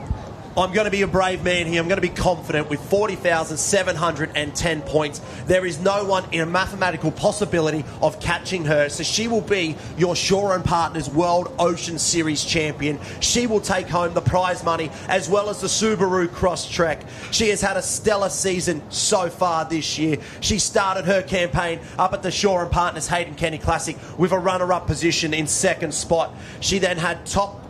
I'm going to be a brave man here. I'm going to be confident with 40,710 points. There is no one in a mathematical possibility of catching her. So she will be your Shore and Partners World Ocean Series champion. She will take home the prize money as well as the Subaru Cross Trek. She has had a stellar season so far this year. She started her campaign up at the Shore and Partners Hayden Kenny Classic with a runner-up position in second spot. She then had top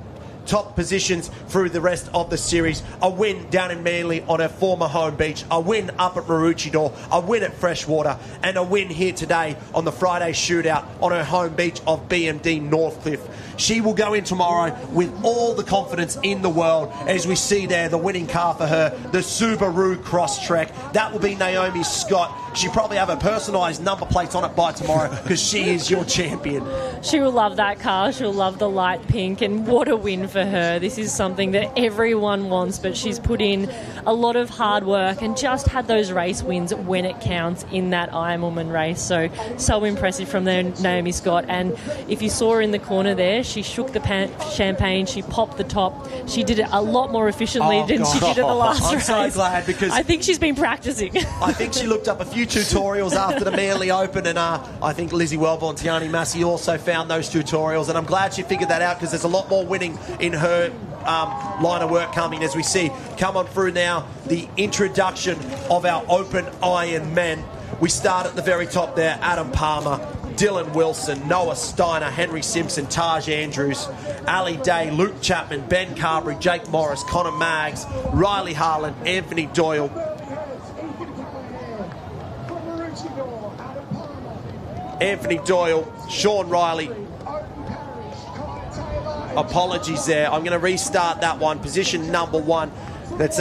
positions through the rest of the series. A win down in Manly on her former home beach, a win up at Maroochydore, a win at Freshwater, and a win here today on the Friday shootout on her home beach of BMD Northcliffe. She will go in tomorrow with all the confidence in the world. As we see there, the winning car for her, the Subaru Cross Trek. That will be Naomi Scott. She'll probably have a personalised number plate on it by tomorrow because she is your champion. She will love that car. She'll love the light pink, and what a win for her. This is something that everyone wants, but she's put in a lot of hard work and just had those race wins when it counts in that Ironwoman race. So impressive from there, Naomi Scott. And if you saw her in the corner there, she shook the champagne, she popped the top. She did it a lot more efficiently than she did at the last race. I'm so glad because I think she's been practicing. I think she looked up a few tutorials after the Manly Open, and I think Lizzie Wellborn, Tiani Massey also found those tutorials, and I'm glad she figured that out because there's a lot more winning in her line of work coming as we see. Come on through now, the introduction of our Open Iron Men. We start at the very top there, Adam Palmer, Dylan Wilson, Noah Steiner, Henry Simpson, Taj Andrews, Ali Day, Luke Chapman, Ben Carberry, Jake Morris, Connor Maggs, Riley Harlan, Anthony Doyle, Sean Riley. Apologies there. I'm going to restart that one. Position number one. It's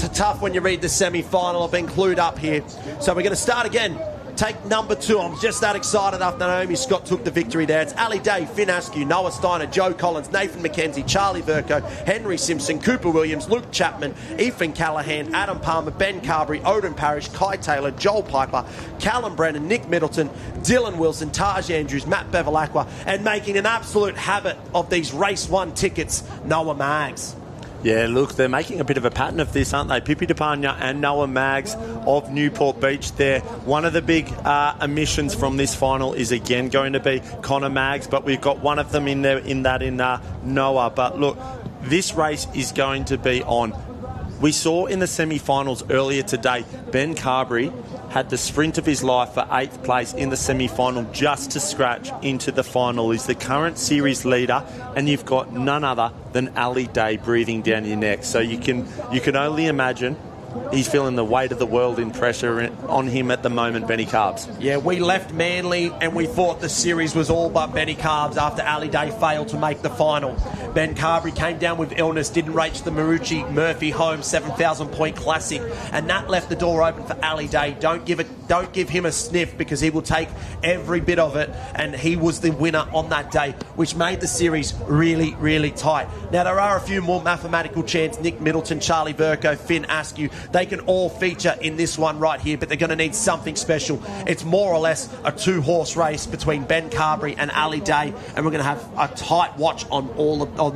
tough when you read the semi-final. I've been clued up here. So we're going to start again. Take number two. I'm just that excited after Naomi Scott took the victory there. It's Ali Day, Finn Askew, Noah Steiner, Joe Collins, Nathan McKenzie, Charlie Verco, Henry Simpson, Cooper Williams, Luke Chapman, Ethan Callahan, Adam Palmer, Ben Carberry, Odin Parrish, Kai Taylor, Joel Piper, Callum Brennan, Nick Middleton, Dylan Wilson, Taj Andrews, Matt Bevilacqua, and making an absolute habit of these Race 1 tickets, Noah Maggs. Yeah, look, they're making a bit of a pattern of this, aren't they? Pippi DePagna and Noah Maggs of Newport Beach there. One of the big omissions from this final is again going to be Connor Maggs, but we've got one of them in there in Noah. But look, this race is going to be on. We saw in the semi-finals earlier today, Ben Carberry had the sprint of his life for 8th place in the semi-final just to scratch into the final. He's the current series leader, and you've got none other than Ali Day breathing down your neck. So you can only imagine he's feeling the weight of the world in pressure on him at the moment, Benny Carbs. Yeah, we left Manly and we thought the series was all but Benny Carbs after Ali Day failed to make the final. Ben Carberry came down with illness, didn't reach the Marucci Murphy Home 7,000 point classic, and that left the door open for Ali Day. Don't give him a sniff because he will take every bit of it, and he was the winner on that day, which made the series really, really tight. Now, there are a few more mathematical chants. Nick Middleton, Charlie Verco, Finn Askew, they can all feature in this one right here, but they're going to need something special. It's more or less a two-horse race between Ben Carberry and Ali Day, and we're going to have a tight watch on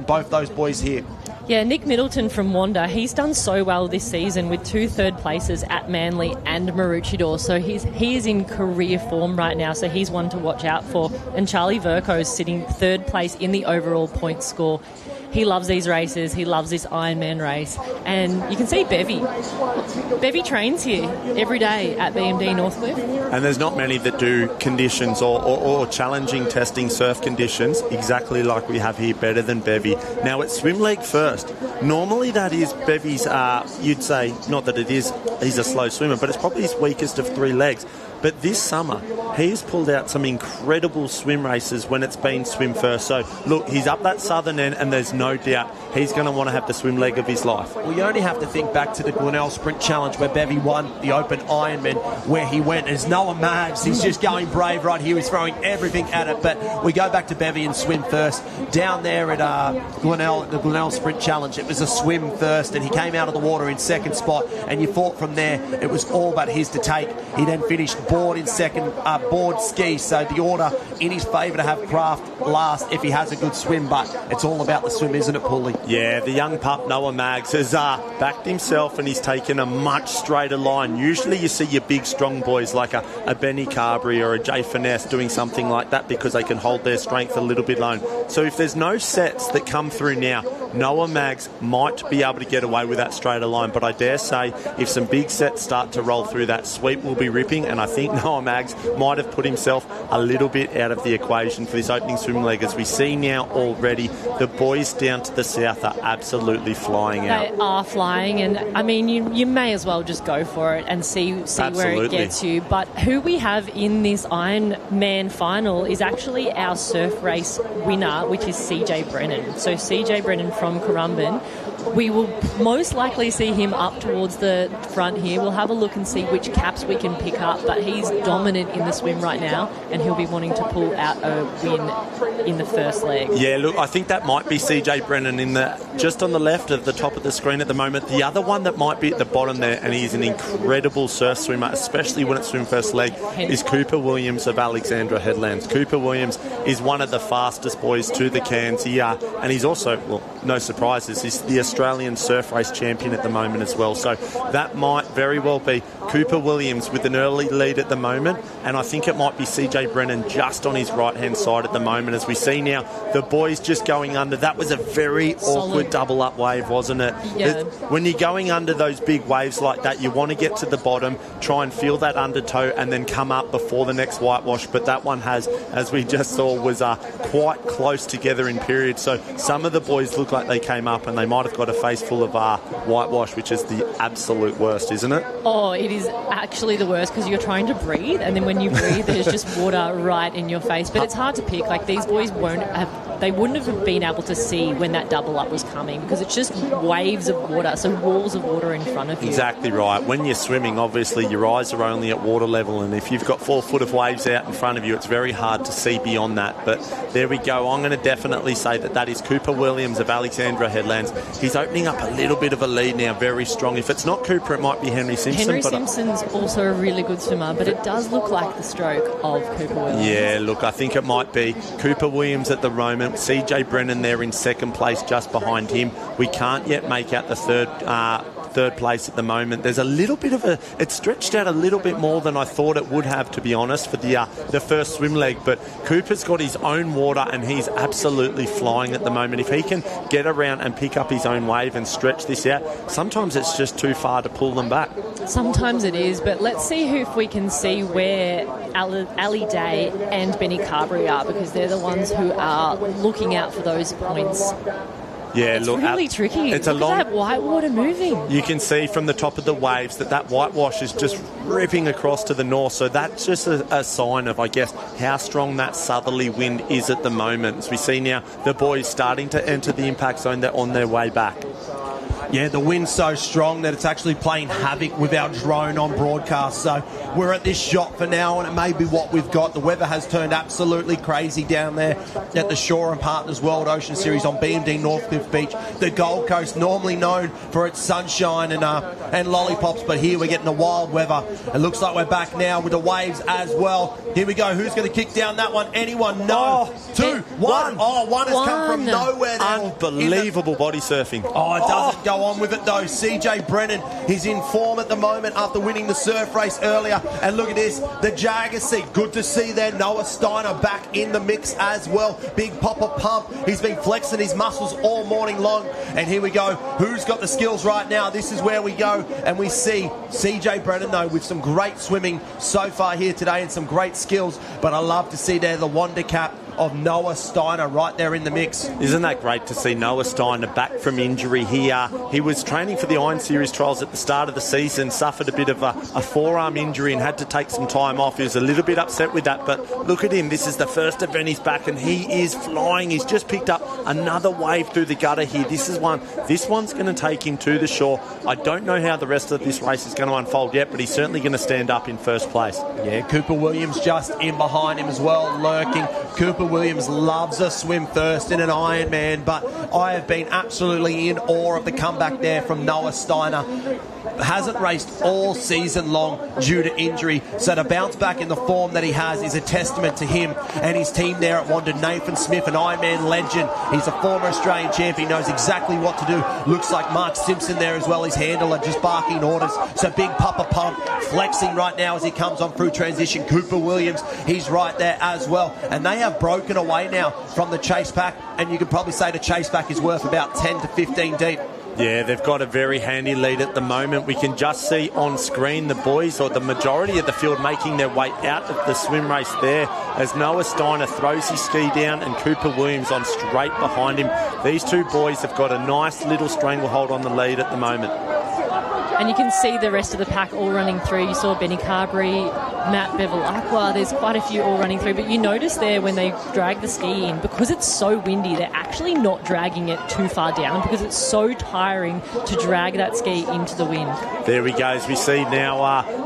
both those boys here. Yeah, Nick Middleton from Wanda, he's done so well this season with 2 third places at Manly and Maroochydore, so he is in career form right now, so he's one to watch out for. And Charlie Vercoe is sitting 3rd place in the overall point score. He loves these races. He loves this Ironman race. And you can see Bevy. Bevy trains here every day at BMD Northcliffe. And there's not many that do conditions or challenging testing surf conditions exactly like we have here, better than Bevy. Now, it's swim leg first. Normally that is Bevy's, you'd say, not that it is, he's a slow swimmer, but it's probably his weakest of 3 legs. But this summer, he's pulled out some incredible swim races when it's been swim first. So, look, he's up that southern end, and there's no doubt he's going to want to have the swim leg of his life. Well, you only have to think back to the Glenelg Sprint Challenge where Bevy won the Open Ironman, where he went as Noah Maggs. He's just going brave right here. He's throwing everything at it. But we go back to Bevy and swim first. Down there at the Glenelg Sprint Challenge, it was a swim first, and he came out of the water in 2nd spot, and you thought from there it was all but his to take. He then finished board in 2nd, board ski, so the order in his favour to have Kraft last if he has a good swim, but it's all about the swim, isn't it, Paulie? Yeah, the young pup Noah Maggs has backed himself, and he's taken a much straighter line. Usually you see your big strong boys like a Benny Carberry or a Jay Finesse doing something like that because they can hold their strength a little bit low. So if there's no sets that come through now, Noah Maggs might be able to get away with that straighter line, but I dare say if some big sets start to roll through, that sweep will be ripping, and I think Noah Maggs might have put himself a little bit out of the equation for this opening swim leg. As we see now already, the boys down to the south are absolutely flying out. They are flying, and I mean, you may as well just go for it and see where it gets you. But who we have in this Ironman final is actually our surf race winner, which is CJ Brennan. So CJ Brennan from Currumbin. We will most likely see him up towards the front here. We'll have a look and see which caps we can pick up, but he's dominant in the swim right now, and he'll be wanting to pull out a win in the first leg. Yeah, look, I think that might be CJ Brennan just on the left of the top of the screen at the moment. The other one that might be at the bottom there, and he's an incredible surf swimmer, especially when it's swim first leg, is Cooper Williams of Alexandra Headlands. Cooper Williams is one of the fastest boys to the Cairns here, and he's also, well, no surprises, he's the Australian surf race champion at the moment as well. So that might very well be Cooper Williams with an early lead at the moment, and I think it might be CJ Brennan just on his right-hand side at the moment. As we see now, the boys just going under. That was a very awkward double-up wave, wasn't it? Yeah. When you're going under those big waves like that, you want to get to the bottom, try and feel that undertow, and then come up before the next whitewash. But that one has, as we just saw, was quite close together in periods. So some of the boys look like they came up and they might have got a face full of whitewash, which is the absolute worst, isn't it? Oh, it is actually the worst because you're trying to breathe, and then when you breathe, there's just water right in your face. But it's hard to pick. Like, these boys wouldn't have been able to see when that double up was coming because it's just waves of water, so walls of water in front of you. Exactly right. When you're swimming, obviously your eyes are only at water level, and if you've got 4 foot of waves out in front of you, it's very hard to see beyond that. But there we go. I'm going to definitely say that is Cooper Williams of Alexandra Headlands. He's opening up a little bit of a lead now, very strong. If it's not Cooper, it might be Henry Simpson. Henry Simpson's also a really good swimmer, but it does look like the stroke of Cooper Williams. Yeah, look, I think it might be Cooper Williams at the moment. CJ Brennan there in 2nd place just behind him. We can't yet make out the third place at the moment. There's a little bit of it's stretched out a little bit more than I thought it would have, to be honest, for the first swim leg. But Cooper's got his own water and he's absolutely flying at the moment. If he can get around and pick up his own wave and stretch this out, sometimes it's just too far to pull them back. Sometimes it is, but let's see if we can see where Ali Day and Benny Carberry are, because they're the ones who are looking out for those points. Yeah, it's really tricky. It's Look at that white water moving. You can see from the top of the waves that whitewash is just ripping across to the north. So that's just a sign of, I guess, how strong that southerly wind is at the moment. As we see now, the boys starting to enter the impact zone. They're on their way back. Yeah, the wind's so strong that it's actually playing havoc with our drone on broadcast. So we're at this shot for now, and it may be what we've got. The weather has turned absolutely crazy down there at the Shore and Partners World Ocean Series on BMD Northcliffe Beach. The Gold Coast, normally known for its sunshine and lollipops, but here we're getting the wild weather. It looks like we're back now with the waves as well. Here we go. Who's going to kick down that one? Anyone? No. 2, 1. Oh, one has come from nowhere there. Unbelievable body surfing. Oh, it doesn't go on with it though. CJ Brennan, he's in form at the moment after winning the surf race earlier. And look at this, the Jagger seat. Good to see there. Noah Steiner back in the mix as well. Big Papa Pump. He's been flexing his muscles all morning long. And here we go. Who's got the skills right now? This is where we go. And we see CJ Brennan though with some great swimming so far here today and some great skills. But I love to see there the wonder cap of Noah Steiner right there in the mix. Isn't that great to see Noah Steiner back from injury here? He was training for the Iron Series trials at the start of the season, suffered a bit of a forearm injury and had to take some time off. He was a little bit upset with that, but look at him. This is the first event he's back and he is flying. He's just picked up another wave through the gutter here. This one's going to take him to the shore. I don't know how the rest of this race is going to unfold yet, but he's certainly going to stand up in first place. Yeah, Cooper Williams just in behind him as well, lurking. Cooper Williams loves a swim first in an Ironman, but I have been absolutely in awe of the comeback there from Noah Steiner. Hasn't raced all season long due to injury, so to bounce back in the form that he has is a testament to him and his team there at Wanda. Nathan Smith, an Ironman legend. He's a former Australian champion, knows exactly what to do. Looks like Mark Simpson there as well, his handler, just barking orders. So Big Papa Pump flexing right now as he comes on through transition. Cooper Williams, he's right there as well. And they have broken away now from the chase pack, and you could probably say the chase pack is worth about 10 to 15 deep. Yeah, they've got a very handy lead at the moment. We can just see on screen the boys, or the majority of the field, making their way out of the swim race there as Noah Steiner throws his ski down and Cooper Williams on straight behind him. These two boys have got a nice little stranglehold on the lead at the moment. And you can see the rest of the pack all running through. You saw Benny Carberry, Matt Bevilacqua. There's quite a few all running through. But you notice there when they drag the ski in, because it's so windy, they're actually not dragging it too far down because it's so tiring to drag that ski into the wind. There we go. As we see now,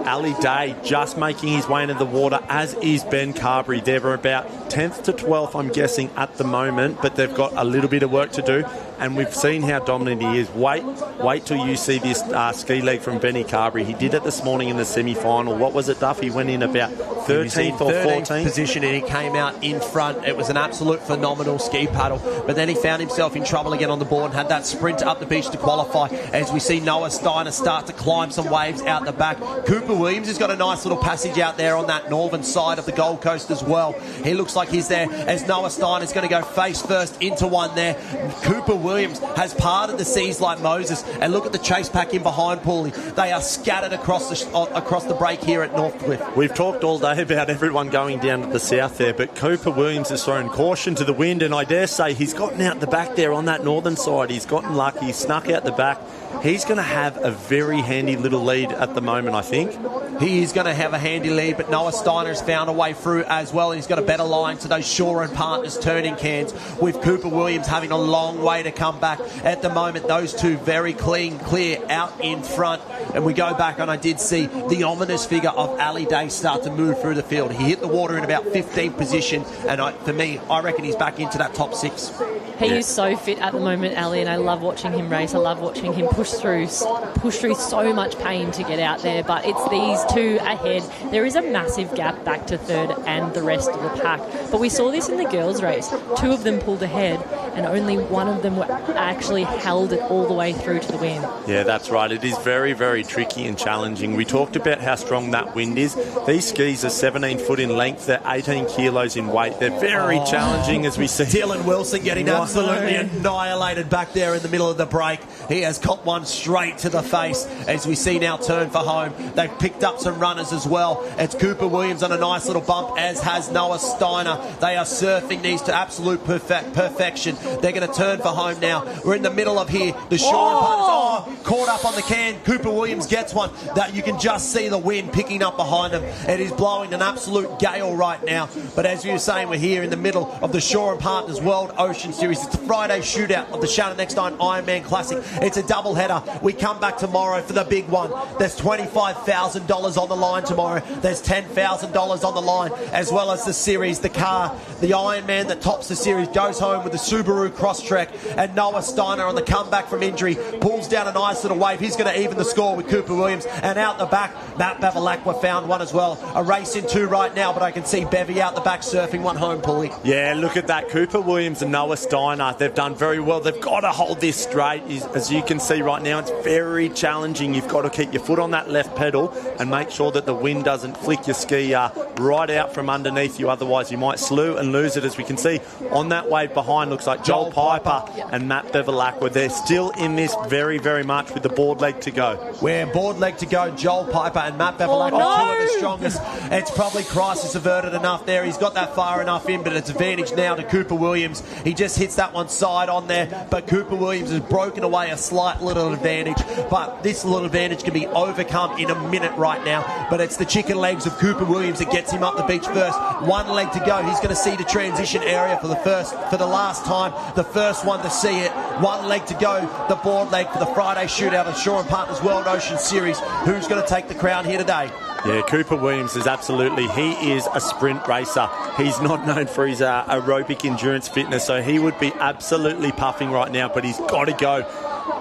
Ali Day just making his way into the water, as is Ben Carberry. They're about 10th to 12th, I'm guessing, at the moment, but they've got a little bit of work to do. And we've seen how dominant he is. Wait till you see this ski leg from Benny Carberry. He did it this morning in the semi-final. What was it, Duff? He went in about 13th or 14th position, and he came out in front. It was an absolute phenomenal ski paddle. But then he found himself in trouble again on the board and had that sprint up the beach to qualify. As we see Noah Steiner start to climb some waves out the back. Cooper Williams has got a nice little passage out there on that northern side of the Gold Coast as well. He looks like he's there as Noah Steiner is going to go face first into one there. Cooper Williams has parted the seas like Moses, and look at the chase pack in behind Paulie. They are scattered across the break here at Northcliffe. We've talked all day about everyone going down to the south there, but Cooper Williams has thrown caution to the wind, and I dare say he's gotten out the back there on that northern side. He's gotten lucky, he's snuck out the back. He's going to have a very handy little lead at the moment, I think. He is going to have a handy lead, but Noah Steiner has found a way through as well, and he's got a better line to those Shore and Partners turning cans, with Cooper Williams having a long way to come back at the moment. Those two very clear out in front. And we go back, and I did see the ominous figure of Ali Day start to move through the field. He hit the water in about 15th position, and for me, I reckon he's back into that top 6. He is so fit at the moment, Ali, and I love watching him race. I love watching him push through so much pain to get out there, but it's these two ahead. There is a massive gap back to third and the rest of the pack. But we saw this in the girls' race. 2 of them pulled ahead, and only one of them actually held it all the way through to the wind. Yeah, that's right. It is very, very tricky and challenging. We talked about how strong that wind is. These skis are 17 foot in length. They're 18 kilos in weight. They're very challenging, as we see. Dylan Wilson getting absolutely annihilated back there in the middle of the break. He has caught one straight to the face, as we see now turn for home. They've picked up some runners as well. It's Cooper Williams on a nice little bump, as has Noah Steiner. They are surfing these to absolute perfection. They're going to turn for home now. We're in the middle of here. The Shore Partners caught up on the can. Cooper Williams gets one that you can just see the wind picking up behind him. It is blowing an absolute gale right now. But as you were saying, we're here in the middle of the Shore Partners World Ocean Series. It's the Friday shootout of the Shannon Eckstein Ironman Classic. It's a double header. We come back tomorrow for the big one. There's $25,000 on the line tomorrow. There's $10,000 on the line, as well as the series, the car, the Ironman that tops the series goes home with the Subaru Crosstrek, and Noah Steiner on the comeback from injury pulls down a nice little wave. He's going to even the score with Cooper Williams, and out the back, Matt Bevilacqua found one as well. A race in two right now, but I can see Bevy out the back surfing one home, Pulley. Yeah, look at that. Cooper Williams and Noah Steiner, they've done very well. They've got to hold this straight. As you can see right now, it's very challenging. You've got to keep your foot on that left pedal and make sure that the wind doesn't flick your ski right out from underneath you. Otherwise, you might slew and lose it. As we can see on that wave behind, looks like Joel Piper and Matt Bevilacqua. They're still in this very, very much with the board leg to go. We're board leg to go. Joel Piper and Matt Bevilacqua, two of the strongest. It's probably crisis averted enough there. He's got that far enough in, but it's advantage now to Cooper Williams. He just hits that one side on there, but Cooper Williams has broken away a slight little advantage, but this little advantage can be overcome in a minute right now. But it's the chicken legs of Cooper Williams that gets him up the beach first. One leg to go. He's going to see the transition area for the last time. The first one to see it. One leg to go. The board leg for the Friday shootout of Shore Partners World Ocean Series. Who's going to take the crown here today? Yeah, Cooper Williams is absolutely, he is a sprint racer. He's not known for his aerobic endurance fitness, so he would be absolutely puffing right now, but he's got to go.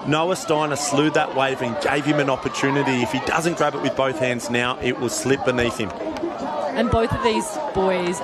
Noah Steiner slewed that wave and gave him an opportunity. If he doesn't grab it with both hands now, it will slip beneath him. And both of these boys,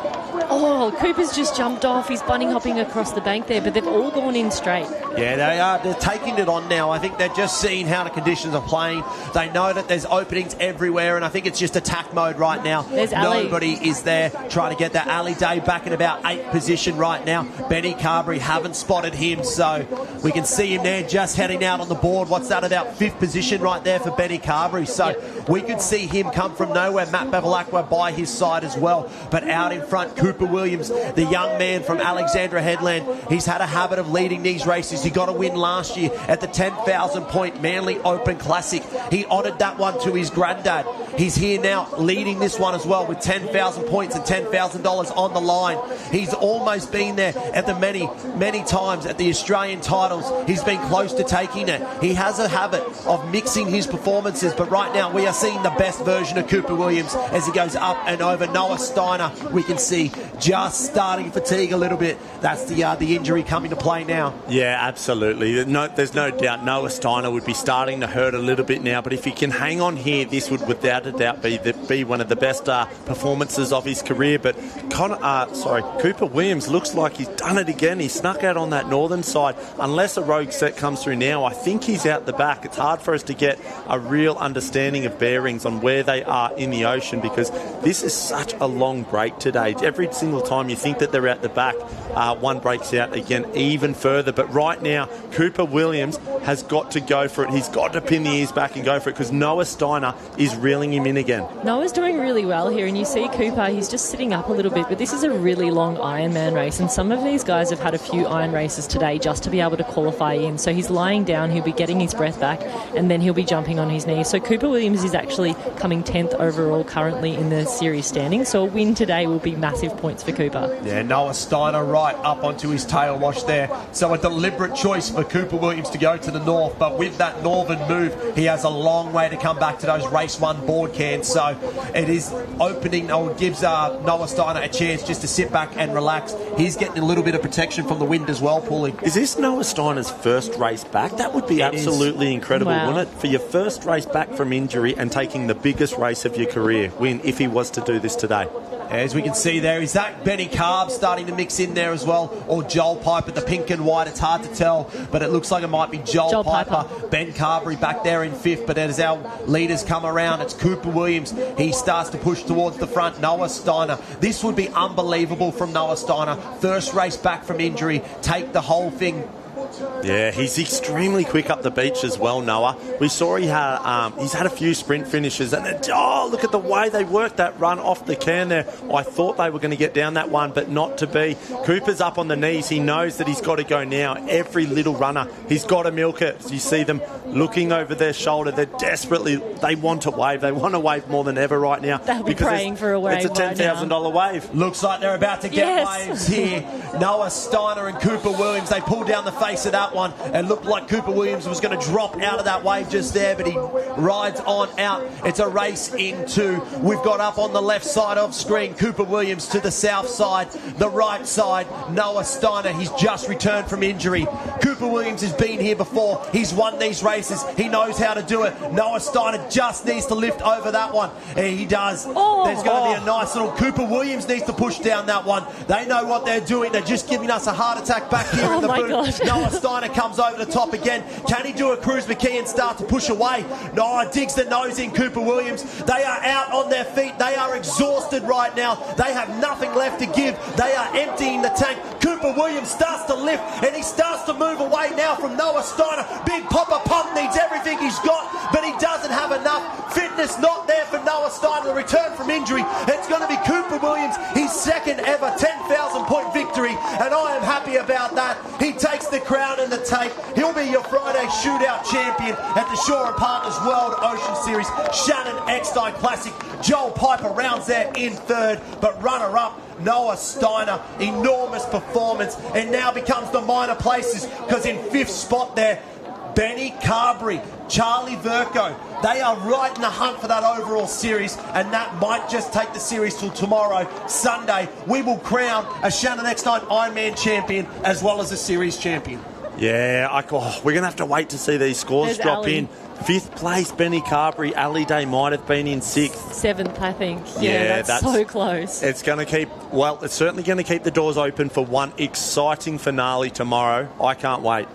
Cooper's just jumped off. He's bunny hopping across the bank there, but they've all gone in straight. Yeah, they are. They're taking it on now. I think they're just seeing how the conditions are playing. They know that there's openings everywhere, and I think it's just attack mode right now. There's Ali. Nobody is there trying to get that. Ali Day back in about 8th position right now. Benny Carberry, haven't spotted him, so we can see him there just heading out on the board. What's that, about 5th position right there for Benny Carberry? So we could see him come from nowhere. Matt Bevilacqua by his side as well, but out in front, Cooper Williams, the young man from Alexandra Headland. He's had a habit of leading these races. He got a win last year at the 10,000 point Manly Open Classic. He honoured that one to his granddad. He's here now leading this one as well with 10,000 points and $10,000 on the line. He's almost been there at the many times at the Australian titles. He's been close to taking it. He has a habit of mixing his performances, but right now we are seeing the best version of Cooper Williams as he goes up and over. Noah Steiner, we can see just starting to fatigue a little bit. That's the injury coming to play now. Yeah, absolutely. There's no doubt Noah Steiner would be starting to hurt a little bit now, but if he can hang on here, this would without a doubt be one of the best performances of his career. But Cooper Williams looks like he's done it again. He snuck out on that northern side. Unless a rogue set comes through now, I think he's out the back. It's hard for us to get a real understanding of bearings on where they are in the ocean, because this is such a long break today. Every single time you think that they're out the back, one breaks out again even further. But right now, Cooper Williams has got to go for it. He's got to pin the ears back and go for it, because Noah Steiner is reeling him in again. Noah's doing really well here, and you see Cooper, he's just sitting up a little bit, but this is a really long Ironman race, and some of these guys have had a few Iron races today just to be able to qualify in. So he's lying down, he'll be getting his breath back, and then he'll be jumping on his knees. So Cooper Williams is actually coming 10th overall currently in the series standing, so a win today will be massive points for Cooper. Yeah, Noah Steiner right up onto his tail wash there. So a deliberate choice for Cooper Williams to go to the north, but with that northern move, he has a long way to come back to those race one board cans. So it is opening, or gives Noah Steiner a chance just to sit back and relax. He's getting a little bit of protection from the wind as well, Paulie. Is this Noah Steiner's first race back? That would be absolutely incredible, wouldn't it? For your first race back from injury and taking the biggest race of your career, win if he was to do this today. As we can see there, is that Benny Carb starting to mix in there as well, or Joel Piper, the pink and white? It's hard to tell, but it looks like it might be Joel Piper. Ben Carberry back there in 5th, but as our leaders come around, it's Cooper Williams. He starts to push towards the front. Noah Steiner. This would be unbelievable from Noah Steiner. First race back from injury, take the whole thing Yeah, he's extremely quick up the beach as well, Noah. We saw he's had a few sprint finishes, and look at the way they worked that run off the can there. I thought they were going to get down that one, but not to be. Cooper's up on the knees. He knows that he's got to go now. Every little runner, he's got to milk it. You see them looking over their shoulder. They want to wave. They want to wave more than ever right now. They'll be praying for a wave. It's a $10,000 wave. Looks like they're about to get waves here. Noah Steiner and Cooper Williams, they pulled down the face of that one. It looked like Cooper Williams was going to drop out of that wave just there, but he rides on out. It's a race in two. We've got up on the left side of screen Cooper Williams, to the south side, the right side Noah Steiner. He's just returned from injury. Cooper Williams has been here before. He's won these races. He knows how to do it. Noah Steiner just needs to lift over that one. He does. There's going to be a nice little... Cooper Williams needs to push down that one. They know what they're doing. They're just giving us a heart attack back here in the booth. Noah Steiner comes over the top again. Can he do a Cruz McKee and start to push away? No, digs the nose in Cooper Williams. They are out on their feet. They are exhausted right now. They have nothing left to give. They are emptying the tank. Cooper Williams starts to lift, and he starts to move away now from Noah Steiner. Big Papa Pump needs everything he's got, but he doesn't have enough. Fitness not there for Noah Steiner to return from injury. It's going to be Cooper Williams, his second ever 10,000 point victory, and I am happy about that. He takes the crown and the tape. He'll be your Friday shootout champion at the Shaw and Partners World Ocean Series Shannon Eckstein Classic. Joel Piper rounds there in third, but runner-up Noah Steiner, enormous performance, and now becomes the minor places, because in fifth spot there, Benny Carberry, Charlie Verco, they are right in the hunt for that overall series, and that might just take the series till tomorrow, Sunday. We will crown a Shannon Eckstein Ironman champion as well as a series champion. Yeah, we're going to have to wait to see these scores drop in. Fifth place, Benny Carberry. Ali Day might have been in sixth. Seventh, I think. Yeah, that's so close. It's going to it's certainly going to keep the doors open for one exciting finale tomorrow. I can't wait.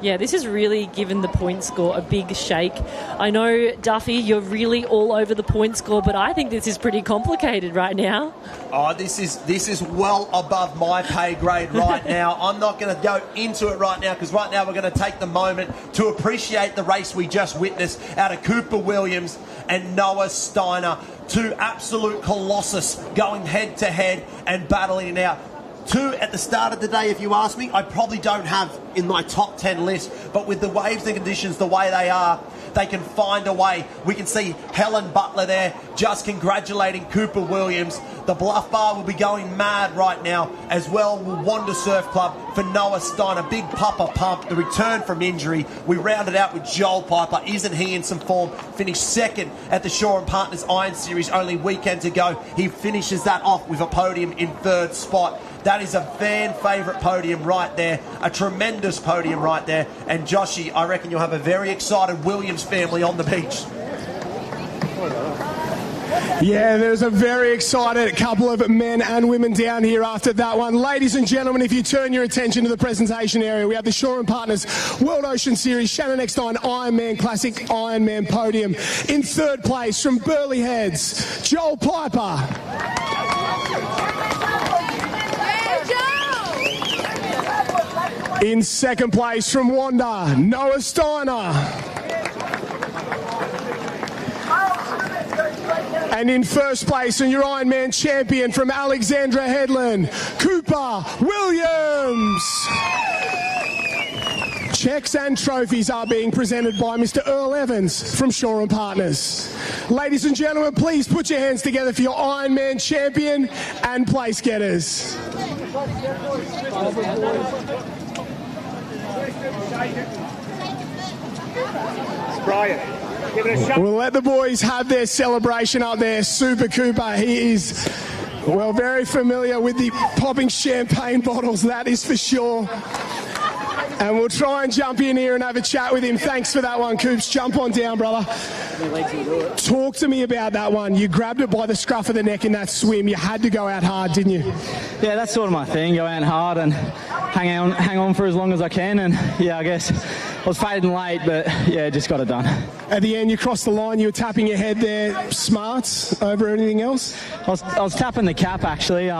Yeah, this has really given the point score a big shake. I know, Duffy, you're really all over the point score, but I think this is pretty complicated right now. Oh, this is well above my pay grade right now. I'm not going to go into it right now, because right now we're going to take the moment to appreciate the race we just witnessed out of Cooper Williams and Noah Steiner. Two absolute colossus going head to head and battling it out. Two at the start of the day, if you ask me, I probably don't have in my top 10 list, but with the waves and conditions the way they are, they can find a way. We can see Helen Butler there just congratulating Cooper Williams. The Bluff Bar will be going mad right now, as well will Wanda Surf Club for Noah Steiner. Big Papa Pump, the return from injury. We rounded out with Joel Piper. Isn't he in some form? Finished second at the Shaw and Partners Iron Series only weekends ago. He finishes that off with a podium in third spot. That is a fan favourite podium right there. A tremendous podium right there. And Joshy, I reckon you'll have a very excited Williams family on the beach. Yeah, there's a very excited couple of men and women down here after that one. Ladies and gentlemen, if you turn your attention to the presentation area, we have the Shaw and Partners World Ocean Series Shannon Eckstein Ironman Classic Ironman podium. In third place from Burleigh Heads, Joel Piper. In second place from Wanda, Noah Steiner. And in first place, and your Ironman champion from Alexandra Headland, Cooper Williams. Cheques and trophies are being presented by Mr. Earl Evans from Shaw and Partners. Ladies and gentlemen, please put your hands together for your Ironman champion and place getters. We'll let the boys have their celebration up there. Super Cooper, he is, well, very familiar with the popping champagne bottles, that is for sure. And we'll try and jump in here and have a chat with him. Thanks for that one, Coops. Jump on down, brother. Talk to me about that one. You grabbed it by the scruff of the neck in that swim. You had to go out hard, didn't you? Yeah, that's sort of my thing. Go out hard and hang on for as long as I can. And yeah, I guess was fading late, but yeah, just got it done. At the end, you crossed the line, you were tapping your head there, smarts over anything else? I was tapping the cap, actually,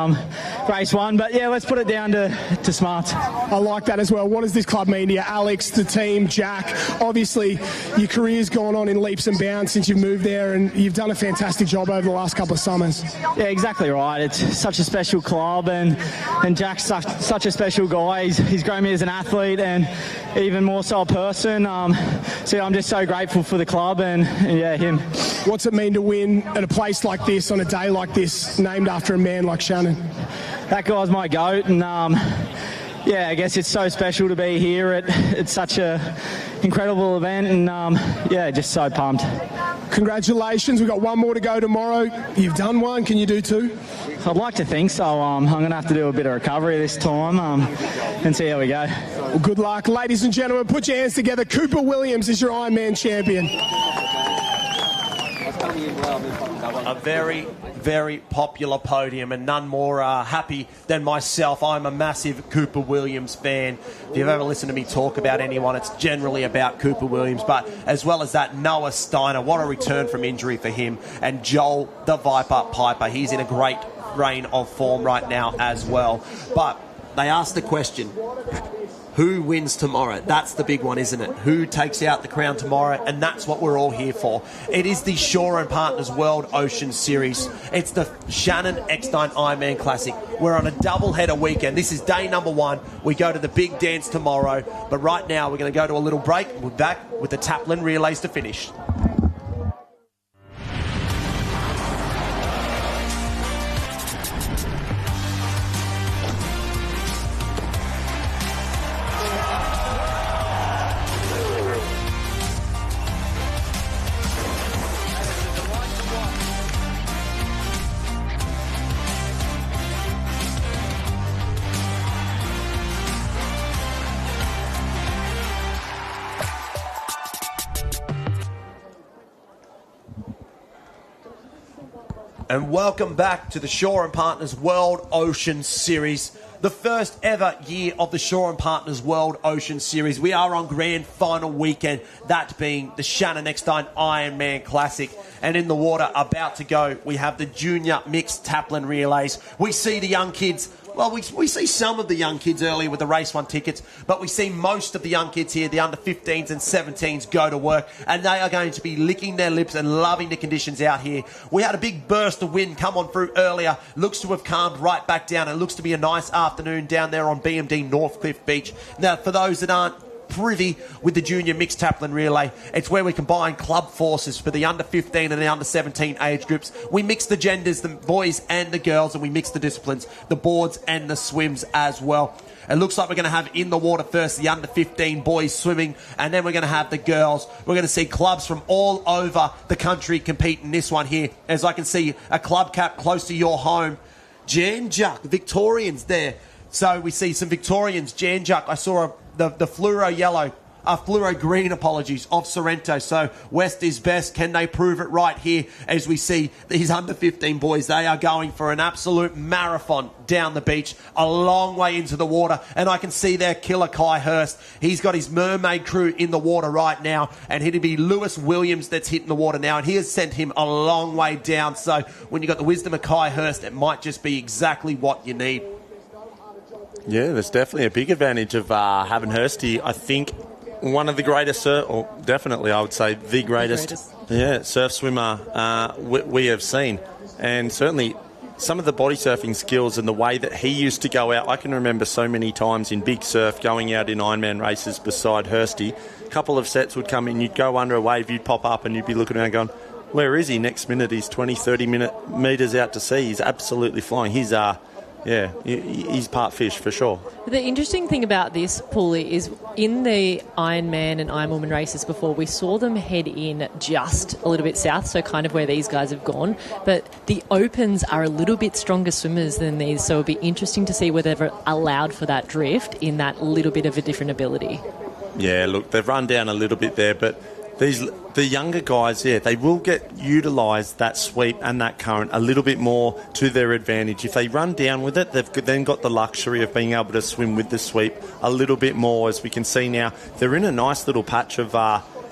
race 1, but yeah, let's put it down to smarts. I like that as well. What does this club mean to you? Alex, the team, Jack? Obviously, your career's gone on in leaps and bounds since you've moved there, and you've done a fantastic job over the last couple of summers. Yeah, exactly right. It's such a special club, and Jack's such a special guy. He's grown me as an athlete and even more so a person. So I'm just so grateful for the club and yeah, him. What's it mean to win at a place like this, on a day like this, named after a man like Shannon? That guy's my GOAT, and yeah, I guess it's so special to be here. It's such a incredible event, and yeah, just so pumped. Congratulations. We've got one more to go tomorrow. You've done one. Can you do 2? I'd like to think so. I'm going to have to do a bit of recovery this time and see how we go. Well, good luck. Ladies and gentlemen, put your hands together. Cooper Williams is your Ironman champion. A very, very popular podium, and none more happy than myself. I'm a massive Cooper Williams fan. If you've ever listened to me talk about anyone, it's generally about Cooper Williams. But as well as that, Noah Steiner, what a return from injury for him. And Joel the Viper Piper, he's in a great reign of form right now as well. But they asked the question, who wins tomorrow? That's the big one, isn't it? Who takes out the crown tomorrow? And that's what we're all here for. It is the Shore & Partners World Ocean Series. It's the Shannon Eckstein Ironman Classic. We're on a double-header weekend. This is day number 1. We go to the big dance tomorrow. But right now, we're going to go to a little break. We're back with the Taplin relays to finish. And welcome back to the Shore & Partners World Ocean Series, the first ever year of the Shore & Partners World Ocean Series. We are on grand final weekend, that being the Shannon Eckstein Ironman Classic. And in the water, about to go, we have the junior mixed Taplin relays. We see the young kids. Well, we see some of the young kids earlier with the Race 1 tickets, but we see most of the young kids here, the under 15s and 17s, go to work, and they are going to be licking their lips and loving the conditions out here. We had a big burst of wind come on through earlier, looks to have calmed right back down. It looks to be a nice afternoon down there on BMD Northcliffe Beach. Now, for those that aren't privy with the junior mixed Taplin relay, it's where we combine club forces for the under 15 and the under 17 age groups. We mix the genders, the boys and the girls, and we mix the disciplines, the boards and the swims as well. It looks like we're going to have in the water first the under 15 boys swimming, and then we're going to have the girls. We're going to see clubs from all over the country compete in this one here. As I can see a club cap close to your home, Jan Juck, Victorians there. So we see some Victorians, Jan Juck. I saw the fluoro yellow, fluoro green, apologies, of Sorrento. So West is best. Can they prove it right here as we see these under 15 boys? They are going for an absolute marathon down the beach, a long way into the water. And I can see their killer Kai Hurst. He's got his mermaid crew in the water right now. And it'll be Lewis Williams that's hitting the water now. And he has sent him a long way down. So when you've got the wisdom of Kai Hurst, it might just be exactly what you need. Yeah, there's definitely a big advantage of having Hursty. I think one of the greatest, or definitely I would say the greatest. Surf swimmer we have seen. And certainly some of the body surfing skills and the way that he used to go out. I can remember so many times in big surf going out in Ironman races beside Hursty. A couple of sets would come in, you'd go under a wave, you'd pop up and you'd be looking around going, where is he? Next minute he's 20, 30 metres out to sea. He's absolutely flying. He's he's part fish for sure. The interesting thing about this, Paulie, is in the Ironman and Ironwoman races before, we saw them head in just a little bit south, so kind of where these guys have gone. But the Opens are a little bit stronger swimmers than these, so it'll be interesting to see whether they've allowed for that drift in that little bit of a different ability. Yeah, look, they've run down a little bit there, but the younger guys, they will utilise that sweep and that current a little bit more to their advantage. If they run down with it, they've then got the luxury of being able to swim with the sweep a little bit more. As we can see now, they're in a nice little patch of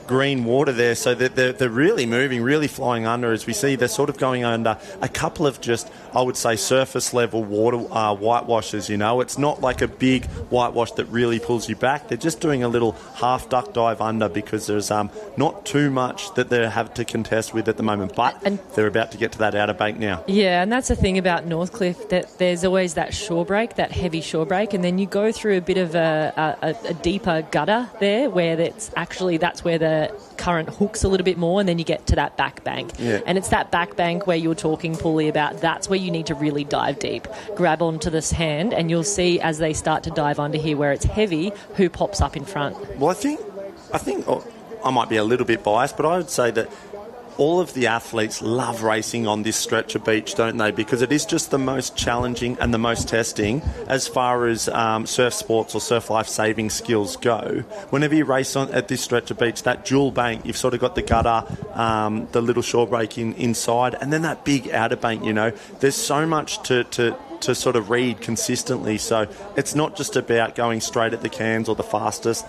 green water there, so they're really moving, really flying under. As we see, they're sort of going under a couple of just, I would say, surface level water whitewashes. It's not like a big whitewash that really pulls you back. They're just doing a little half duck dive under because there's not too much that they have to contest with at the moment, but they're about to get to that outer bank now. Yeah, and that's the thing about Northcliffe, that there's always that shore break, that heavy shore break, and then you go through a bit of a deeper gutter there where that's where the current hooks a little bit more, and then you get to that back bank. Yeah. And it's that back bank where you were talking, Paulie, about. That's where you need to really dive deep. Grab onto this hand, and you'll see as they start to dive under here where it's heavy, who pops up in front. Well, I think I might be a little bit biased, but I would say that all of the athletes love racing on this stretch of beach, don't they? Because it is just the most challenging and the most testing as far as surf sports or surf life-saving skills go. Whenever you race at this stretch of beach, that dual bank, you've sort of got the gutter, the little shore break inside, and then that big outer bank, There's so much to sort of read consistently. So it's not just about going straight at the cans or the fastest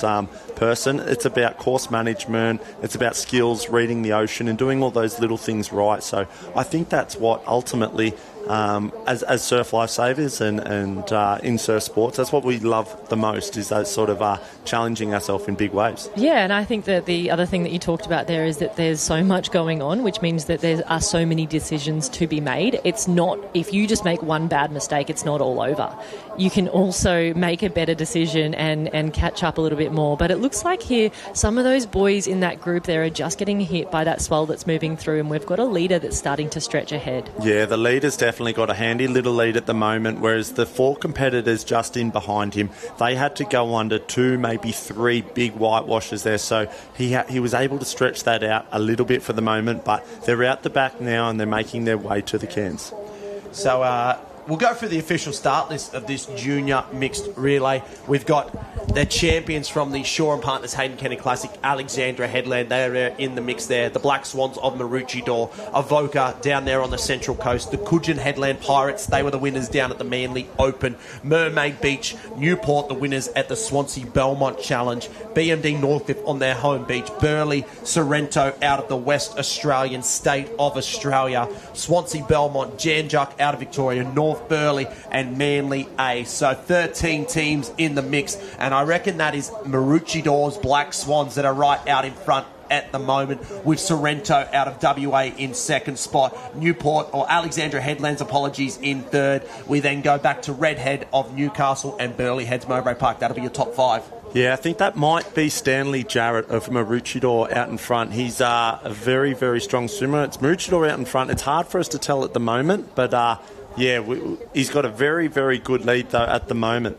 person. It's about course management. It's about skills, reading the ocean and doing all those little things right. So I think that's what ultimately, as surf lifesavers and in surf sports, that's what we love the most, is that sort of challenging ourselves in big waves. Yeah, and I think that the other thing that you talked about there is that there's so much going on, which means that there are so many decisions to be made. It's not, if you just make one bad mistake, it's not all over. You can also make a better decision and catch up a little bit more. But it looks like here some of those boys in that group there are just getting hit by that swell that's moving through, and we've got a leader that's starting to stretch ahead. Yeah, the leader's definitely got a handy little lead at the moment, whereas the 4 competitors just in behind him, they had to go under 2, maybe 3 big whitewashes there. So he was able to stretch that out a little bit for the moment, but they're out the back now and they're making their way to the cans. So we'll go through the official start list of this junior mixed relay. We've got the champions from the Shaw and Partners Hayden Kenny Classic, Alexandra Headland. They're in the mix there. The Black Swans of Maroochydore, Avoca down there on the Central Coast. The Coogin Headland Pirates, they were the winners down at the Manly Open. Mermaid Beach, Newport, the winners at the Swansea Belmont Challenge. BMD Northcliffe on their home beach. Burleigh, Sorrento out of the West Australian state of Australia. Swansea Belmont, Janjuk out of Victoria, North Burleigh and Manly A. So 13 teams in the mix, and I reckon that is Maroochydores Black Swans that are right out in front at the moment, with Sorrento out of WA in second spot, Newport or Alexandra Headlands, apologies, in third. We then go back to Redhead of Newcastle and Burleigh Heads Mowbray Park. That'll be your top 5. Yeah, I think that might be Stanley Jarrett of Maroochydore out in front. He's a very, very strong swimmer. It's Maroochydore out in front. It's hard for us to tell at the moment, but he's got a very, very good lead though at the moment.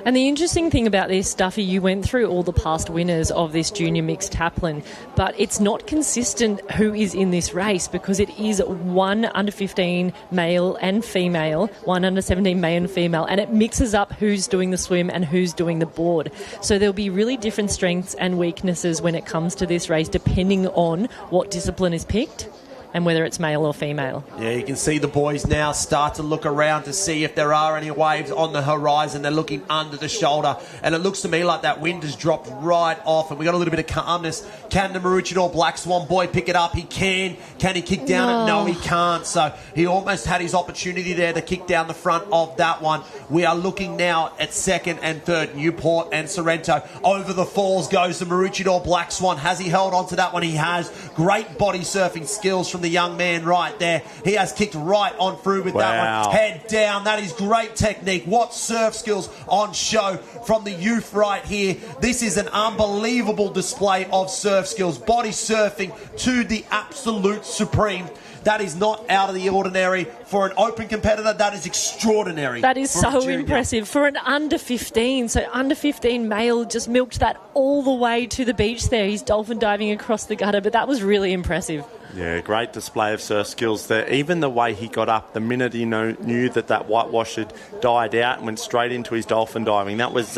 And the interesting thing about this, Duffy, you went through all the past winners of this junior mixed Taplin, but it's not consistent who is in this race, because it is 1 under 15 male and female, 1 under 17 male and female, and it mixes up who's doing the swim and who's doing the board. So there'll be really different strengths and weaknesses when it comes to this race, depending on what discipline is picked and whether it's male or female. Yeah, you can see the boys now start to look around to see if there are any waves on the horizon. They're looking under the shoulder, and it looks to me like that wind has dropped right off, and we got a little bit of calmness. Can the Maroochydore Black Swan boy pick it up? He can. Can he kick down it? No, he can't. So he almost had his opportunity there to kick down the front of that one. We are looking now at second and third, Newport and Sorrento. Over the falls goes the Maroochydore Black Swan. Has he held on to that one? He has. Great body surfing skills from the young man right there. He has kicked right on through with that one. Head down. That is great technique. What surf skills on show from the youth right here. This is an unbelievable display of surf skills. Body surfing to the absolute supreme. That is not out of the ordinary. For an open competitor, that is extraordinary. That is so impressive. For an under 15, so under 15 male just milked that all the way to the beach there. He's dolphin diving across the gutter, but that was really impressive. Yeah, great display of surf skills there. Even the way he got up, the minute he knew that whitewash had died out and went straight into his dolphin diving, that was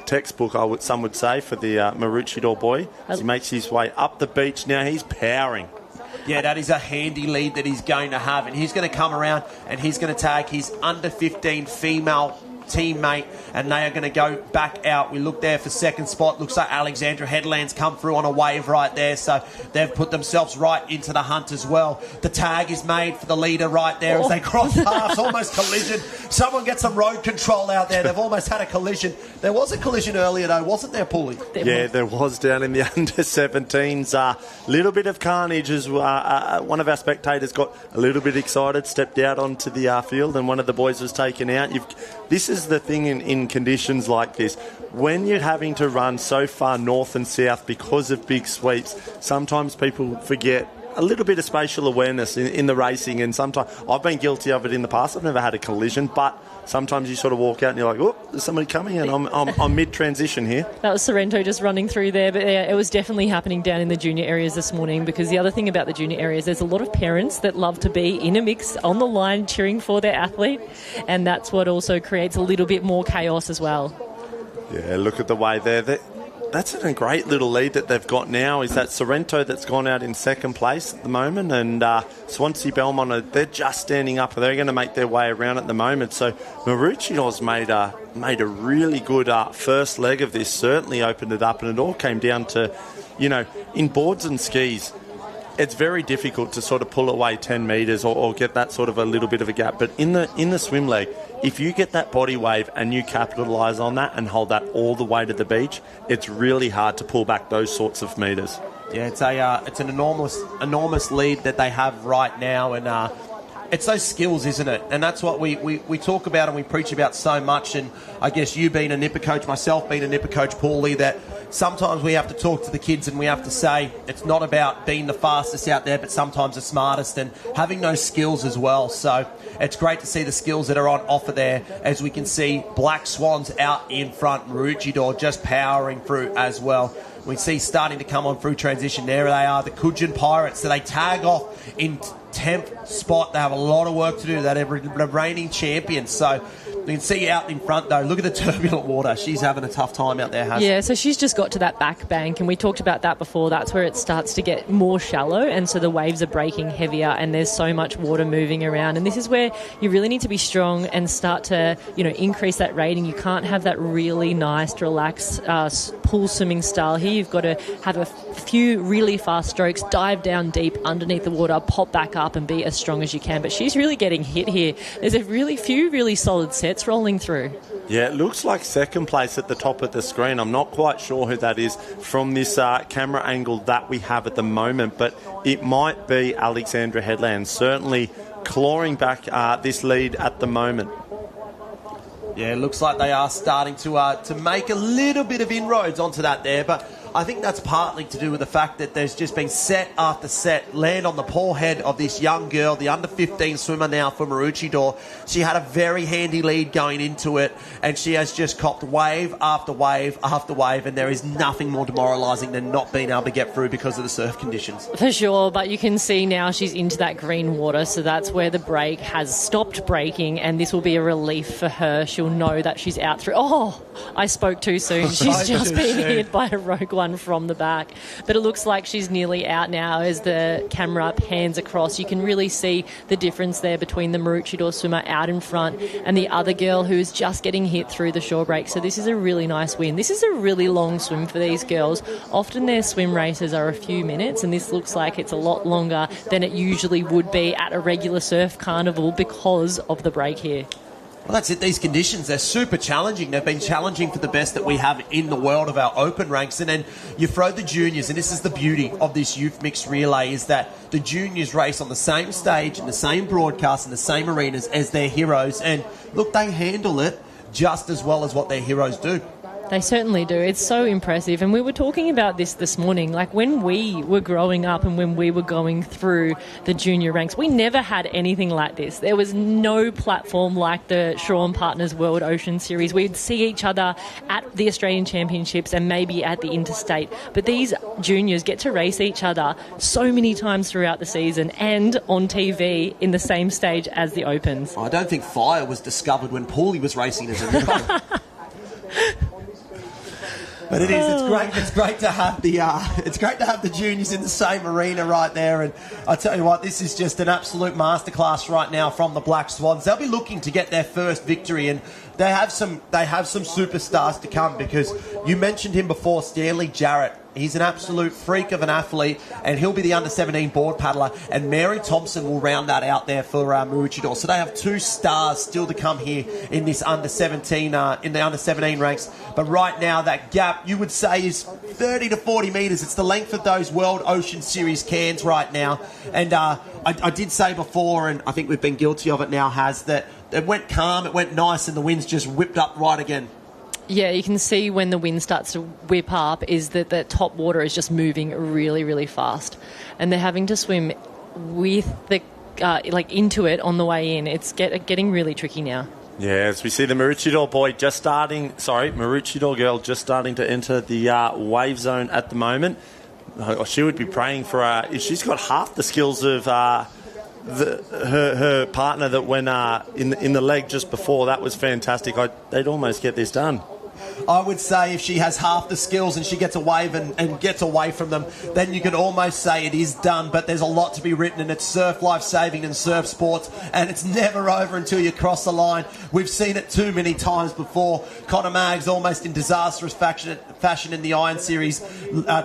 textbook, some would say, for the Maroochydore boy. As he makes his way up the beach now, he's powering. Yeah, that is a handy lead that he's going to have, and he's going to come around and he's going to tag his under-15 female teammate, and they are going to go back out. We look there for second spot. Looks like Alexandra Headland's come through on a wave right there, so they've put themselves right into the hunt as well. The tag is made for the leader right there as they cross paths, almost collision. Someone get some road control out there. They've almost had a collision. There was a collision earlier though, wasn't there, Paulie? Yeah, there was down in the under-17s. Little bit of carnage as one of our spectators got a little bit excited, stepped out onto the field, and one of the boys was taken out. This is the thing in conditions like this. When you're having to run so far north and south because of big sweeps, sometimes people forget a little bit of spatial awareness in the racing, and sometimes I've been guilty of it in the past. I've never had a collision, but sometimes you sort of walk out and you're like, oh, there's somebody coming, and I'm mid-transition here. That was Sorrento just running through there, but yeah, it was definitely happening down in the junior areas this morning, because the other thing about the junior areas, there's a lot of parents that love to be in a mix on the line cheering for their athlete, and that's what also creates a little bit more chaos as well. Yeah, look at the way there. That's a great little lead that they've got now, is that Sorrento that's gone out in second place at the moment, and Swansea Belmont, they're just standing up. They're going to make their way around at the moment. So Maroochydore made a really good first leg of this, certainly opened it up, and it all came down to, in boards and skis, it's very difficult to sort of pull away 10 metres or get that sort of a little bit of a gap. But in the swim leg, if you get that body wave and you capitalise on that and hold that all the way to the beach, it's really hard to pull back those sorts of metres. Yeah, it's an enormous lead that they have right now, and it's those skills, isn't it? And that's what we talk about and we preach about so much. And I guess you being a nipper coach, myself being a nipper coach, Paulie, that sometimes we have to talk to the kids and we have to say it's not about being the fastest out there, but sometimes the smartest, and having those skills as well. So it's great to see the skills that are on offer there, as we can see Black Swans out in front, Maroochydore just powering through as well. We see starting to come on through transition. There they are, the Coogin Pirates. So they tag off in 10th spot. They have a lot of work to do. They're the reigning champions. So you can see out in front, though. Look at the turbulent water. She's having a tough time out there, Yeah, so she's just got to that back bank, and we talked about that before. That's where it starts to get more shallow, and so the waves are breaking heavier, and there's so much water moving around. And this is where you really need to be strong and start to, increase that rating. You can't have that really nice, relaxed pool swimming style here. You've got to have a few really fast strokes, dive down deep underneath the water, pop back up, and be as strong as you can. But she's really getting hit here. There's a few really solid sets rolling through. Yeah, it looks like second place at the top of the screen. I'm not quite sure who that is from this camera angle that we have at the moment, but it might be Alexandra Headland, certainly clawing back this lead at the moment. Yeah, it looks like they are starting to make a little bit of inroads onto that there, but I think that's partly to do with the fact that there's just been set after set land on the poor head of this young girl, the under-15 swimmer now for Maroochydore. She had a very handy lead going into it, and she has just copped wave after wave after wave, and there is nothing more demoralising than not being able to get through because of the surf conditions. For sure, but you can see now she's into that green water, so that's where the break has stopped breaking, and this will be a relief for her. She'll know that she's out through. Oh, I spoke too soon. She's just been hit by a rogue one from the back, but it looks like she's nearly out now as the camera pans across. You can really see the difference there between the Maroochydore swimmer out in front and the other girl who's just getting hit through the shore break. So this is a really nice win. This is a really long swim for these girls. Often their swim races are a few minutes, and this looks like it's a lot longer than it usually would be at a regular surf carnival because of the break here. Well, that's it. These conditions, they're super challenging. They've been challenging for the best that we have in the world of our open ranks. And then you throw the juniors, and this is the beauty of this youth mixed relay, is that the juniors race on the same stage, in the same broadcast, in the same arenas as their heroes. And look, they handle it just as well as what their heroes do. They certainly do. It's so impressive. And we were talking about this morning, like when we were growing up and when we were going through the junior ranks, we never had anything like this. There was no platform like the Shaw and Partners World Ocean Series. We'd see each other at the Australian Championships and maybe at the interstate. But these juniors get to race each other so many times throughout the season and on TV in the same stage as the Opens. I don't think fire was discovered when Paulie was racing as a nipper. But it is. It's great. It's great to have the juniors in the same arena right there. And I tell you what, this is just an absolute masterclass right now from the Black Swans. They'll be looking to get their first victory, and they have some superstars to come, because you mentioned him before, Stanley Jarrett. He's an absolute freak of an athlete, and he'll be the under-17 board paddler, and Mary Thompson will round that out there for Maroochydore. So they have 2 stars still to come here in this under-17 in the under-17 ranks. But right now, that gap, you would say, is 30 to 40 metres. It's the length of those World Ocean Series cans right now. And I did say before, and I think we've been guilty of it now, that it went calm, it went nice, and the winds just whipped up right again. Yeah, you can see when the wind starts to whip up is that the top water is just moving really, really fast. And they're having to swim with the into it on the way in. It's getting really tricky now. Yeah, as we see the Maroochydore Maroochydore girl just starting to enter the wave zone at the moment. She would be praying for she's got half the skills of her partner that went in the leg just before. That was fantastic. They'd almost get this done. I would say if she has half the skills and she gets a wave and gets away from them, then you can almost say it is done. But there's a lot to be written, and it's surf life-saving and surf sports, and it's never over until you cross the line. We've seen it too many times before. Connor Maggs, almost in disastrous fashion in the Iron Series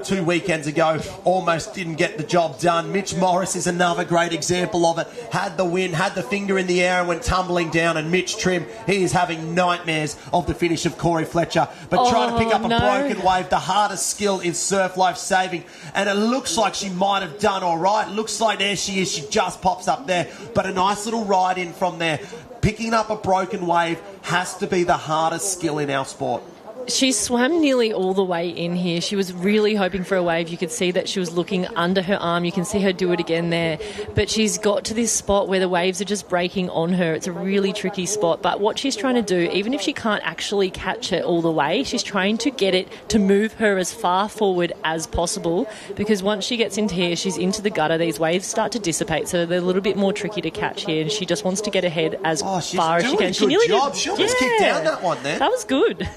2 weekends ago, almost didn't get the job done. Mitch Morris is another great example of it. Had the win, had the finger in the air and went tumbling down, and Mitch Trim, he is having nightmares of the finish of Corey Fletcher. But trying to pick up a broken wave, the hardest skill in surf life saving, and it looks like she might have done all right. Looks like there she is. She just pops up there, but a nice little ride in from there. Picking up a broken wave has to be the hardest skill in our sport. She swam nearly all the way in here. She was really hoping for a wave. You could see that she was looking under her arm. You can see her do it again there. But she's got to this spot where the waves are just breaking on her. It's a really tricky spot. But what she's trying to do, even if she can't actually catch it all the way, she's trying to get it to move her as far forward as possible, because once she gets into here, she's into the gutter. These waves start to dissipate, so they're a little bit more tricky to catch here, and she just wants to get ahead as far as she can. She nearly did. She almost kicked down that one there. That was good.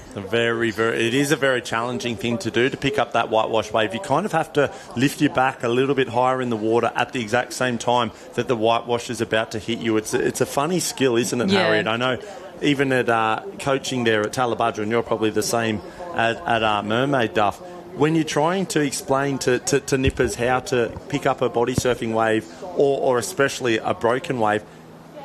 It is a very challenging thing to do, to pick up that whitewash wave. You kind of have to lift your back a little bit higher in the water at the exact same time that the whitewash is about to hit you. It's a funny skill, isn't it, Harriet? I know even at coaching there at Talabudra, and you're probably the same at Mermaid Duff, when you're trying to explain to nippers how to pick up a body surfing wave or especially a broken wave,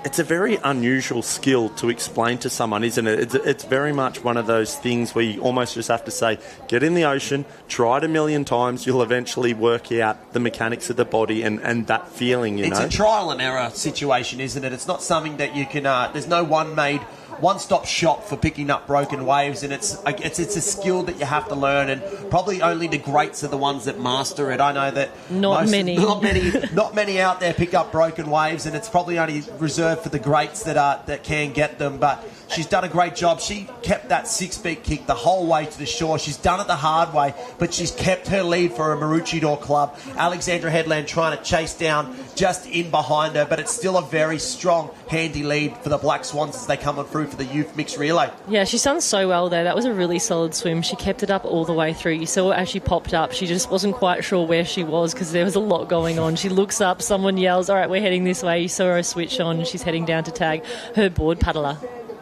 it's a very unusual skill to explain to someone, isn't it? It's very much one of those things where you almost just have to say, get in the ocean, try it a million times, you'll eventually work out the mechanics of the body and that feeling, you know? It's a trial and error situation, isn't it? It's not something that you can... there's no one-stop shop for picking up broken waves, and it's a skill that you have to learn, and probably only the greats are the ones that master it. I know that not many out there pick up broken waves, and it's probably only reserved for the greats that can get them. But she's done a great job. She kept that 6-beat kick the whole way to the shore. She's done it the hard way, but she's kept her lead for a Maroochydore club. Alexandra Headland trying to chase down just in behind her, but it's still a very strong, handy lead for the Black Swans as they come on through for the youth mixed relay. Yeah, she's done so well there. That was a really solid swim. She kept it up all the way through. You saw as she popped up, she just wasn't quite sure where she was because there was a lot going on. She looks up, someone yells, all right, we're heading this way. You saw her switch on, and she's heading down to tag her board paddler.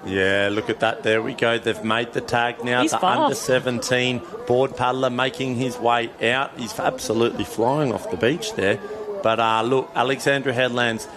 Yeah, look at that. There we go. They've made the tag now. He's the fast. under-17 board paddler making his way out. He's absolutely flying off the beach there. But look, Alexandra Headland's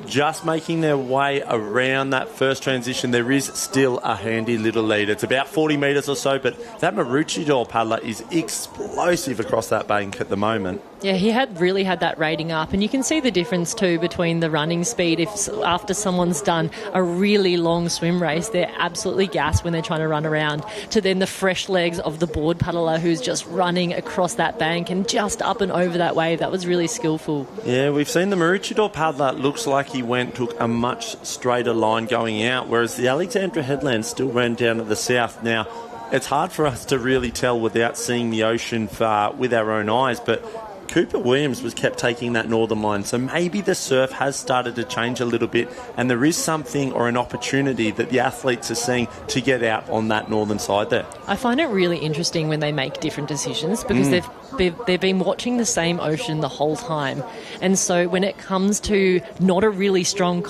just making their way around that first transition. There is still a handy little lead. It's about 40 metres or so, but that Maroochydore paddler is explosive across that bank at the moment. Yeah, he really had that rating up, and you can see the difference too between the running speed. If after someone's done a really long swim race, they're absolutely gassed when they're trying to run around, to then the fresh legs of the board paddler who's just running across that bank and just up and over that wave. That was really skillful. Yeah, we've seen the Maroochydore paddler, looks like he took a much straighter line going out, whereas the Alexandra Headland still ran down to the south. Now, it's hard for us to really tell without seeing the ocean with our own eyes, but Cooper Williams was kept taking that northern line, so maybe the surf has started to change a little bit, and there is something or an opportunity that the athletes are seeing to get out on that northern side there. I find it really interesting when they make different decisions because they've been watching the same ocean the whole time, and so when it comes to not a really strong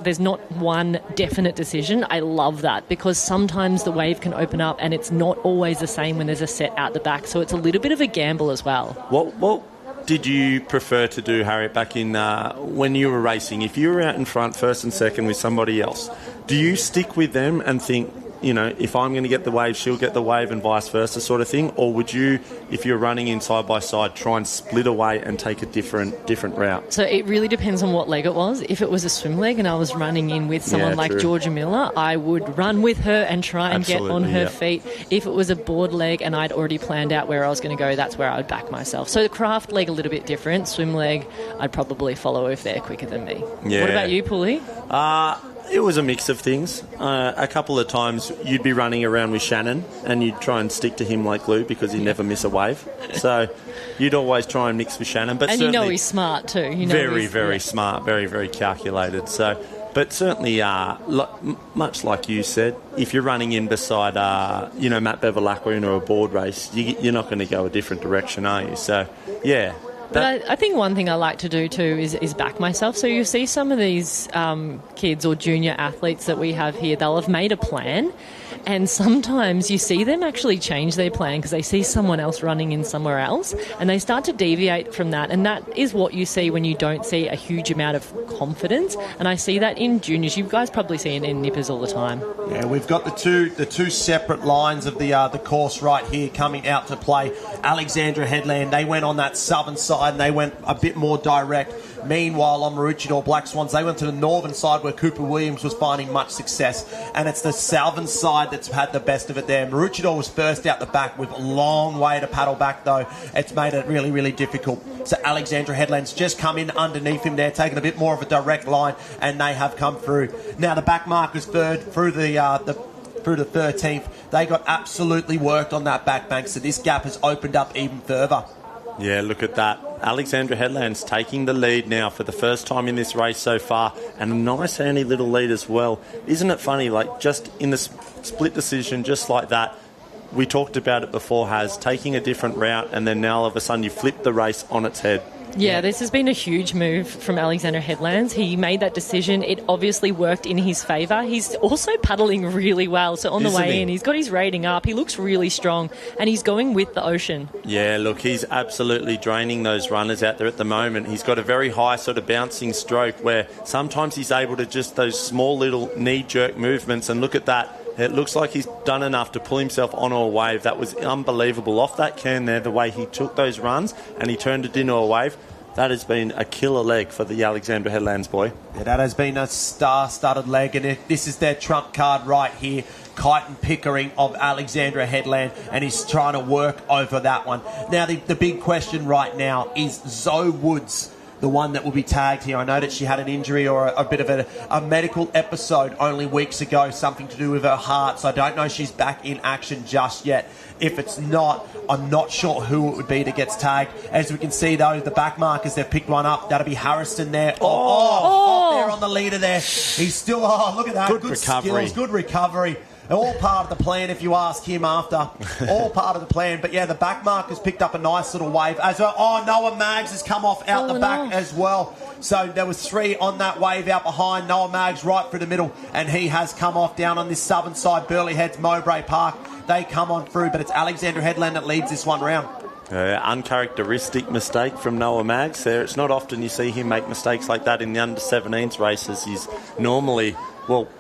there's not one definite decision. I love that because sometimes the wave can open up and it's not always the same when there's a set out the back, so it's a little bit of a gamble as well. What did you prefer to do, Harriet, back in when you were racing? If you were out in front, first and second with somebody else, do you stick with them and think, if I'm going to get the wave, she'll get the wave and vice versa sort of thing? Or would you, if you're running in side by side, try and split away and take a different route? So it really depends on what leg it was. If it was a swim leg and I was running in with someone like Georgia Miller, I would run with her and try and get on her feet. If it was a board leg and I'd already planned out where I was going to go, that's where I would back myself. So the craft leg a little bit different. Swim leg, I'd probably follow if they're quicker than me. Yeah. What about you, Paulie? It was a mix of things. A couple of times you'd be running around with Shannon and you'd try and stick to him like glue because he'd never miss a wave. So you'd always try and mix with Shannon. But and he's smart too. Very smart, very, very calculated. So, but certainly, much like you said, if you're running in beside, Matt Bevilacqua in a board race, you're not going to go a different direction, are you? So, yeah. But I think one thing I like to do too is back myself. So you see some of these kids or junior athletes that we have here, they'll have made a plan, and sometimes you see them actually change their plan because they see someone else running in somewhere else and they start to deviate from that, and that is what you see when you don't see a huge amount of confidence. And I see that in juniors. You guys probably see it in nippers all the time. Yeah, we've got the two separate lines of the course right here coming out to play. Alexandra Headland, they went on that southern side and they went a bit more direct. Meanwhile, on Maroochydore Black Swans, they went to the northern side where Cooper Williams was finding much success, and it's the southern side that's had the best of it there. Maroochydore was first out the back with a long way to paddle back, though. It's made it really, really difficult. So Alexandra Headland's just come in underneath him there, taking a bit more of a direct line, and they have come through. Now the back markers third through the 13th. They got absolutely worked on that back bank, so this gap has opened up even further. Yeah, look at that. Alexandra Headland's taking the lead now for the first time in this race so far, and a nice handy little lead as well. Isn't it funny, just in the split decision, just like that, we talked about it before, taking a different route, and then now all of a sudden you flip the race on its head. Yeah, this has been a huge move from Alexander Headlands. He made that decision. It obviously worked in his favour. He's also paddling really well. So on the way in, he's got his rating up. He looks really strong, and he's going with the ocean. Yeah, look, he's absolutely draining those runners out there at the moment. He's got a very high sort of bouncing stroke where sometimes he's able to just those small little knee-jerk movements, and look at that. It looks like he's done enough to pull himself onto a wave. That was unbelievable. Off that cairn there, the way he took those runs and he turned it into a wave. That has been a killer leg for the Alexandra Headlands boy. Yeah, that has been a star-studded leg, and this is their trump card right here. Kyton Pickering of Alexandra Headland, and he's trying to work over that one. Now, the big question right now is Zoe Woods, the one that will be tagged here. I know that she had an injury or a bit of a medical episode only weeks ago, something to do with her heart, so I don't know if she's back in action just yet. If it's not, I'm not sure who it would be that gets tagged. As we can see, though, the back markers, they've picked one up. That'll be Harrison there. Off there on the leader there. He's still, look at that. Good recovery. Skills, good recovery. All part of the plan, if you ask him after. All part of the plan. But, yeah, the back marker's picked up a nice little wave as well. Noah Maggs has come off out the back as well. So there was three on that wave out behind. Noah Maggs right through the middle, and he has come off down on this southern side. Burleigh Heads, Mowbray Park. They come on through, but it's Alexandra Headland that leads this one round. Uncharacteristic mistake from Noah Maggs there. It's not often you see him make mistakes like that in the under-17s races. He's normally,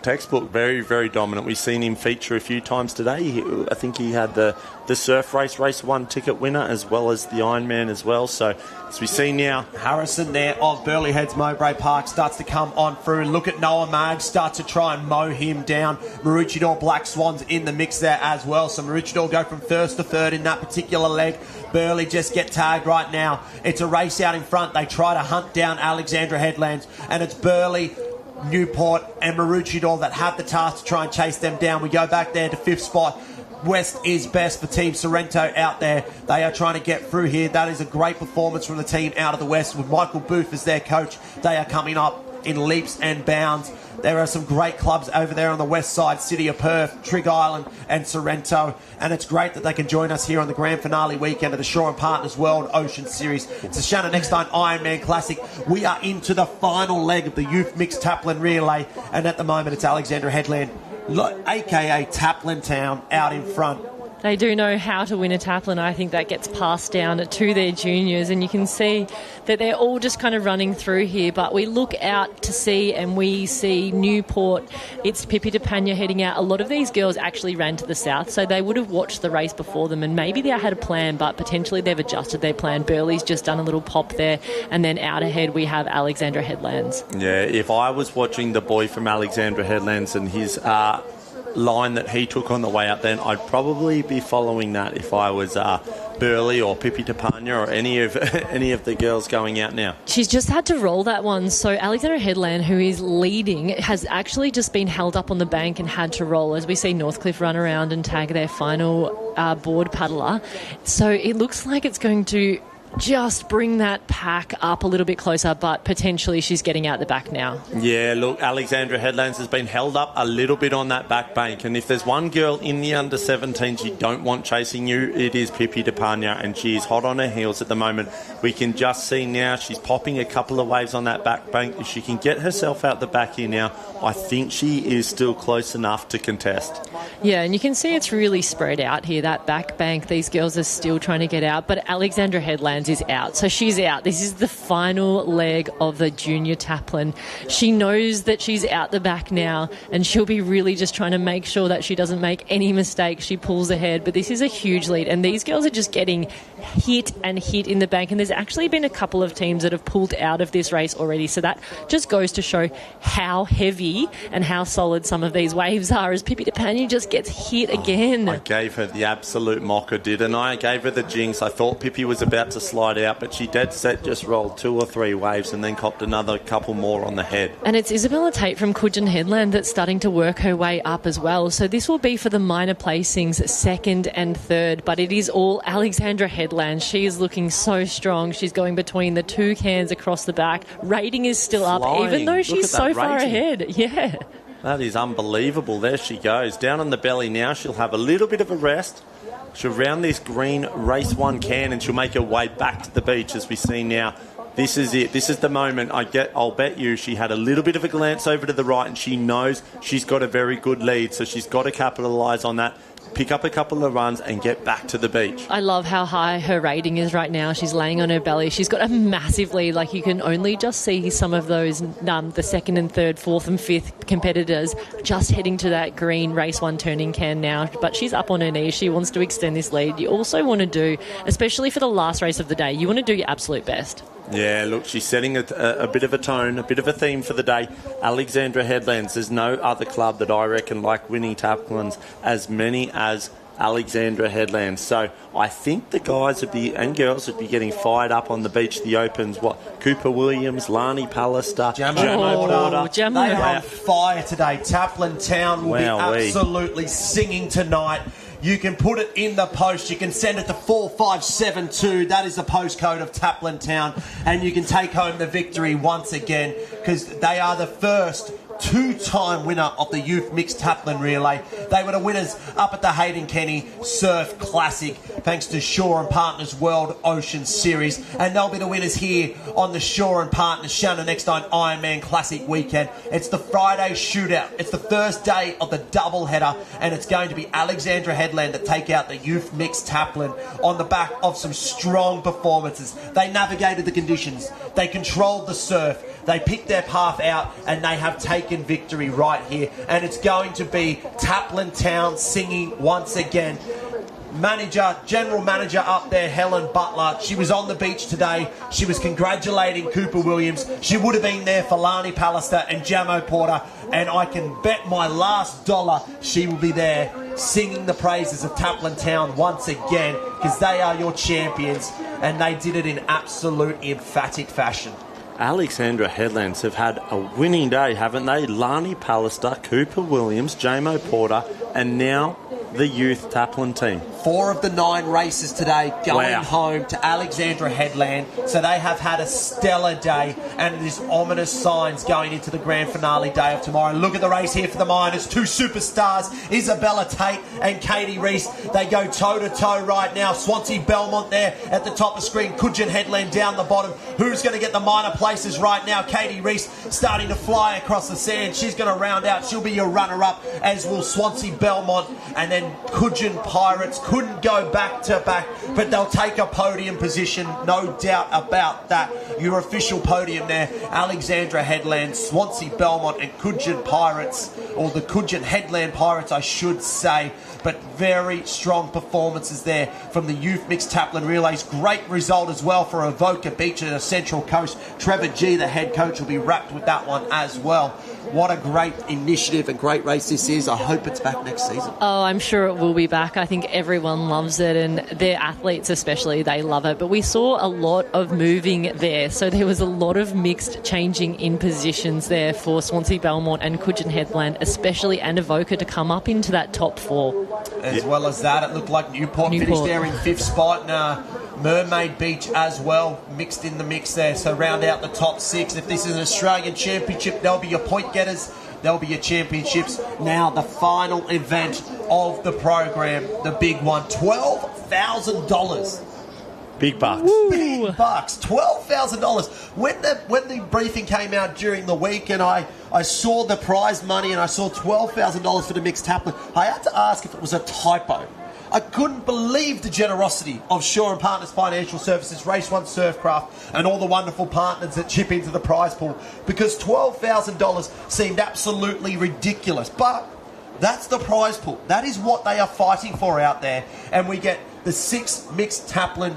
textbook, very, very dominant. We've seen him feature a few times today. I think he had the surf race 1 ticket winner as well as the Ironman as well. So as we see now, Harrison there of Burleigh Heads, Mowbray Park starts to come on through. Look at Noah Maggs start to try and mow him down. Maroochydore Black Swans in the mix there as well. So Maroochydore go from first to third in that particular leg. Burleigh just get tagged right now. It's a race out in front. They try to hunt down Alexandra Headlands, and it's Burleigh, Newport and Maroochydore that have the task to try and chase them down. We go back there to 5th spot. West is best for Team Sorrento out there. They are trying to get through here. That is a great performance from the team out of the West with Michael Booth as their coach. They are coming up in leaps and bounds. There are some great clubs over there on the west side, City of Perth, Trig Island and Sorrento, and it's great that they can join us here on the grand finale weekend of the Shaw and Partners World Ocean Series. It's a Shannon Eckstein Ironman Classic. We are into the final leg of the Youth Mixed Taplin Relay, and at the moment it's Alexandra Headland, aka Taplin Town, out in front. They do know how to win a taplin. I think that gets passed down to their juniors, and you can see that they're all just kind of running through here. But we look out to sea and we see Newport. It's Pippi DePagna heading out. A lot of these girls actually ran to the south, so they would have watched the race before them, and maybe they had a plan, but potentially they've adjusted their plan. Burley's just done a little pop there, and then out ahead we have Alexandra Headlands. Yeah, if I was watching the boy from Alexandra Headlands and his line that he took on the way up, then I'd probably be following that if I was Burley or Pippi DePagna or any of the girls going out now. She's just had to roll that one. So Alexandra Headland, who is leading, has actually just been held up on the bank and had to roll as we see Northcliffe run around and tag their final board paddler. So it looks like it's going to just bring that pack up a little bit closer, but potentially she's getting out the back now. Yeah, look, Alexandra Headlands has been held up a little bit on that back bank, and if there's one girl in the under-17s you don't want chasing you, it is Pippi DePagna, and she is hot on her heels at the moment. We can just see now she's popping a couple of waves on that back bank. If she can get herself out the back here now, I think she is still close enough to contest. Yeah, and you can see it's really spread out here, that back bank. These girls are still trying to get out, but Alexandra Headlands is out. So she's out. This is the final leg of the junior taplin. She knows that she's out the back now, and she'll be really just trying to make sure that she doesn't make any mistakes. She pulls ahead, but this is a huge lead, and these girls are just getting hit and hit in the bank, and there's actually been a couple of teams that have pulled out of this race already, so that just goes to show how heavy and how solid some of these waves are as Pippi DePagna just gets hit again. I gave her the absolute mocker, didn't I? I gave her the jinx. I thought Pippi was about to slide out, but she dead set just rolled 2 or 3 waves and then copped another couple more on the head. And it's Isabella Tate from Coogin Headland that's starting to work her way up as well, so this will be for the minor placings 2nd and 3rd, but it is all Alexandra Headland. She is looking so strong. She's going between the 2 cans across the back. Rating is still up, even though she's so far ahead. Yeah. That is unbelievable. There she goes. Down on the belly now. She'll have a little bit of a rest. She'll round this green race 1 can and she'll make her way back to the beach as we see now. This is it. This is the moment. I'll bet you she had a little bit of a glance over to the right and she knows she's got a very good lead, so she's got to capitalise on that, pick up a couple of runs and get back to the beach. I love how high her rating is right now. She's laying on her belly. She's got a massive lead. Like, you can only just see some of those, the 2nd and 3rd, 4th and 5th competitors just heading to that green race 1 turning can now. But she's up on her knees. She wants to extend this lead. You also want to do, especially for the last race of the day, you want to do your absolute best. Yeah, look, she's setting a bit of a tone, a bit of a theme for the day. Alexandra Headlands, there's no other club that I reckon like winning taplins as many as Alexandra Headlands. So I think the guys and girls would be getting fired up on the beach. The Opens, Cooper Williams, Lani Pallister, Jamo Porter. They are on fire today. Taplin Town will be absolutely singing tonight. You can put it in the post. You can send it to 4572. That is the postcode of Taplin Town. And you can take home the victory once again, because they are the first 2-time winner of the Youth Mixed Taplin Relay. They were the winners up at the Hayden Kenny Surf Classic, thanks to Shaw and Partners World Ocean Series. And they'll be the winners here on the Shaw and Partners Shannon Eckstein Ironman Classic weekend. It's the Friday shootout. It's the first day of the double header, and it's going to be Alexandra Headland that take out the Youth Mixed Taplin on the back of some strong performances. They navigated the conditions. They controlled the surf. They picked their path out, and they have taken victory right here. And it's going to be Taplin Town singing once again. General manager up there, Helen Butler, she was on the beach today. She was congratulating Cooper Williams. She would have been there for Lani Pallister and Jamo Porter, and I can bet my last dollar she will be there singing the praises of Taplin Town once again, because they are your champions, and they did it in absolute emphatic fashion. Alexandra Headlands have had a winning day, haven't they? Lani Pallister, Cooper Williams, Jamo Porter, and now the youth Taplin team. 4 of the 9 races today going home to Alexandra Headland. So they have had a stellar day, and there's ominous signs going into the grand finale day of tomorrow. Look at the race here for the Miners. 2 superstars, Isabella Tate and Katie Reese. They go toe-to-toe right now. Swansea Belmont there at the top of the screen. Coogin Headland down the bottom. Who's going to get the minor places right now? Katie Reese starting to fly across the sand. She's going to round out. She'll be your runner-up, as will Swansea Belmont. And then Coogin Pirates couldn't go back-to-back, but they'll take a podium position, no doubt about that. Your official podium there, Alexandra Headland, Swansea Belmont and Coogin Pirates, or the Coogin Headland Pirates, I should say. But very strong performances there from the Youth Mixed Taplin Relays. Great result as well for Avoca Beach and the Central Coast. Trevor G, the head coach, will be wrapped with that one as well. What a great initiative and great race this is. I hope it's back next season. Oh, I'm sure it will be back. I think everyone loves it, and their athletes especially, they love it. But we saw a lot of moving there. So there was a lot of mixed changing in positions there for Swansea Belmont and Coogin Headland, especially, and Avoca to come up into that top 4. As well as that, it looked like Newport finished there in 5th spot, and Mermaid Beach as well mixed in the mix there. So round out the top 6. If this is an Australian Championship, they'll be your point getters. They'll be your championships. Now the final event of the program, the big one, $12,000. Big bucks. Woo. Big bucks. $12,000. When the briefing came out during the week and I saw the prize money and I saw $12,000 for the mixed taplin, I had to ask if it was a typo. I couldn't believe the generosity of Shaw and Partners Financial Services, Race 1 Surfcraft, and all the wonderful partners that chip into the prize pool, because $12,000 seemed absolutely ridiculous. But that's the prize pool. That is what they are fighting for out there. And we get the 6 mixed taplin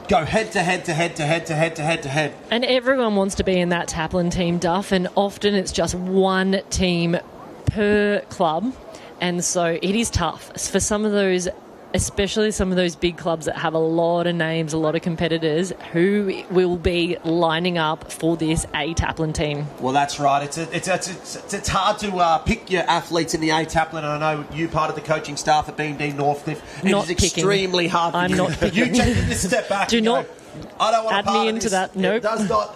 go head to head to head to head to head to head to head. And everyone wants to be in that taplin team, Duff, and often it's just one team per club. And so it is tough for some of those, especially some of those big clubs that have a lot of names, a lot of competitors, who will be lining up for this A Taplin team. Well, that's right. It's hard to pick your athletes in the A Taplin, and I know you part of the coaching staff at BMD Northcliffe. Not it's picking. Extremely hard. I'm not picking. You take this step back. Do not I don't want add to part me of into this. that. Nope.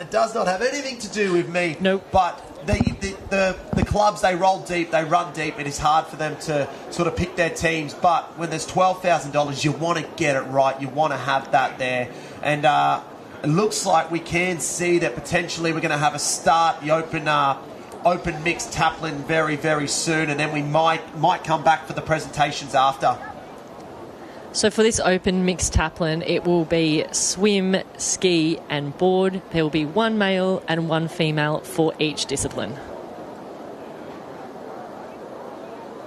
It does not have anything to do with me. Nope. But the clubs, they roll deep, they run deep. It is hard for them to sort of pick their teams. But when there's $12,000, you want to get it right. You want to have that there. And it looks like we can see that potentially we're going to have a start, the open mixed taplin very, very soon. And then we might come back for the presentations after. So for this open mixed taplin, it will be swim, ski and board. There will be 1 male and 1 female for each discipline.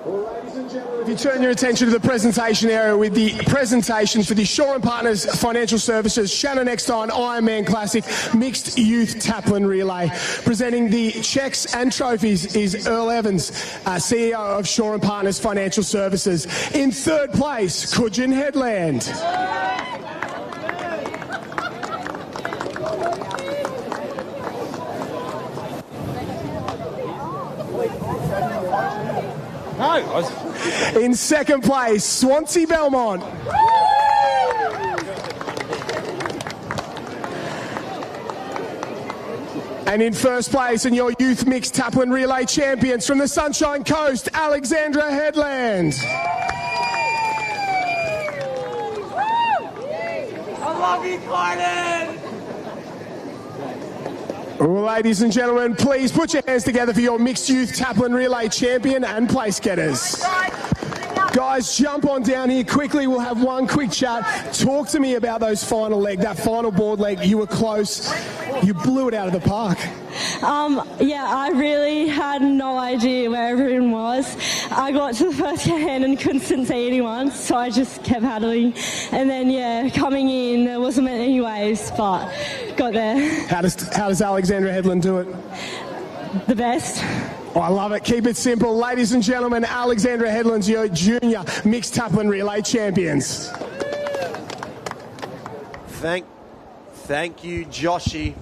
Ladies and gentlemen, if you turn your attention to the presentation area with the presentation for the Shaw and Partners Financial Services Shannon Eckstein Ironman Classic Mixed Youth Taplin Relay. Presenting the checks and trophies is Earl Evans, CEO of Shaw and Partners Financial Services. In 3rd place, Coogin Headland. In 2nd place, Swansea Belmont. And in 1st place, and your Youth Mixed Taplin Relay champions from the Sunshine Coast, Alexandra Headland. I love you, Clyden! Ladies and gentlemen, please put your hands together for your Mixed Youth Taplin Relay champion and place getters. Guys, jump on down here quickly. We'll have one quick chat. Talk to me about those final leg, that final board leg. You were close. You blew it out of the park. Yeah, I really had no idea where everyone was. I got to the first hand and couldn't see anyone, so I just kept paddling. And then, yeah, coming in, there wasn't many waves, but got there. How does Alexandra Headland do it? The best. Oh, I love it. Keep it simple. Ladies and gentlemen, Alexandra Headland's your junior mixed taplin relay champions. Thank you, Joshy.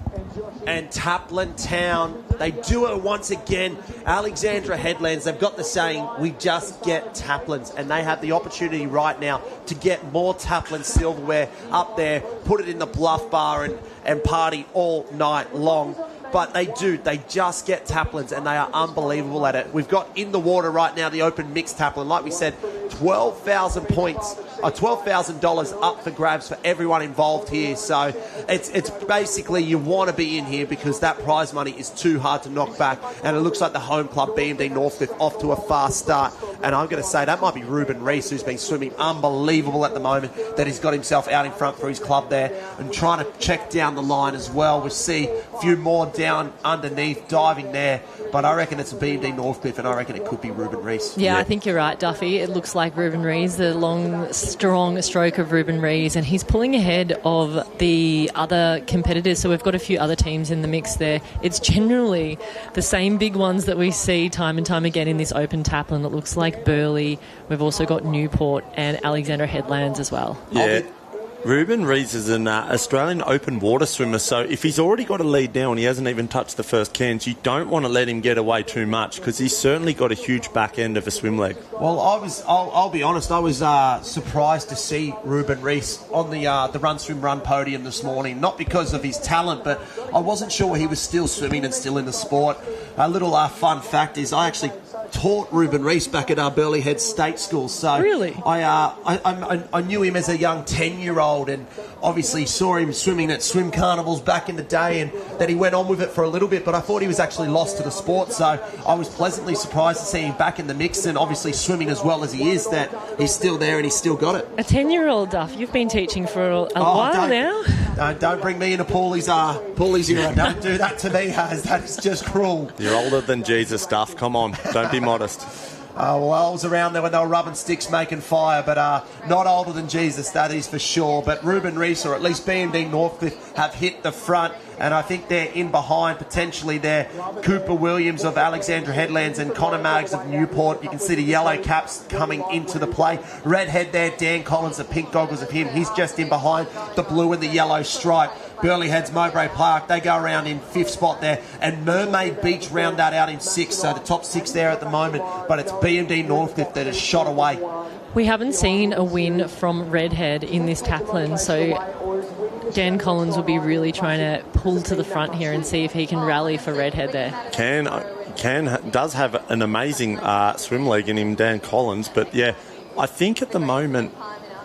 and Taplin Town. They do it once again. Alexandra Headlands, they've got the saying, we just get Taplins, and they have the opportunity right now to get more Taplin silverware up there, put it in the Bluff Bar and party all night long. But they just get Taplins, and they are unbelievable at it. We've got in the water right now the open mixed Taplin. Like we said, 12,000 points, $12,000 up for grabs for everyone involved here. So it's basically you want to be in here because that prize money is too hard to knock back. And it looks like the home club, BMD Northcliffe, off to a fast start. And I'm going to say that might be Ruben Reese, who's been swimming unbelievable at the moment, that he's got himself out in front for his club there and trying to check down the line as well. We see a few more down underneath, diving there. But I reckon it's a BMD Northcliffe, and I reckon it could be Ruben Reese. Yeah, I think you're right, Duffy. It looks like Ruben Rees, the long, strong stroke of Ruben Rees, and he's pulling ahead of the other competitors. So we've got a few other teams in the mix there. It's generally the same big ones that we see time and time again in this open Taplin. It looks like Burleigh. We've also got Newport and Alexandra Headlands as well. Yeah. Ruben Rees is an Australian open water swimmer, so if he's already got a lead now and he hasn't even touched the first cans, you don't want to let him get away too much because he's certainly got a huge back end of a swim leg. Well, I'll be honest, I was surprised to see Ruben Rees on the run, swim, run podium this morning, not because of his talent, but I wasn't sure he was still swimming and still in the sport. A little fun fact is I actually taught Ruben Rees back at our Burleigh Head State School. So really? I knew him as a young 10-year-old and obviously saw him swimming at swim carnivals back in the day, and that he went on with it for a little bit, but I thought he was actually lost to the sport. So I was pleasantly surprised to see him back in the mix and obviously swimming as well as he is, that he's still there and he's still got it. A 10-year-old, Duff. You've been teaching for a while now. Don't bring me into Paulie's era. Don't do that to me, Haz. That is just cruel. You're older than Jesus, Duff. Come on. Don't be modest. Well, I was around there when they were rubbing sticks making fire, but not older than Jesus, that is for sure. But Ruben Rees, or at least BMD Northcliffe, have hit the front, and I think they're in behind potentially there. Cooper Williams of Alexandra Headlands and Connor Maggs of Newport. You can see the yellow caps coming into the play. Redhead there, Dan Collins, the pink goggles of him. He's just in behind the blue and the yellow stripe. Burleigh Heads, Mowbray Park, they go around in 5th spot there, and Mermaid Beach round that out in 6th, so the top 6 there at the moment, but it's BMD Northcliffe that is shot away. We haven't seen a win from Redhead in this Taplin, so Dan Collins will be really trying to pull to the front here and see if he can rally for Redhead there. Does have an amazing swim leg in him, Dan Collins, but yeah, I think at the moment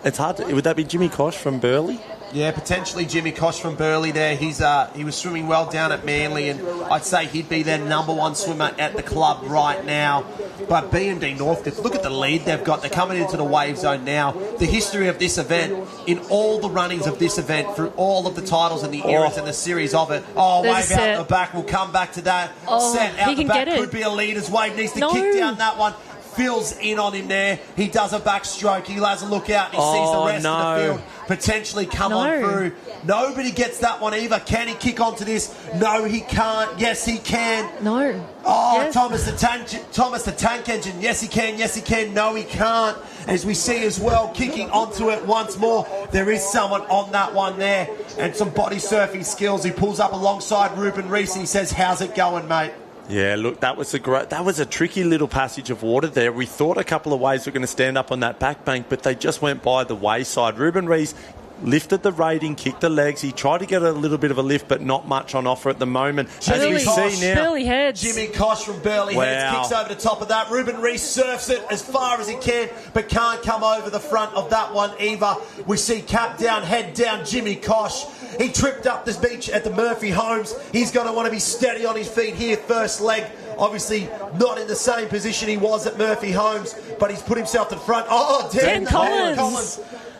it's hard to, would that be Jimmy Kosh from Burleigh? Yeah, potentially Jimmy Kosh from Burleigh there. He was swimming well down at Manly, and I'd say he'd be their number one swimmer at the club right now. But BMD Northcliffe, look at the lead they've got. They're coming into the wave zone now. The history of this event, in all the runnings of this event, through all of the titles and the eras and the series of it. Oh, wave out the back. We'll come back to that. Set out the back. Could be a leader's wave. Needs to kick down that one. Phil's in on him there. He does a backstroke. He has a look out and he sees the rest of the field potentially come on through. Nobody gets that one either. Can he kick onto this? No, he can't. Yes, he can. No. Oh, yes. Thomas the tank engine. Yes, he can. Yes, he can. No, he can't. As we see as well, kicking onto it once more. There is someone on that one there, and some body surfing skills. He pulls up alongside Ruben Rees and he says, "How's it going, mate?" Yeah, look, that was a tricky little passage of water there. We thought a couple of waves were going to stand up on that back bank, but they just went by the wayside. Ruben Rees lifted the rating, kicked the legs. He tried to get a little bit of a lift, but not much on offer at the moment. As we see now, Burleigh Heads. Jimmy Kosh from Burleigh Heads kicks over the top of that. Ruben Rees surfs it as far as he can, but can't come over the front of that one either. We see cap down, head down, Jimmy Kosh. He tripped up this beach at the Murphy Homes. He's going to want to be steady on his feet here, first leg. Obviously not in the same position he was at Murphy Homes, but he's put himself in front. Oh, Dan Collins.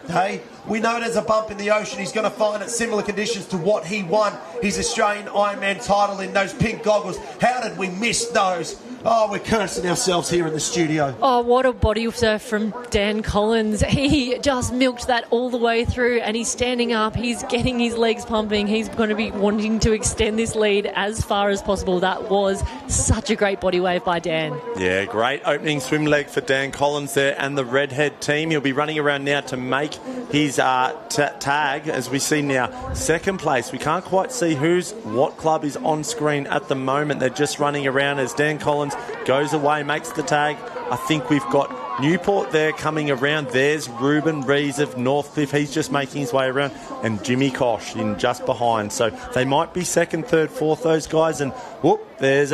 Hey, we know there's a bump in the ocean. He's going to find it similar conditions to what he won his Australian Ironman title in those pink goggles. How did we miss those? Oh, we're cursing ourselves here in the studio. Oh, what a body surf from Dan Collins. He just milked that all the way through, and he's standing up. He's getting his legs pumping. He's going to be wanting to extend this lead as far as possible. That was such a great body wave by Dan. Yeah, great opening swim leg for Dan Collins there and the Redhead team. He'll be running around now to make his tag, as we see now. Second place. We can't quite see what club is on screen at the moment. They're just running around as Dan Collins goes away, makes the tag. I think we've got Newport there coming around. There's Ruben Rees of Northcliffe. He's just making his way around. And Jimmy Kosh in just behind. So they might be second, third, fourth, those guys. And whoop, there's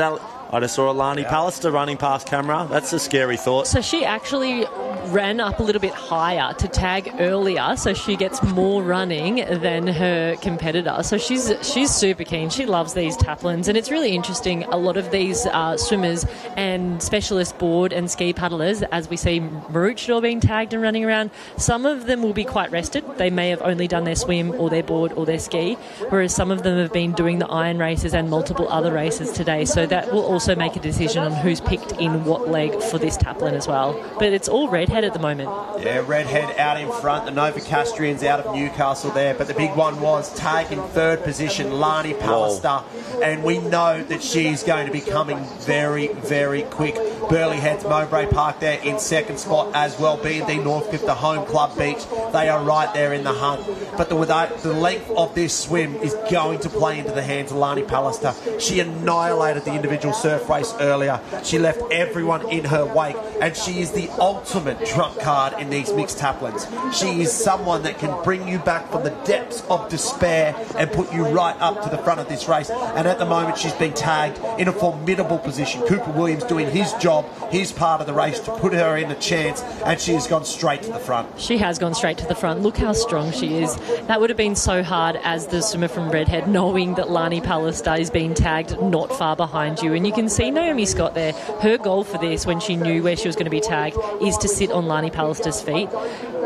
I just saw Alani Pallister running past camera. That's a scary thought. So she actually ran up a little bit higher to tag earlier, so she gets more running than her competitor. So she's super keen. She loves these taplins, and it's really interesting. A lot of these swimmers and specialist board and ski paddlers, as we see Maroochydore being tagged and running around, some of them will be quite rested. They may have only done their swim or their board or their ski, whereas some of them have been doing the iron races and multiple other races today. So that will also make a decision on who's picked in what leg for this taplin as well. But it's all Redhead at the moment. Yeah, Redhead out in front. The Novocastrians out of Newcastle there. But the big one was taking third position, Lani Pallister. And we know that she's going to be coming very, very quick. Burleigh Heads, Mowbray Park there in second spot as well. B&D Northcliffe, the home club beach. They are right there in the hunt. But the length of this swim is going to play into the hands of Lani Pallister. She annihilated the individual surf race earlier. She left everyone in her wake, and she is the ultimate trump card in these mixed taplins. She is someone that can bring you back from the depths of despair and put you right up to the front of this race. And at the moment, she's been tagged in a formidable position. Cooper Williams doing his job, his part of the race to put her in a chance, and she has gone straight to the front. She has gone straight to the front. Look how strong she is. That would have been so hard as the swimmer from Redhead, knowing that Lani Pallister is being tagged not far behind you. And you can see Naomi Scott there. Her goal for this, when she knew where she was going to be tagged, is to sit on Lani Pallister's feet.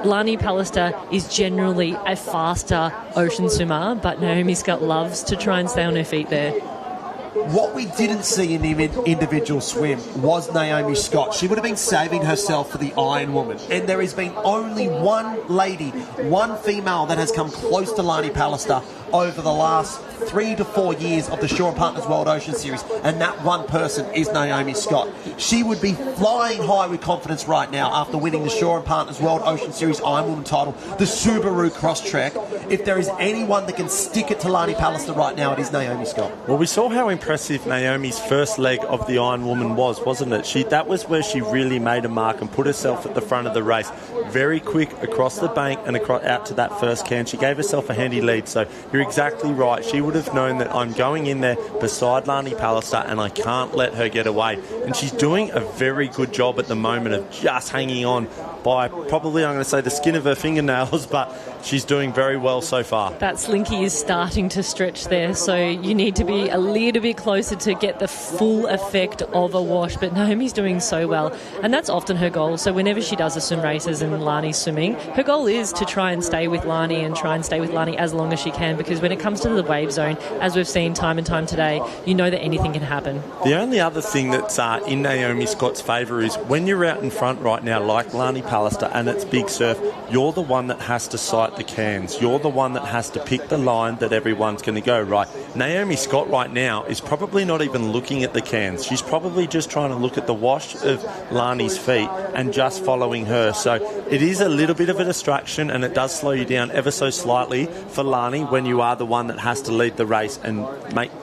Lani Pallister is generally a faster ocean swimmer, but Naomi Scott loves to try and stay on her feet there. What we didn't see in the individual swim was Naomi Scott. She would have been saving herself for the Ironwoman. And there has been only one lady, one female that has come close to Lani Pallister over the last 3 to 4 years of the Shaw & Partners World Ocean Series, and that one person is Naomi Scott. She would be flying high with confidence right now after winning the Shaw & Partners World Ocean Series Ironwoman title, the Subaru Crosstrek. If there is anyone that can stick it to Lani Pallister right now, it is Naomi Scott. Well, we saw how impressive Naomi's first leg of the Ironwoman was, wasn't it? That was where she really made a mark and put herself at the front of the race. Very quick across the bank and out to that first can. She gave herself a handy lead, so you're exactly right. She would have known that I'm going in there beside Lani Pallister and I can't let her get away. And she's doing a very good job at the moment of just hanging on by probably, I'm going to say, the skin of her fingernails, but she's doing very well so far. That slinky is starting to stretch there, so you need to be a little bit closer to get the full effect of a wash, but Naomi's doing so well, and that's often her goal. So whenever she does the swim races and Lani's swimming, her goal is to try and stay with Lani and try and stay with Lani as long as she can, because when it comes to the wave zone, as we've seen time and time today, you know that anything can happen. The only other thing that's in Naomi Scott's favour is when you're out in front right now, like Lani Pallister, and it's big surf, you're the one that has to sight the cans. You're the one that has to pick the line that everyone's going to go, right? Naomi Scott right now is probably not even looking at the cans. She's probably just trying to look at the wash of Lani's feet and just following her. So it is a little bit of a distraction, and it does slow you down ever so slightly for Lani when you are the one that has to lead the race and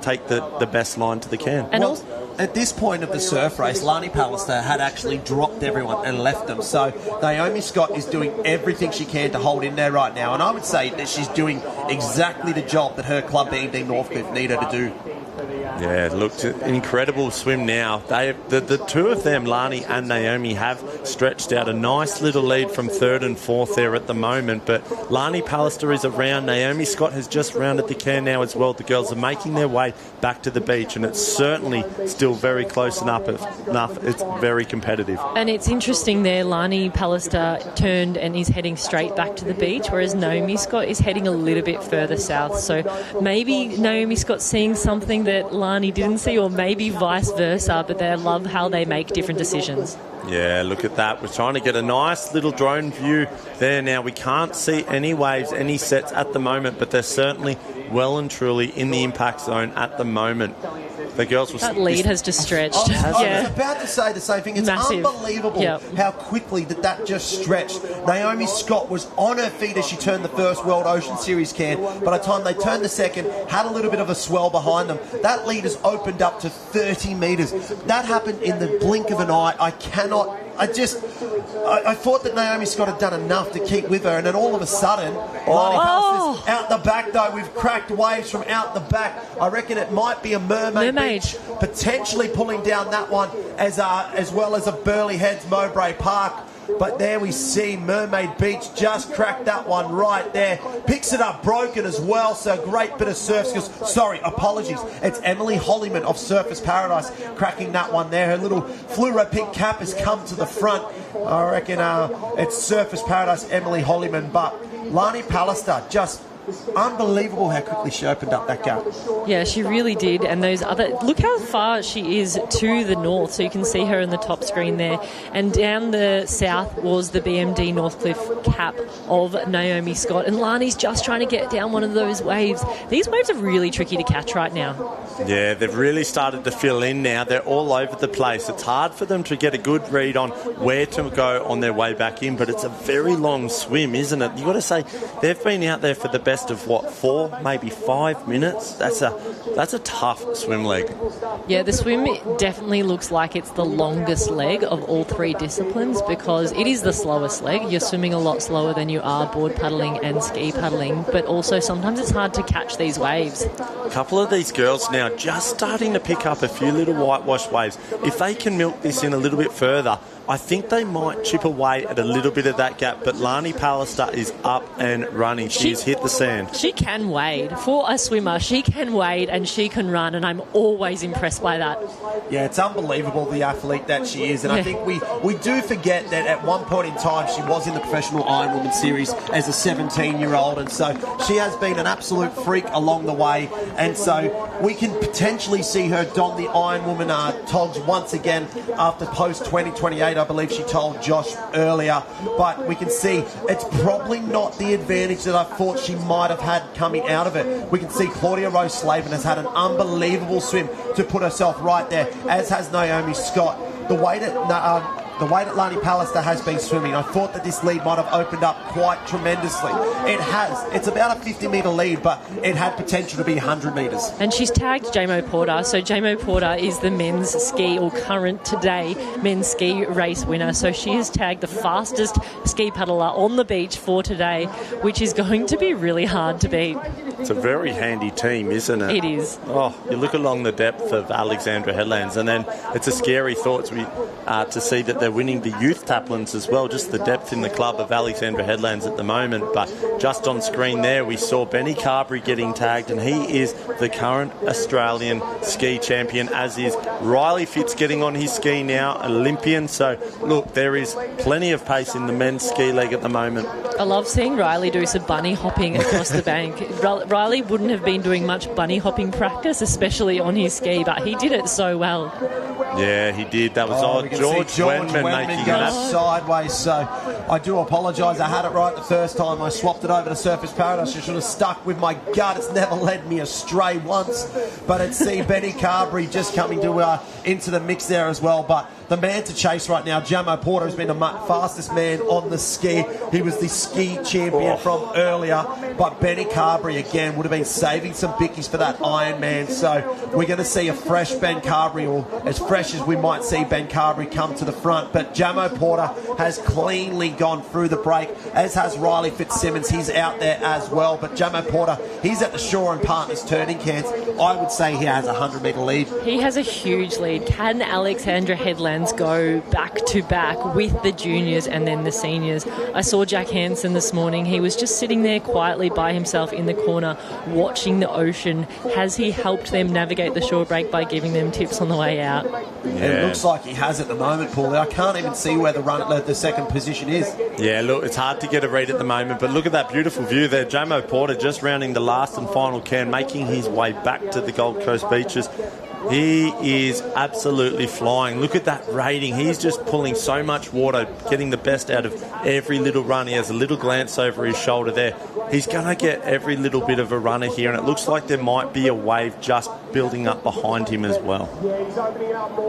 take the best line to the can. And well, at this point of the surf race, Lani Pallister had actually dropped everyone and left them. So Naomi Scott is doing everything she can to hold in there right now. And I would say that she's doing exactly the job that her club, B&D Northcliffe, need her to do. Yeah, look, an incredible swim now. The two of them, Lani and Naomi, have stretched out a nice little lead from third and fourth there at the moment. But Lani Pallister is around. Naomi Scott has just rounded the can now as well. The girls are making their way back to the beach, and it's certainly still very close enough. It's very competitive. And it's interesting there, Lani Pallister turned and is heading straight back to the beach, whereas Naomi Scott is heading a little bit further south. So maybe Naomi Scott's seeing something that Lani didn't see, or maybe vice versa, but they love how they make different decisions. Yeah, look at that. We're trying to get a nice little drone view there now. We can't see any waves, any sets at the moment, but they're certainly well and truly in the impact zone at the moment. The girls will... That lead has just stretched. I was about to say the same thing. It's Massive. unbelievable how quickly that just stretched. Naomi Scott was on her feet as she turned the first World Ocean Series can. By the time they turned the second, had a little bit of a swell behind them. That lead has opened up to 30 metres. That happened in the blink of an eye. I thought that Naomi Scott had done enough to keep with her, and then all of a sudden, Lani Pallister's out the back though. We've cracked waves from out the back. I reckon it might be a mermaid. Beach, potentially pulling down that one as well as a Burleigh Heads Mowbray Park. But there we see Mermaid Beach just cracked that one right there. Picks it up broken as well, so great bit of surf skills. Sorry, apologies. It's Emily Hollyman of Surfers Paradise cracking that one there. Her little fluoro pink cap has come to the front. I reckon it's Surfers Paradise, Emily Hollyman. But Lani Pallister, just unbelievable how quickly she opened up that gap. Yeah, she really did. And those other... Look how far she is to the north. So you can see her in the top screen there. And down the south was the BMD Northcliffe cap of Naomi Scott. And Lani's just trying to get down one of those waves. These waves are really tricky to catch right now. Yeah, they've really started to fill in now. They're all over the place. It's hard for them to get a good read on where to go on their way back in, but it's a very long swim, isn't it? You've got to say, they've been out there for the best of 4, maybe 5 minutes. That's a tough swim leg. Yeah, the swim definitely looks like it's the longest leg of all 3 disciplines, because it is the slowest leg. You're swimming a lot slower than you are board paddling and ski paddling, but also sometimes it's hard to catch these waves. A couple of these girls now just starting to pick up a few little whitewash waves. If they can milk this in a little bit further, I think they might chip away at a little bit of that gap, but Lani Pallister is up and running. She's hit the sand. She can wade. For a swimmer, she can wade and she can run, and I'm always impressed by that. Yeah, it's unbelievable, the athlete that she is, and I think we do forget that at one point in time she was in the professional Ironwoman series as a 17-year-old, and so she has been an absolute freak along the way, and so we can potentially see her don the Ironwoman togs once again after post-2028. I believe she told Josh earlier, but we can see it's probably not the advantage that I thought she might have had coming out of it. We can see Claudia Rose Slavin has had an unbelievable swim to put herself right there, as has Naomi Scott. The way that Lani Pallister has been swimming, I thought that this lead might have opened up quite tremendously. It has. It's about a 50-metre lead, but it had potential to be 100 metres. And she's tagged J-Mo Porter. So J-Mo Porter is the men's ski, or current today men's ski race winner. So she has tagged the fastest ski paddler on the beach for today, which is going to be really hard to beat. It's a very handy team, isn't it? It is. Oh, you look along the depth of Alexandra Headlands, and then it's a scary thought to see that they're winning the youth taplins as well. Just the depth in the club of Alexandra Headlands at the moment. But just on screen there, we saw Benny Carberry getting tagged, and he is the current Australian ski champion, as is Riley Fitz getting on his ski now, Olympian. So, look, there is plenty of pace in the men's ski leg at the moment. I love seeing Riley do some bunny hopping across the bank. Riley wouldn't have been doing much bunny hopping practice, especially on his ski, but he did it so well. Yeah, he did. That was George Wenman making that sideways. So I do apologise. I had it right the first time. I swapped it over to Surfers Paradise. I should have stuck with my gut. It's never led me astray once. But it's Benny Carberry just coming to into the mix there as well. But the man to chase right now, J-Mo Porter, has been the fastest man on the ski. He was the ski champion from earlier. But Benny Carberry, again, would have been saving some bickies for that Ironman. So we're going to see a fresh Ben Carberry, or as fresh as we might see Ben Carberry, come to the front. But J-Mo Porter has cleanly gone through the break, as has Riley Fitzsimmons. He's out there as well. But J-Mo Porter, he's at the Shaw and Partners turning cans. I would say he has a 100-metre lead. He has a huge lead. Can Alexandra Headlands go back to back with the juniors and then the seniors? I saw Jack Hansen this morning. He was just sitting there quietly by himself in the corner watching the ocean. Has he helped them navigate the shore break by giving them tips on the way out? It looks like he has at the moment, Paulie. I can't even see where the second position is. Yeah, look, it's hard to get a read at the moment, but look at that beautiful view there. Jamo Porter just rounding the last and final cairn, making his way back to the Gold Coast beaches. He is absolutely flying. Look at that rating. He's just pulling so much water, getting the best out of every little run. He has a little glance over his shoulder there. He's going to get every little bit of a runner here, and it looks like there might be a wave just building up behind him as well.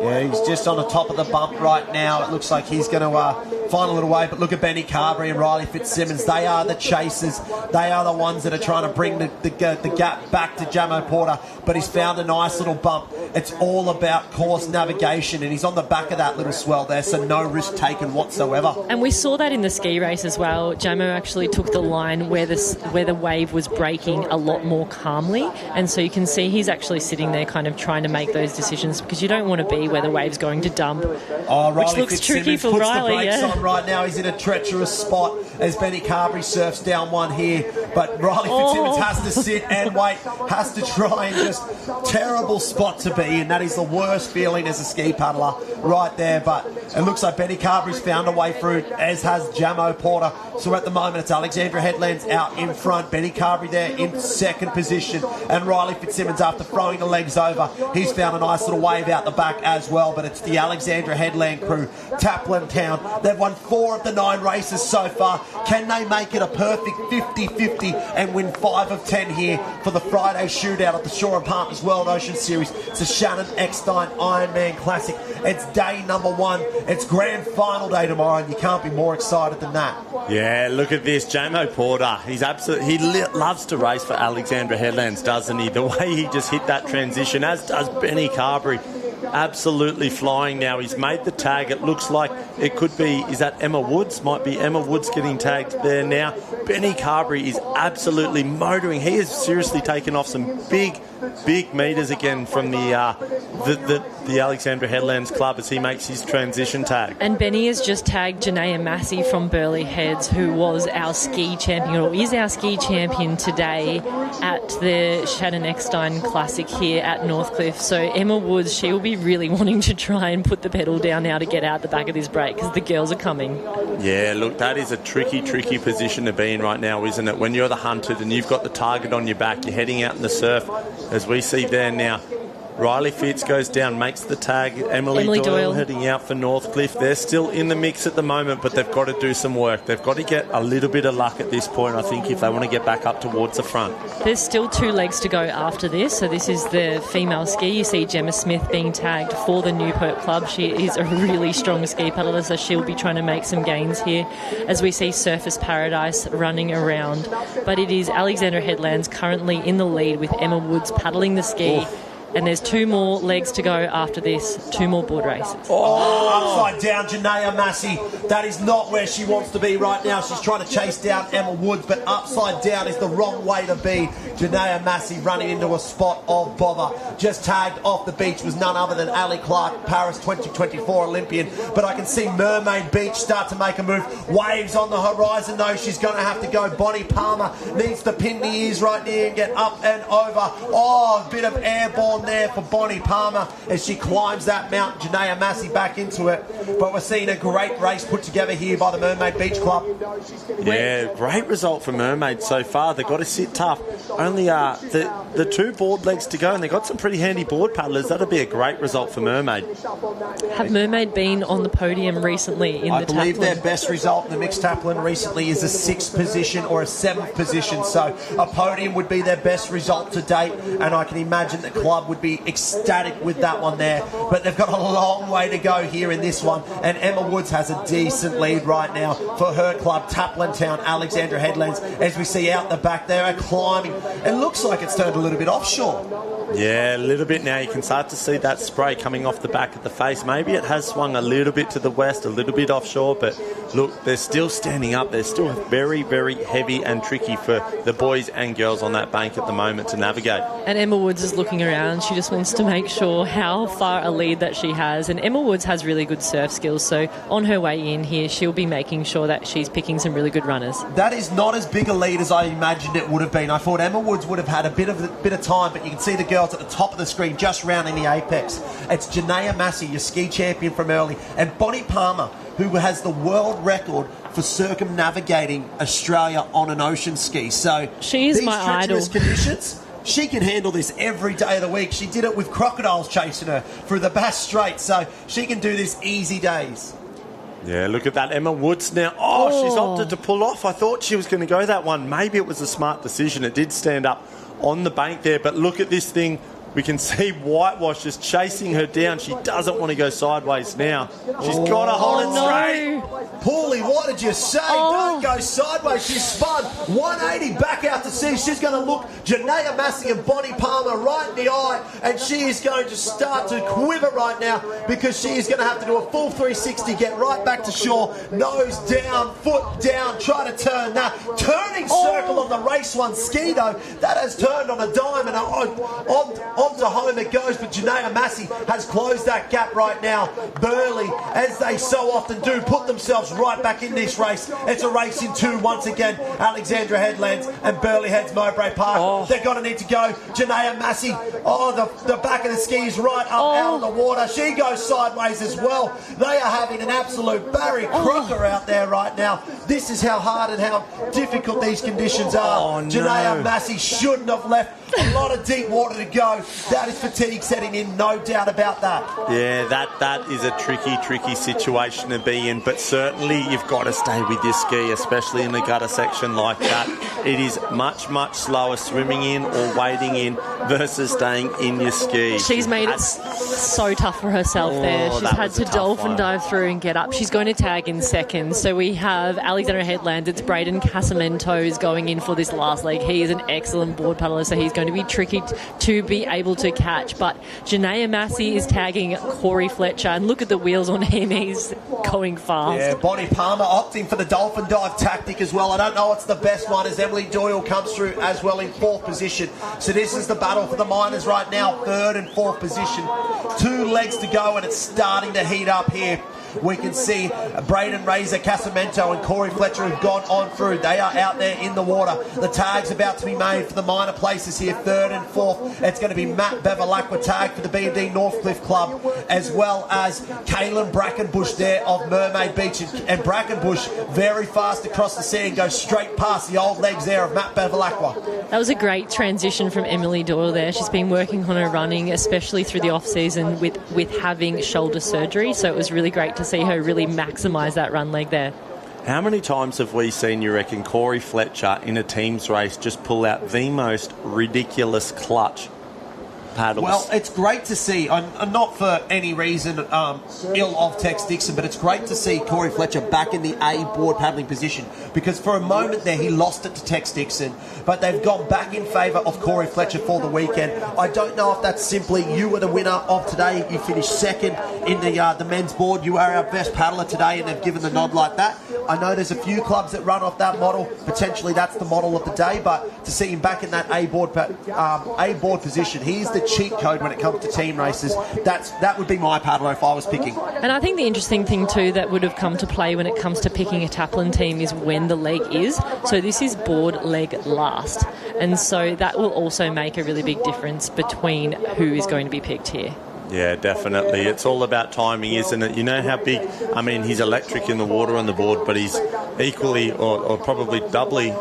Yeah, he's just on the top of the bump right now. It looks like he's going to find a little wave, but look at Benny Carberry and Riley Fitzsimmons. They are the chasers. They are the ones that are trying to bring the gap back to Jamo Porter, but he's found a nice little bump. It's all about course navigation, and he's on the back of that little swell there, so no risk taken whatsoever. And we saw that in the ski race as well. Jamo actually took the line where the wave was breaking a lot more calmly, and so you can see he's actually sitting there kind of trying to make those decisions, because you don't want to be where the wave's going to dump, which looks tricky for Riley. Puts the brakes on right now. He's in a treacherous spot as Benny Carberry surfs down one here, but Riley Fitzsimmons has to sit and wait, has to try and just terrible spot to be, and that is the worst feeling as a ski paddler right there. But it looks like Benny Carberry's found a way through, as has Jamo Porter. So at the moment it's Alexandra Headlands out in front, Benny Carberry there in second position, and Riley Fitzsimmons, after throwing the legs over, he's found a nice little wave out the back as well. But it's the Alexandra Headland crew, Taplin Town. They've won 4 of the 9 races so far. Can they make it a perfect 50-50 and win 5 of 10 here for the Friday shootout at the Shore & Partners World Ocean Series? It's the Shannon Eckstein Ironman Classic. It's day number 1. It's grand final day tomorrow, and you can't be more excited than that. Yeah, look at this. Jamo Porter, he loves to race for Alexandra Headlands, doesn't he? The way he just hit that transition, as does Benny Carberry. Absolutely flying now. He's made the tag. It looks like it could be, is that Emma Woods? Might be Emma Woods getting tagged there now. Benny Carberry is absolutely motoring. He has seriously taken off some big meters again from the Alexandra Headlands Club as he makes his transition tag. And Benny has just tagged Janaea Massey from Burleigh Heads, who was our ski champion, or is our ski champion today at the Shannon Eckstein Classic here at Northcliffe. So Emma Woods, she will be really wanting to try and put the pedal down now to get out the back of this break, because the girls are coming. Yeah, look, that is a tricky position to be in right now, isn't it? When you're the hunted and you've got the target on your back, you're heading out in the surf, as we see there now. Riley Fitz goes down, makes the tag. Emily Doyle heading out for Northcliffe. They're still in the mix at the moment, but they've got to do some work. They've got to get a little bit of luck at this point, I think, if they want to get back up towards the front. There's still 2 legs to go after this. So this is the female ski. You see Gemma Smith being tagged for the Newport Club. She is a really strong ski paddler, so she'll be trying to make some gains here, as we see Surface Paradise running around. But it is Alexandra Headlands currently in the lead, with Emma Woods paddling the ski. And there's 2 more legs to go after this, 2 more board races. Upside down, Janaea Massey. That is not where she wants to be right now. She's trying to chase down Emma Woods, but upside down is the wrong way to be. Janaea Massey running into a spot of bother. Just tagged off the beach was none other than Ali Clark, Paris 2024 Olympian. But I can see Mermaid Beach start to make a move. Waves on the horizon, though. She's going to have to go. Bonnie Palmer needs to pin the ears right there and get up and over. A bit of airborne there for Bonnie Palmer as she climbs that mountain. Janaea Massey back into it, but we're seeing a great race put together here by the Mermaid Beach Club. Yeah, great result for Mermaid so far. They've got to sit tough. Only the 2 board legs to go, and they've got some pretty handy board paddlers. That'll be a great result for Mermaid. Have Mermaid been on the podium recently in I the believe Taplin? their best result in the mixed Taplin recently is a 6th position or a 7th position, so a podium would be their best result to date, and I can imagine the club would be ecstatic with that one there. But they've got a long way to go here in this one, and Emma Woods has a decent lead right now for her club, Taplin Town, Alexandra Headlands, as we see out the back there, climbing. It looks like it's turned a little bit offshore. Yeah, a little bit now. You can start to see that spray coming off the back of the face. Maybe it has swung a little bit to the west, a little bit offshore, but look, they're still standing up. They're still very, very heavy and tricky for the boys and girls on that bank at the moment to navigate. And Emma Woods is looking around. She just wants to make sure how far a lead that she has. And Emma Woods has really good surf skills, so on her way in here, she'll be making sure that she's picking some really good runners. That is not as big a lead as I imagined it would have been. I thought Emma Woods would have had a bit of time, but you can see the girl girls at the top of the screen, just rounding the apex. It's Janaea Massey, your ski champion from early, and Bonnie Palmer, who has the world record for circumnavigating Australia on an ocean ski. So she's my idol. These treacherous conditions, she can handle this every day of the week. She did it with crocodiles chasing her through the Bass Strait, so she can do this easy days. Yeah, look at that. Emma Woods now. She's opted to pull off. I thought she was going to go that one. Maybe it was a smart decision. It did stand up on the bank there, but look at this thing. We can see Whitewash just chasing her down. She doesn't want to go sideways now. She's got to hold it straight. Paulie, what did you say? Don't go sideways. She's spun 180 back out to sea. She's going to look Janaea Massey and Bonnie Palmer right in the eye, and she is going to start to quiver right now because she is going to have to do a full 360, get right back to shore, nose down, foot down, try to turn that. Turning circle on the race one ski, though. That has turned on a dime, and onto home it goes, but Janaea Massey has closed that gap right now. Burley, as they so often do, put themselves right back in this race. It's a race in two once again. Alexandra Headlands and Burley Heads Mowbray Park. They're going to need to go. Janaea Massey, the back of the ski is right up out of the water. She goes sideways as well. They are having an absolute Barry Crocker out there right now. This is how hard and how difficult these conditions are. Janaea Massey shouldn't have left. A lot of deep water to go. That is fatigue setting in, no doubt about that. Yeah, that is a tricky situation to be in, but certainly you've got to stay with your ski, especially in the gutter section like that. It is much slower swimming in or wading in versus staying in your ski. She's made it so tough for herself there. She's had to dolphin dive through and get up. She's going to tag in second. So we have Alexandra Headlands. It's Braden Casamento is going in for this last leg. He is an excellent board paddler, so he's going to be tricky to be able to catch. But Janaea Massey is tagging Corey Fletcher, and look at the wheels on him. He's going fast. Yeah, Bonnie Palmer opting for the dolphin dive tactic as well. I don't know it's the best one as Emily Doyle comes through as well in fourth position. So this is the battle for the minors right now, third and fourth position. 2 legs to go, and it's starting to heat up here. We can see Braden Razor, Casamento and Corey Fletcher have gone on through. They are out there in the water. The tag's about to be made for the minor places here, third and fourth. It's going to be Matt Bevilacqua tag for the B&D Northcliffe Club, as well as Kaylin Brackenbush there of Mermaid Beach. And Brackenbush very fast across the sea and goes straight past the old legs there of Matt Bevilacqua. That was a great transition from Emily Doyle there. She's been working on her running, especially through the off-season with having shoulder surgery, so it was really great to see her really maximise that run leg there. How many times have we seen, you reckon, Corey Fletcher in a team's race just pull out the most ridiculous clutch paddles? Well, it's great to see, and not for any reason ill of Tex Dixon, but it's great to see Corey Fletcher back in the A board paddling position, because for a moment there he lost it to Tex Dixon, but they've gone back in favour of Corey Fletcher for the weekend. I don't know if that's simply you were the winner of today. You finished second in the men's board. You are our best paddler today, and they've given the nod like that. I know there's a few clubs that run off that model. Potentially that's the model of the day, but to see him back in that A board position, he's the cheat code when it comes to team races. That would be my paddler if I was picking. And I think the interesting thing too that would have come to play when it comes to picking a Taplin team is when the leg is. So this is board leg last, and so that will also make a really big difference between who is going to be picked here. Yeah, definitely. It's all about timing, isn't it? You know how big, I mean, he's electric in the water on the board, but he's equally or probably doubly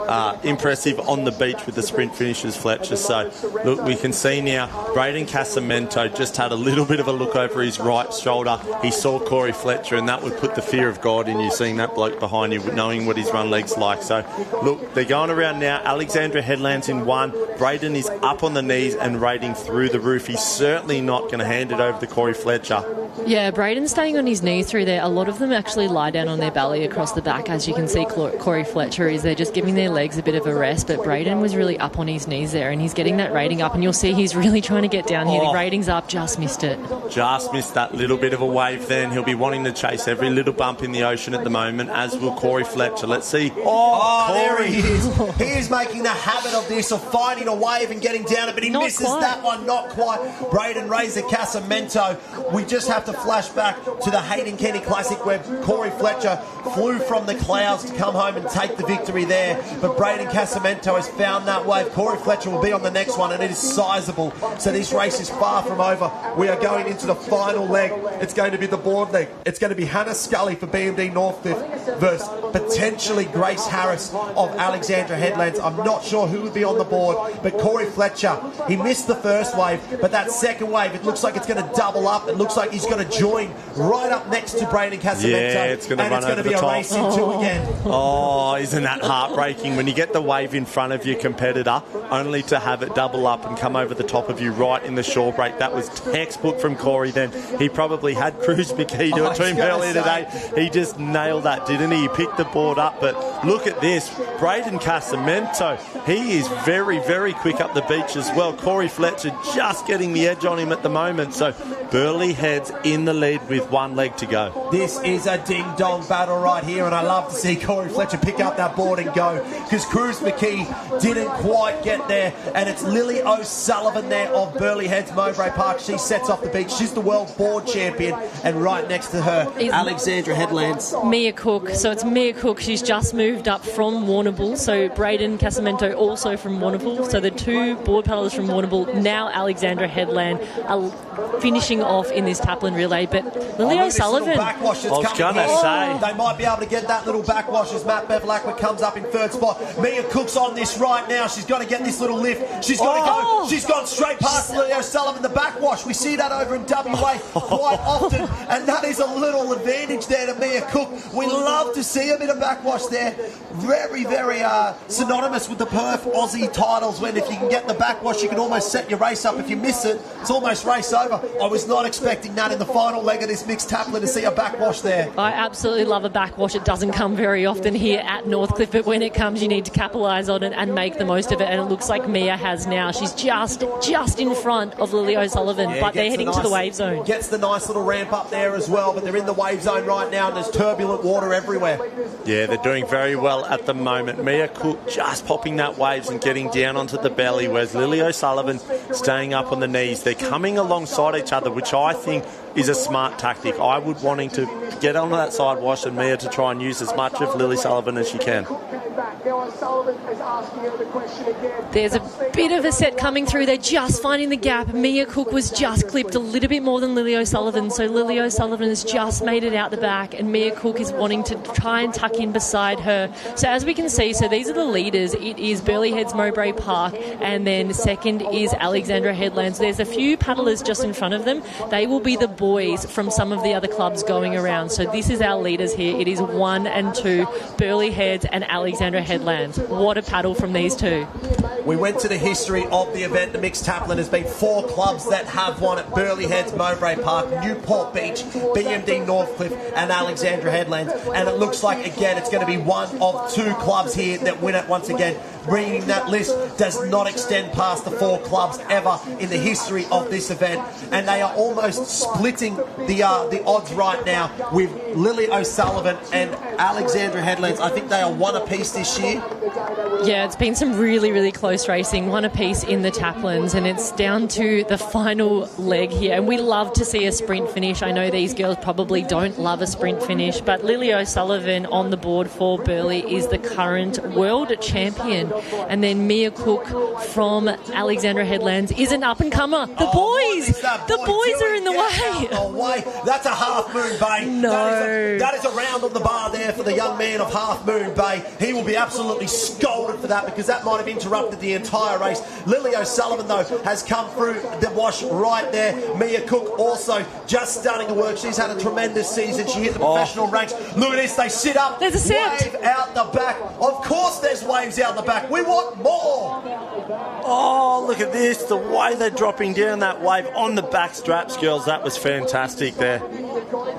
impressive on the beach with the sprint finishes, Fletcher. So, look, we can see now Braden Casamento just had a little bit of a look over his right shoulder. He saw Corey Fletcher, and that would put the fear of God in you, seeing that bloke behind you, knowing what his run leg's like. So, look, they're going around now. Alexandra Headlands in 1. Braden is up on the knees and rating through the roof. He's certainly not going to hand it over to Corey Fletcher. Yeah, Braden's staying on his knees through there. A lot of them actually lie down on their belly across the back. As you can see, Corey Fletcher is there just giving their legs a bit of a rest, but Braden was really up on his knees there, and he's getting that rating up, and you'll see he's really trying to get down here. The rating's up, just missed it. Just missed that little bit of a wave then. He'll be wanting to chase every little bump in the ocean at the moment, as will Corey Fletcher. Let's see. There he is. He is making the habit of this, of finding a wave and getting down it, but he misses that one, not quite. Braden Razor Casamento Casamento. We just have to flash back to the Hayden Kenny Classic where Corey Fletcher flew from the clouds to come home and take the victory there. But Braden Casamento has found that wave. Corey Fletcher will be on the next one, and it is sizable. So this race is far from over. We are going into the final leg. It's going to be the board leg. It's going to be Hannah Scully for BMD Northcliffe versus potentially Grace Harris of Alexandra Headlands. I'm not sure who would be on the board, but Corey Fletcher, he missed the first wave, but that second wave, it looks like it's going to double up. It looks like he's going to join right up next to Braden Casamento. Yeah, it's going to run over the top. And it's going to be a race in two again. Oh, isn't that heartbreaking when you get the wave in front of your competitor only to have it double up and come over the top of you right in the shore break? That was textbook from Corey then. He probably had Cruz McKee do it to him earlier today. He just nailed that, didn't he? He picked the board up, but look at this. Braden Casamento, he is very, very quick up the beach as well. Corey Fletcher just getting the edge on him at the moment. So Burleigh Heads in the lead with one leg to go. This is a ding-dong battle right here, and I love to see Corey Fletcher pick up that board and go, because Cruz McKee didn't quite get there, and it's Lily O'Sullivan there of Burleigh Heads, Mowbray Park. She sets off the beach. She's the world board champion, and right next to her, Alexandra Headlands. Mia Cook. So it's Mia Cook. She's just moved up from Warrnambool. So Braden Casamento also from Warrnambool. So the two board paddlers from Warrnambool, now Alexandra Headland, are finishing off in this Taplin relay. But Lily O'Sullivan. Backwash that's coming in. They might be able to get that little backwash as Matt Bevilacqua comes up in third spot. Mia Cook's on this right now. She's got to get this little lift. She's got to go. She's gone straight past Lily O'Sullivan, the backwash. We see that over in WA quite often, and that is a little advantage there to Mia Cook. We love to see a bit of backwash there. Very, very synonymous with the Perth Aussie titles, when if you can get the backwash, you can almost set your race up. If you miss it, it's almost race over. I was not expecting that in the final leg of this mixed Taplin to see a backwash there. I absolutely love a backwash. It doesn't come very often here at Northcliffe, but when it comes, you need to capitalise on it and make the most of it, and it looks like Mia has now. She's just in front of Lily O'Sullivan, but they're heading to the wave zone. Gets the nice little ramp up there as well, but they're in the wave zone right now, and there's turbulent water everywhere. Yeah, they're doing very well at the moment. Mia Cook just popping that waves and getting down onto the belly, whereas Lily O'Sullivan staying up on the knees. They're coming alongside each other, which I think is a smart tactic. I would wanting to get onto that side wash and Mia to try and use as much of Lily Sullivan as she can. There's a bit of a set coming through. They're just finding the gap. Mia Cook was just clipped a little bit more than Lily O'Sullivan, so Lily O'Sullivan has just made it out the back, and Mia Cook is wanting to try and tuck in beside her. So as we can see, so these are the leaders. It is Burleigh Heads, Mowbray Park, and then second is Alexandra Headlands. There's a few paddlers just in front of them. They will be the boys from some of the other clubs going around. So this is our leaders here. It is 1 and 2, Burleigh Heads and Alexandra Headlands. What a paddle from these two. We went to the history of the event. The mixed Taplin has been 4 clubs that have won it: Burleigh Heads, Mowbray Park, Newport Beach, BMD Northcliffe and Alexandra Headlands. And it looks like, again, it's going to be one of 2 clubs here that win it once again. Bringing that list does not extend past the 4 clubs ever in the history of this event. And they are almost splitting the odds right now with Lily O'Sullivan and Alexandra Headlands. I think they are 1 apiece this year. Yeah, it's been some really, really close racing, 1 apiece in the Taplins, and it's down to the final leg here. And we love to see a sprint finish. I know these girls probably don't love a sprint finish, but Lily O'Sullivan on the board for Burleigh is the current world champion. And then Mia Cook from Alexandra Headlands is an up-and-comer. The boys are in the way. That's a Half Moon Bay. No. That is a round on the bar there for the young man of Half Moon Bay. He will be absolutely scolded for that, because that might have interrupted the entire race. Lily O'Sullivan, though, has come through the wash right there. Mia Cook also just starting to work. She's had a tremendous season. She hit the professional ranks. Look at this. They sit up. There's a set. Wave out the back. Of course there's waves out the back. We want more. Oh, look at this. The way they're dropping down that wave on the back straps, girls. That was fantastic there.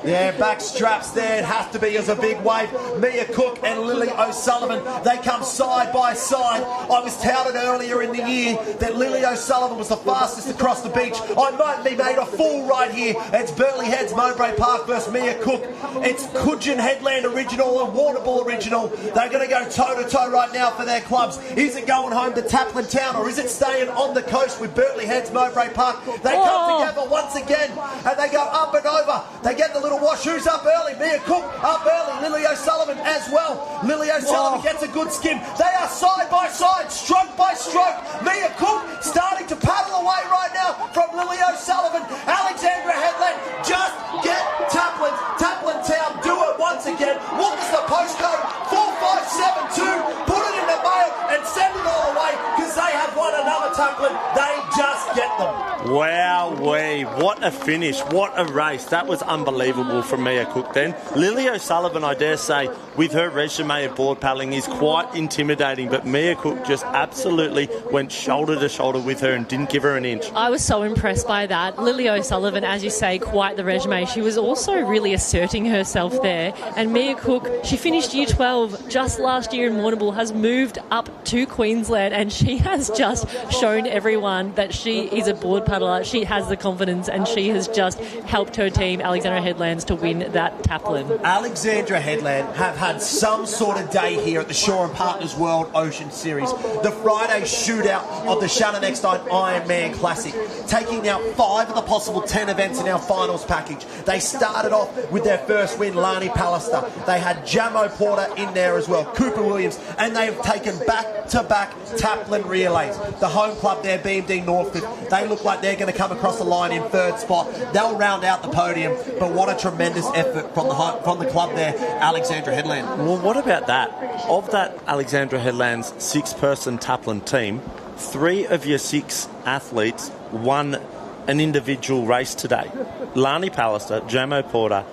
Yeah, back straps there. It has to be as a big wave. Mia Cook and Lily O'Sullivan, they come side by side. I was touted earlier in the year that Lily O'Sullivan was the fastest across the beach. I might be made a fool right here. It's Burleigh Heads Mowbray Park versus Mia Cook. It's Coogin Headland Original and Waterball Original. They're going to go toe-to-toe right now for their clubs. Is it going home to Taplin Town or is it staying on the coast with Burleigh Heads Mowbray Park? They come together once again and they go up and over. They get the little wash. Who's up early? Mia Cook up early. Lily O'Sullivan as well. Lily O'Sullivan gets a good skim. They are side by side, stroke by stroke. Mia Cook starting to paddle away right now from Lily O'Sullivan. Alexandra Headland, just get Taplin Town. Do it once again. What was the postcode? 4572. Put it in the mail and send it all away because they have won another Taplin. They just get them. Wowee, what a finish, what a race. That was unbelievable from Mia Cook then. Lily O'Sullivan, I dare say, with her resume of board paddling is quite intimidating, but Mia Cook just absolutely went shoulder to shoulder with her and didn't give her an inch. I was so impressed by that. Lily O'Sullivan, as you say, quite the resume. She was also really asserting herself there. And Mia Cook, she finished Year 12 just last year in Warrnambool, has moved up to Queensland, and she has just shown everyone that she is a board paddler. She has the confidence, and she has just helped her team, Alexandra Headlands, to win that Taplin. Alexandra Headland have had some sort of day here at the Shaw and Partners World Ocean Series. The Friday shootout of the Shannon Eckstein Ironman Classic, taking out 5 of the possible 10 events in our finals package. They started off with their first win, Lani Pallister. They had Jamo Porter in there as well, Cooper Williams, and they have taken back-to-back Taplin relays. The home club there, BMD Northcliffe, they look like they're going to come across the line in 3rd spot. They'll round out the podium, but what a tremendous effort from the club there, Alexandra Headland. Well, what about that? Of that Alexandra Headland's 6-person Taplin team, 3 of your 6 athletes won an individual race today. Lani Pallister, Jamo Porter,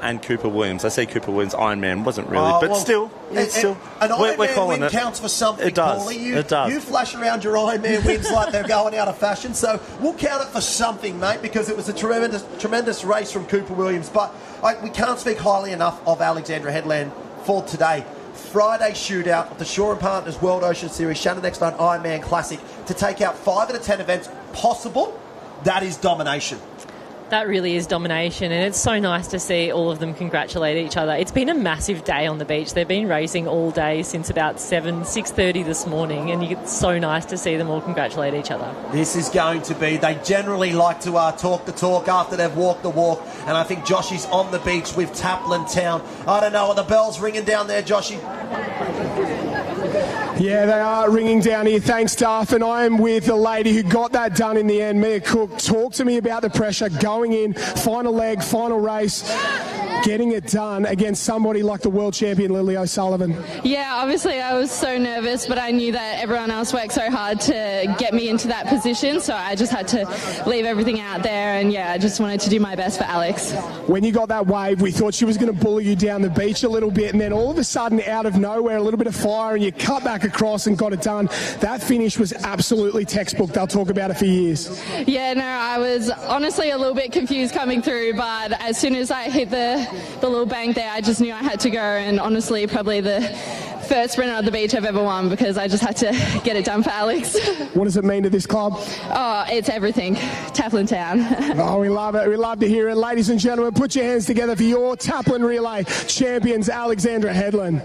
and Cooper Williams. I say Cooper Williams Ironman wasn't really, but still. An Ironman win counts for something, It does. Paulie. It does. You flash around your Ironman wins like they're going out of fashion, so we'll count it for something, mate, because it was a tremendous race from Cooper Williams. But we can't speak highly enough of Alexandra Headland for today. Friday shootout of the Shaw and Partners World Ocean Series Shannon Eckstein Ironman Classic to take out 5 of the 10 events possible. That is domination. That really is domination, and it's so nice to see all of them congratulate each other. It's been a massive day on the beach. They've been racing all day since about 6:30 this morning, and it's so nice to see them all congratulate each other. This is going to be, they generally like to talk the talk after they've walked the walk, and I think Joshy's on the beach with Taplin Town. I don't know, are the bells ringing down there, Joshy? Yeah, they are ringing down here. Thanks, Duff. And I am with the lady who got that done in the end, Mia Cook. Talk to me about the pressure going in, final leg, final race, getting it done against somebody like the world champion Lily O'Sullivan. Yeah, obviously I was so nervous, but I knew that everyone else worked so hard to get me into that position, so I just had to leave everything out there, and I just wanted to do my best for Alex. When you got that wave, we thought she was going to bully you down the beach a little bit, and then all of a sudden, out of nowhere, a little bit of fire, and you cut back across and got it done. That finish was absolutely textbook. They'll talk about it for years. Yeah, no, I was honestly a little bit confused coming through, but as soon as I hit the little bank there, I just knew I had to go, and honestly, probably the first sprinter at the beach I've ever won because I just had to get it done for Alex. What does it mean to this club? Oh, it's everything. Taplin Town. Oh, we love it. We love to hear it. Ladies and gentlemen, put your hands together for your Taplin Relay champions, Alexandra Headland.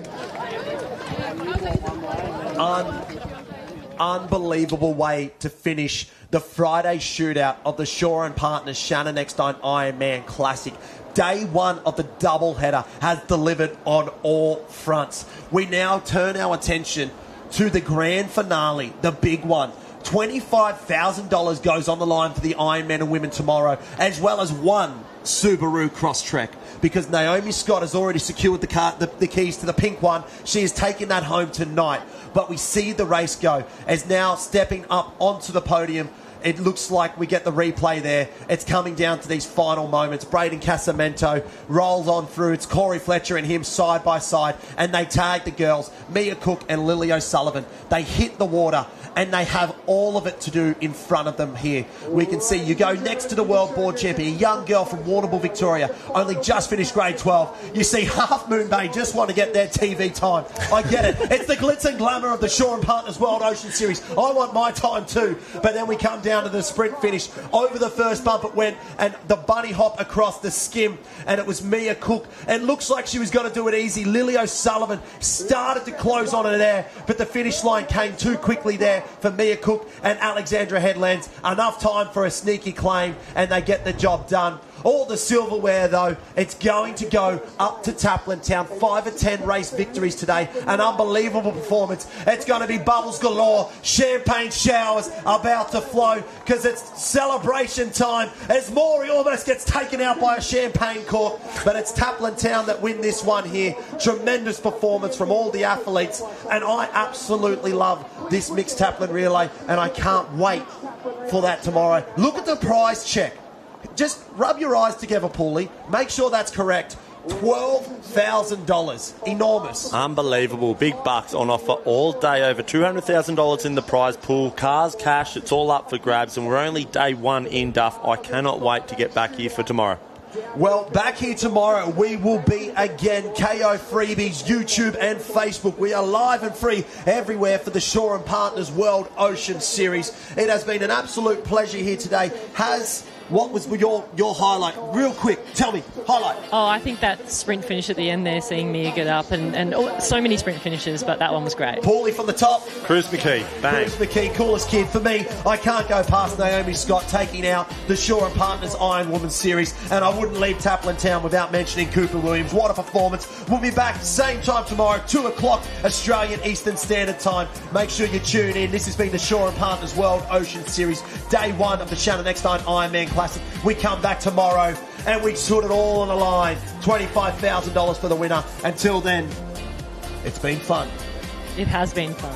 Unbelievable way to finish the Friday shootout of the Shaw and Partners Shannon Eckstein Ironman Classic. Day 1 of the doubleheader has delivered on all fronts. We now turn our attention to the grand finale, the big one. $25,000 goes on the line for the Ironman and women tomorrow, as well as 1 Subaru Crosstrek, because Naomi Scott has already secured the keys to the pink one. She is taking that home tonight. But we see the race go as now stepping up onto the podium it looks like we get the replay there. It's coming down to these final moments. Braden Casamento rolls on through. It's Corey Fletcher and him side by side, and they tag the girls, Mia Cook and Lily O'Sullivan. They hit the water, and they have all of it to do in front of them here. We can see you go next to the World Board Champion, a young girl from Warrnambool, Victoria, only just finished grade 12. You see Half Moon Bay just want to get their TV time. I get it. It's the glitz and glamour of the Shaw and Partners World Ocean Series. I want my time too. But then we come down to the sprint finish. Over the first bump it went, and the bunny hop across the skim, and it was Mia Cook. And looks like she was going to do it easy. Lily O'Sullivan started to close on it there, but the finish line came too quickly there for Mia Cook and Alexandra Headlands. Enough time for a sneaky claim, and they get the job done. All the silverware, though, it's going to go up to Taplin Town. 5 of 10 race victories today. An unbelievable performance. It's going to be bubbles galore. Champagne showers about to flow because it's celebration time as Maury almost gets taken out by a champagne cork. But it's Taplin Town that win this one here. Tremendous performance from all the athletes. And I absolutely love this mixed Taplin relay, and I can't wait for that tomorrow. Look at the prize check. Just rub your eyes together, Paulie. Make sure that's correct. $12,000. Enormous. Unbelievable. Big bucks on offer all day. Over $200,000 in the prize pool. Cars, cash, it's all up for grabs. And we're only day one in, Duff. I cannot wait to get back here for tomorrow. Well, back here tomorrow, we will be again. KO Freebies, YouTube and Facebook. We are live and free everywhere for the Shaw and Partners World Ocean Series. It has been an absolute pleasure here today. What was your highlight? Real quick, tell me, highlight. Oh, I think that sprint finish at the end there, seeing Mia get up, and so many sprint finishes, but that one was great. Paulie from the top. Cruz McKee, bang. Cruz McKee, coolest kid. For me, I can't go past Naomi Scott taking out the Shaw and Partners Ironwoman Series, and I wouldn't leave Taplin Town without mentioning Cooper Williams. What a performance. We'll be back same time tomorrow, 2 o'clock Australian Eastern Standard Time. Make sure you tune in. This has been the Shaw and Partners World Ocean Series, day one of the Shannon Eckstein Ironman Classic. We come back tomorrow and we put it all on the line. $25,000 for the winner. Until then, it's been fun. It has been fun.